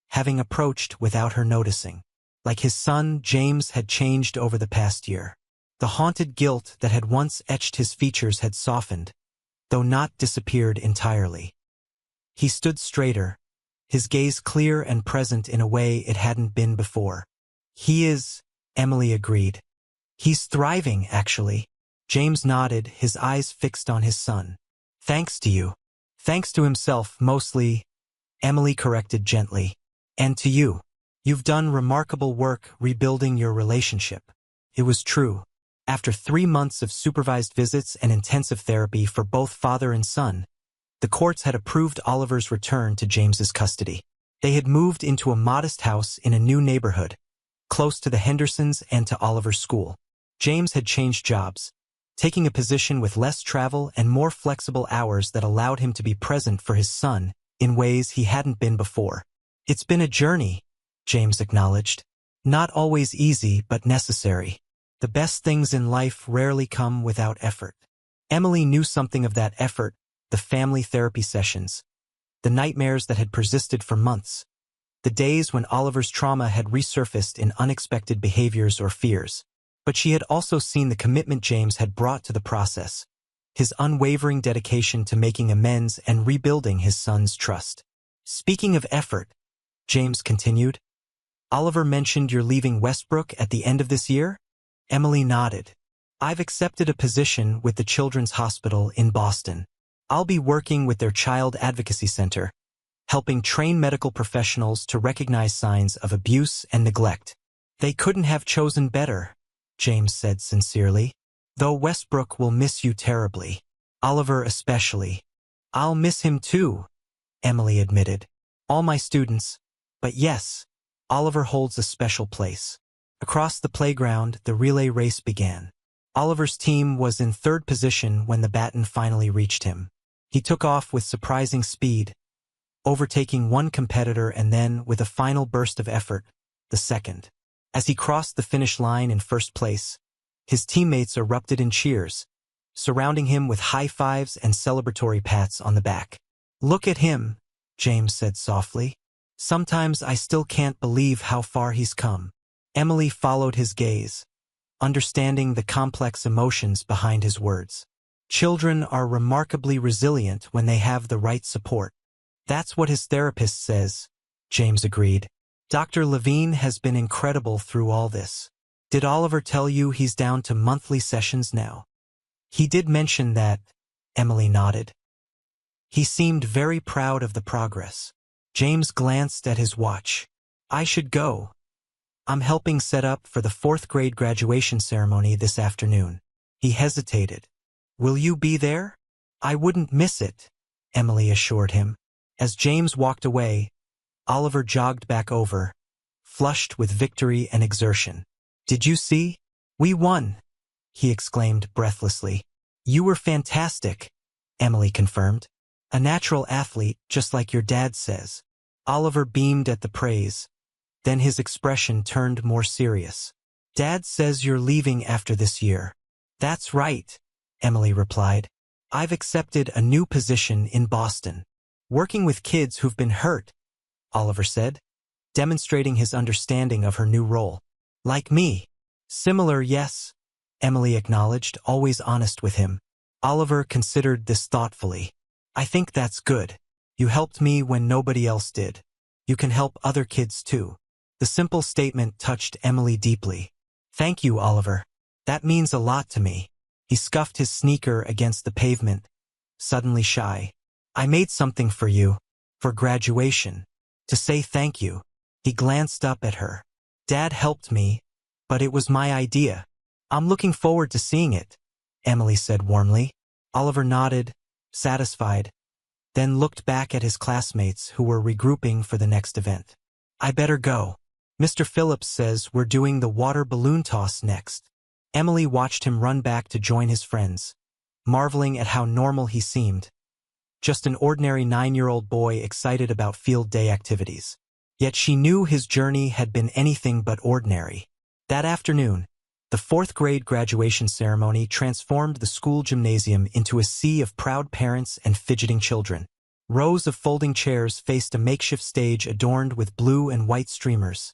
having approached without her noticing. Like his son, James had changed over the past year. The haunted guilt that had once etched his features had softened, though not disappeared entirely. He stood straighter, his gaze clear and present in a way it hadn't been before. "He is," Emily agreed. "He's thriving, actually." James nodded, his eyes fixed on his son. "Thanks to you." "Thanks to himself, mostly," Emily corrected gently. "And to you. You've done remarkable work rebuilding your relationship." It was true. After 3 months of supervised visits and intensive therapy for both father and son, the courts had approved Oliver's return to James's custody. They had moved into a modest house in a new neighborhood, close to the Hendersons and to Oliver's school. James had changed jobs, taking a position with less travel and more flexible hours that allowed him to be present for his son in ways he hadn't been before. "It's been a journey," James acknowledged. "Not always easy, but necessary. The best things in life rarely come without effort." Emily knew something of that effort: the family therapy sessions, the nightmares that had persisted for months, the days when Oliver's trauma had resurfaced in unexpected behaviors or fears. But she had also seen the commitment James had brought to the process, his unwavering dedication to making amends and rebuilding his son's trust. "Speaking of effort," James continued, Oliver mentioned you're leaving Westbrook at the end of this year? Emily nodded. I've accepted a position with the Children's Hospital in Boston. I'll be working with their Child Advocacy Center, helping train medical professionals to recognize signs of abuse and neglect. They couldn't have chosen better, James said sincerely. Though Westbrook will miss you terribly. Oliver especially. I'll miss him too, Emily admitted. All my students. But yes, Oliver holds a special place. Across the playground, the relay race began. Oliver's team was in third position when the baton finally reached him. He took off with surprising speed, overtaking one competitor and then, with a final burst of effort, the second. As he crossed the finish line in first place, his teammates erupted in cheers, surrounding him with high fives and celebratory pats on the back. Look at him, James said softly. Sometimes I still can't believe how far he's come. Emily followed his gaze, understanding the complex emotions behind his words. Children are remarkably resilient when they have the right support. That's what his therapist says, James agreed. Dr. Levine has been incredible through all this. Did Oliver tell you he's down to monthly sessions now? He did mention that, Emily nodded. He seemed very proud of the progress. James glanced at his watch. I should go. I'm helping set up for the 4th grade graduation ceremony this afternoon. He hesitated. Will you be there? I wouldn't miss it, Emily assured him. As James walked away, Oliver jogged back over, flushed with victory and exertion. Did you see? We won, he exclaimed breathlessly. You were fantastic, Emily confirmed. A natural athlete, just like your dad says. Oliver beamed at the praise. Then his expression turned more serious. Dad says you're leaving after this year. That's right, Emily replied. I've accepted a new position in Boston. Working with kids who've been hurt, Oliver said, demonstrating his understanding of her new role. Like me. Similar, yes, Emily acknowledged, always honest with him. Oliver considered this thoughtfully. I think that's good. You helped me when nobody else did. You can help other kids too. The simple statement touched Emily deeply. Thank you, Oliver. That means a lot to me. He scuffed his sneaker against the pavement, suddenly shy. I made something for you, for graduation, to say thank you. He glanced up at her. Dad helped me, but it was my idea. I'm looking forward to seeing it, Emily said warmly. Oliver nodded, satisfied, then looked back at his classmates who were regrouping for the next event. I better go. Mr. Phillips says we're doing the water balloon toss next. Emily watched him run back to join his friends, marveling at how normal he seemed. Just an ordinary 9-year-old boy excited about field day activities. Yet she knew his journey had been anything but ordinary. That afternoon, the 4th grade graduation ceremony transformed the school gymnasium into a sea of proud parents and fidgeting children. Rows of folding chairs faced a makeshift stage adorned with blue and white streamers,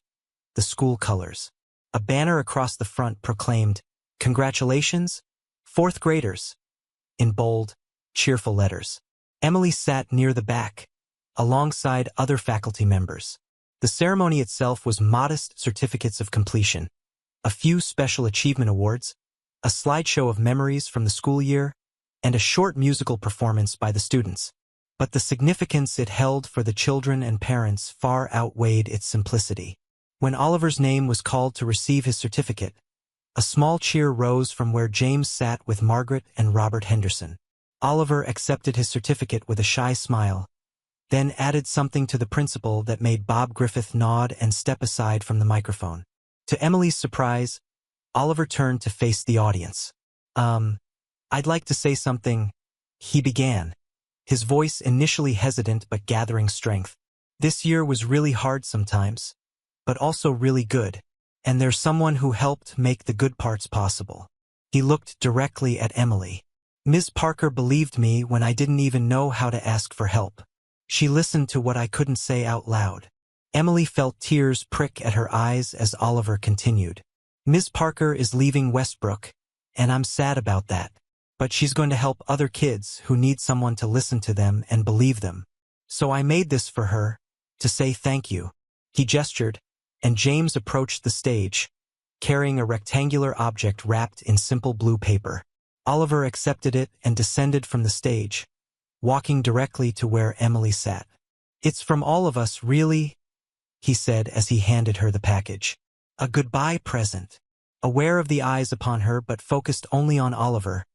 the school colors. A banner across the front proclaimed, "Congratulations, 4th graders," in bold, cheerful letters. Emily sat near the back, alongside other faculty members. The ceremony itself was modest certificates of completion, a few special achievement awards, a slideshow of memories from the school year, and a short musical performance by the students. But the significance it held for the children and parents far outweighed its simplicity. When Oliver's name was called to receive his certificate, a small cheer rose from where James sat with Margaret and Robert Henderson. Oliver accepted his certificate with a shy smile, then added something to the principal that made Bob Griffith nod and step aside from the microphone. To Emily's surprise, Oliver turned to face the audience. I'd like to say something," he began, his voice initially hesitant but gathering strength. "This year was really hard sometimes, but also really good, and there's someone who helped make the good parts possible." He looked directly at Emily. "Ms. Parker believed me when I didn't even know how to ask for help. She listened to what I couldn't say out loud." Emily felt tears prick at her eyes as Oliver continued. "Ms. Parker is leaving Westbrook, and I'm sad about that. But she's going to help other kids who need someone to listen to them and believe them. So I made this for her, to say thank you." He gestured, and James approached the stage, carrying a rectangular object wrapped in simple blue paper. Oliver accepted it and descended from the stage, walking directly to where Emily sat. "It's from all of us, really," he said as he handed her the package. "A goodbye present." Aware of the eyes upon her but focused only on Oliver,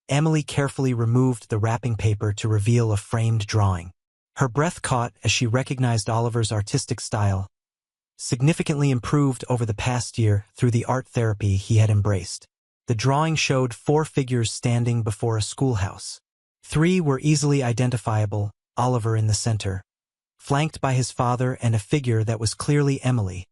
Emily carefully removed the wrapping paper to reveal a framed drawing. Her breath caught as she recognized Oliver's artistic style, significantly improved over the past year through the art therapy he had embraced. The drawing showed 4 figures standing before a schoolhouse. 3 were easily identifiable, Oliver in the center, flanked by his father and a figure that was clearly Emily,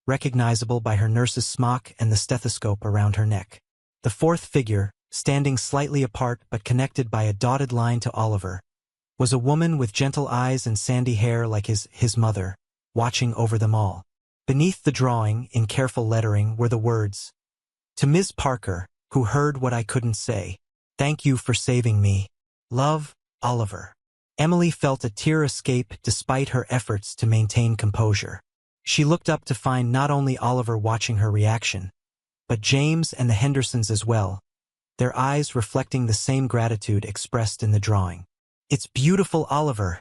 recognizable by her nurse's smock and the stethoscope around her neck. The 4th figure, standing slightly apart but connected by a dotted line to Oliver, was a woman with gentle eyes and sandy hair like his mother, watching over them all. Beneath the drawing, in careful lettering, were the words, "To Ms. Parker, who heard what I couldn't say, thank you for saving me. Love, Oliver." Emily felt a tear escape despite her efforts to maintain composure. She looked up to find not only Oliver watching her reaction, but James and the Hendersons as well, their eyes reflecting the same gratitude expressed in the drawing. "It's beautiful, Oliver,"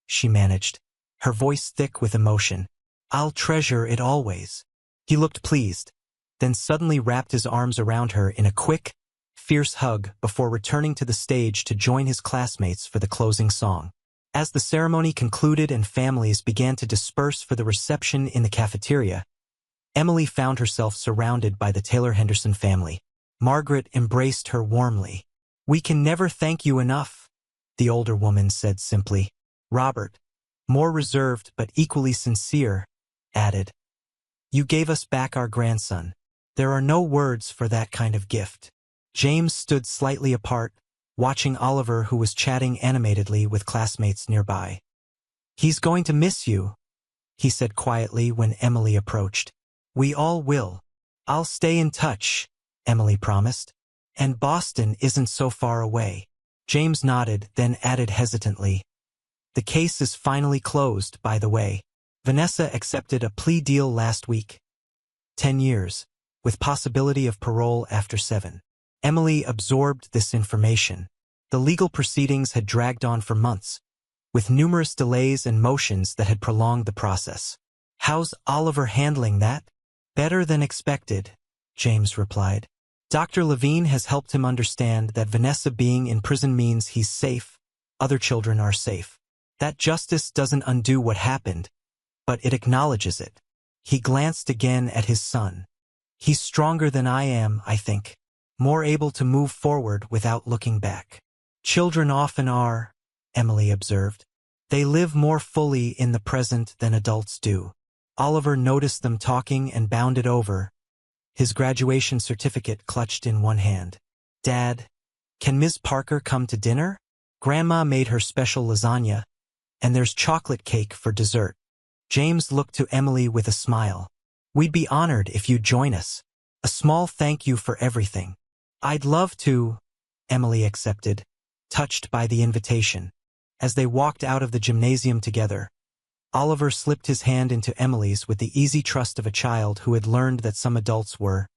she managed, her voice thick with emotion. "I'll treasure it always." He looked pleased, then suddenly wrapped his arms around her in a quick, fierce hug before returning to the stage to join his classmates for the closing song. As the ceremony concluded and families began to disperse for the reception in the cafeteria, Emily found herself surrounded by the Taylor Henderson family. Margaret embraced her warmly. "We can never thank you enough," the older woman said simply. Robert, more reserved but equally sincere, added, "You gave us back our grandson. There are no words for that kind of gift." James stood slightly apart, watching Oliver, who was chatting animatedly with classmates nearby. "He's going to miss you," he said quietly when Emily approached. "We all will. I'll stay in touch," Emily promised. "And Boston isn't so far away." James nodded, then added hesitantly, "The case is finally closed, by the way. Vanessa accepted a plea deal last week. 10 years, with possibility of parole after 7. Emily absorbed this information. The legal proceedings had dragged on for months, with numerous delays and motions that had prolonged the process. "How's Oliver handling that?" "Better than expected," James replied. "Dr. Levine has helped him understand that Vanessa being in prison means he's safe, other children are safe. That justice doesn't undo what happened, but it acknowledges it." He glanced again at his son. "He's stronger than I am, I think. More able to move forward without looking back." "Children often are," Emily observed. "They live more fully in the present than adults do." Oliver noticed them talking and bounded over, his graduation certificate clutched in one hand. "Dad, can Ms. Parker come to dinner? Grandma made her special lasagna, and there's chocolate cake for dessert." James looked to Emily with a smile. "We'd be honored if you'd join us. A small thank you for everything." "I'd love to," Emily accepted, touched by the invitation. As they walked out of the gymnasium together, Oliver slipped his hand into Emily's with the easy trust of a child who had learned that some adults were,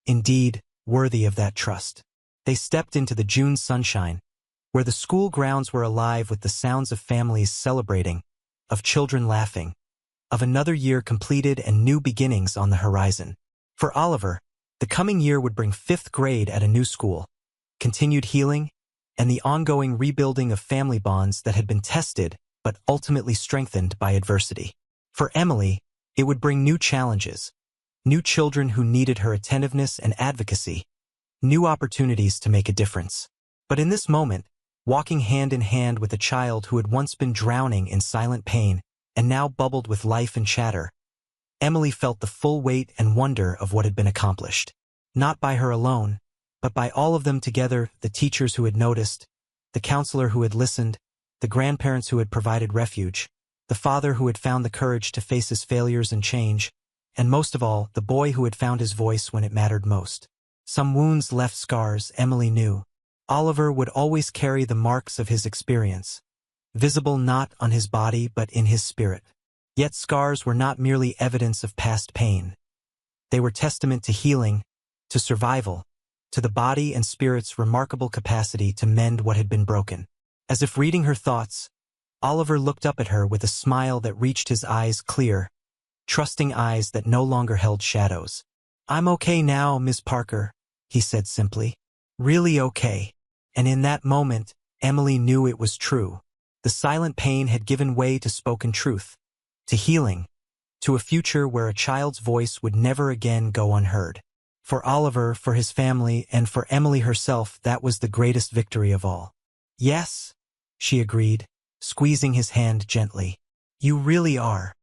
indeed, worthy of that trust. They stepped into the June sunshine, where the school grounds were alive with the sounds of families celebrating, of children laughing, of another year completed and new beginnings on the horizon. For Oliver, the coming year would bring 5th grade at a new school, continued healing, and the ongoing rebuilding of family bonds that had been tested but ultimately strengthened by adversity. For Emily, it would bring new challenges, new children who needed her attentiveness and advocacy, new opportunities to make a difference. But in this moment, walking hand in hand with a child who had once been drowning in silent pain and now bubbled with life and chatter, Emily felt the full weight and wonder of what had been accomplished. Not by her alone, but by all of them together, the teachers who had noticed, the counselor who had listened, the grandparents who had provided refuge, the father who had found the courage to face his failures and change, and most of all, the boy who had found his voice when it mattered most. Some wounds left scars, Emily knew. Oliver would always carry the marks of his experience, visible not on his body but in his spirit. Yet scars were not merely evidence of past pain. They were testament to healing, to survival, to the body and spirit's remarkable capacity to mend what had been broken. As if reading her thoughts, Oliver looked up at her with a smile that reached his eyes clear, trusting eyes that no longer held shadows. "I'm okay now, Miss Parker," he said simply. "Really okay." And in that moment, Emily knew it was true. The silent pain had given way to spoken truth, to healing, to a future where a child's voice would never again go unheard. For Oliver, for his family, and for Emily herself, that was the greatest victory of all. "Yes," she agreed, squeezing his hand gently. "You really are."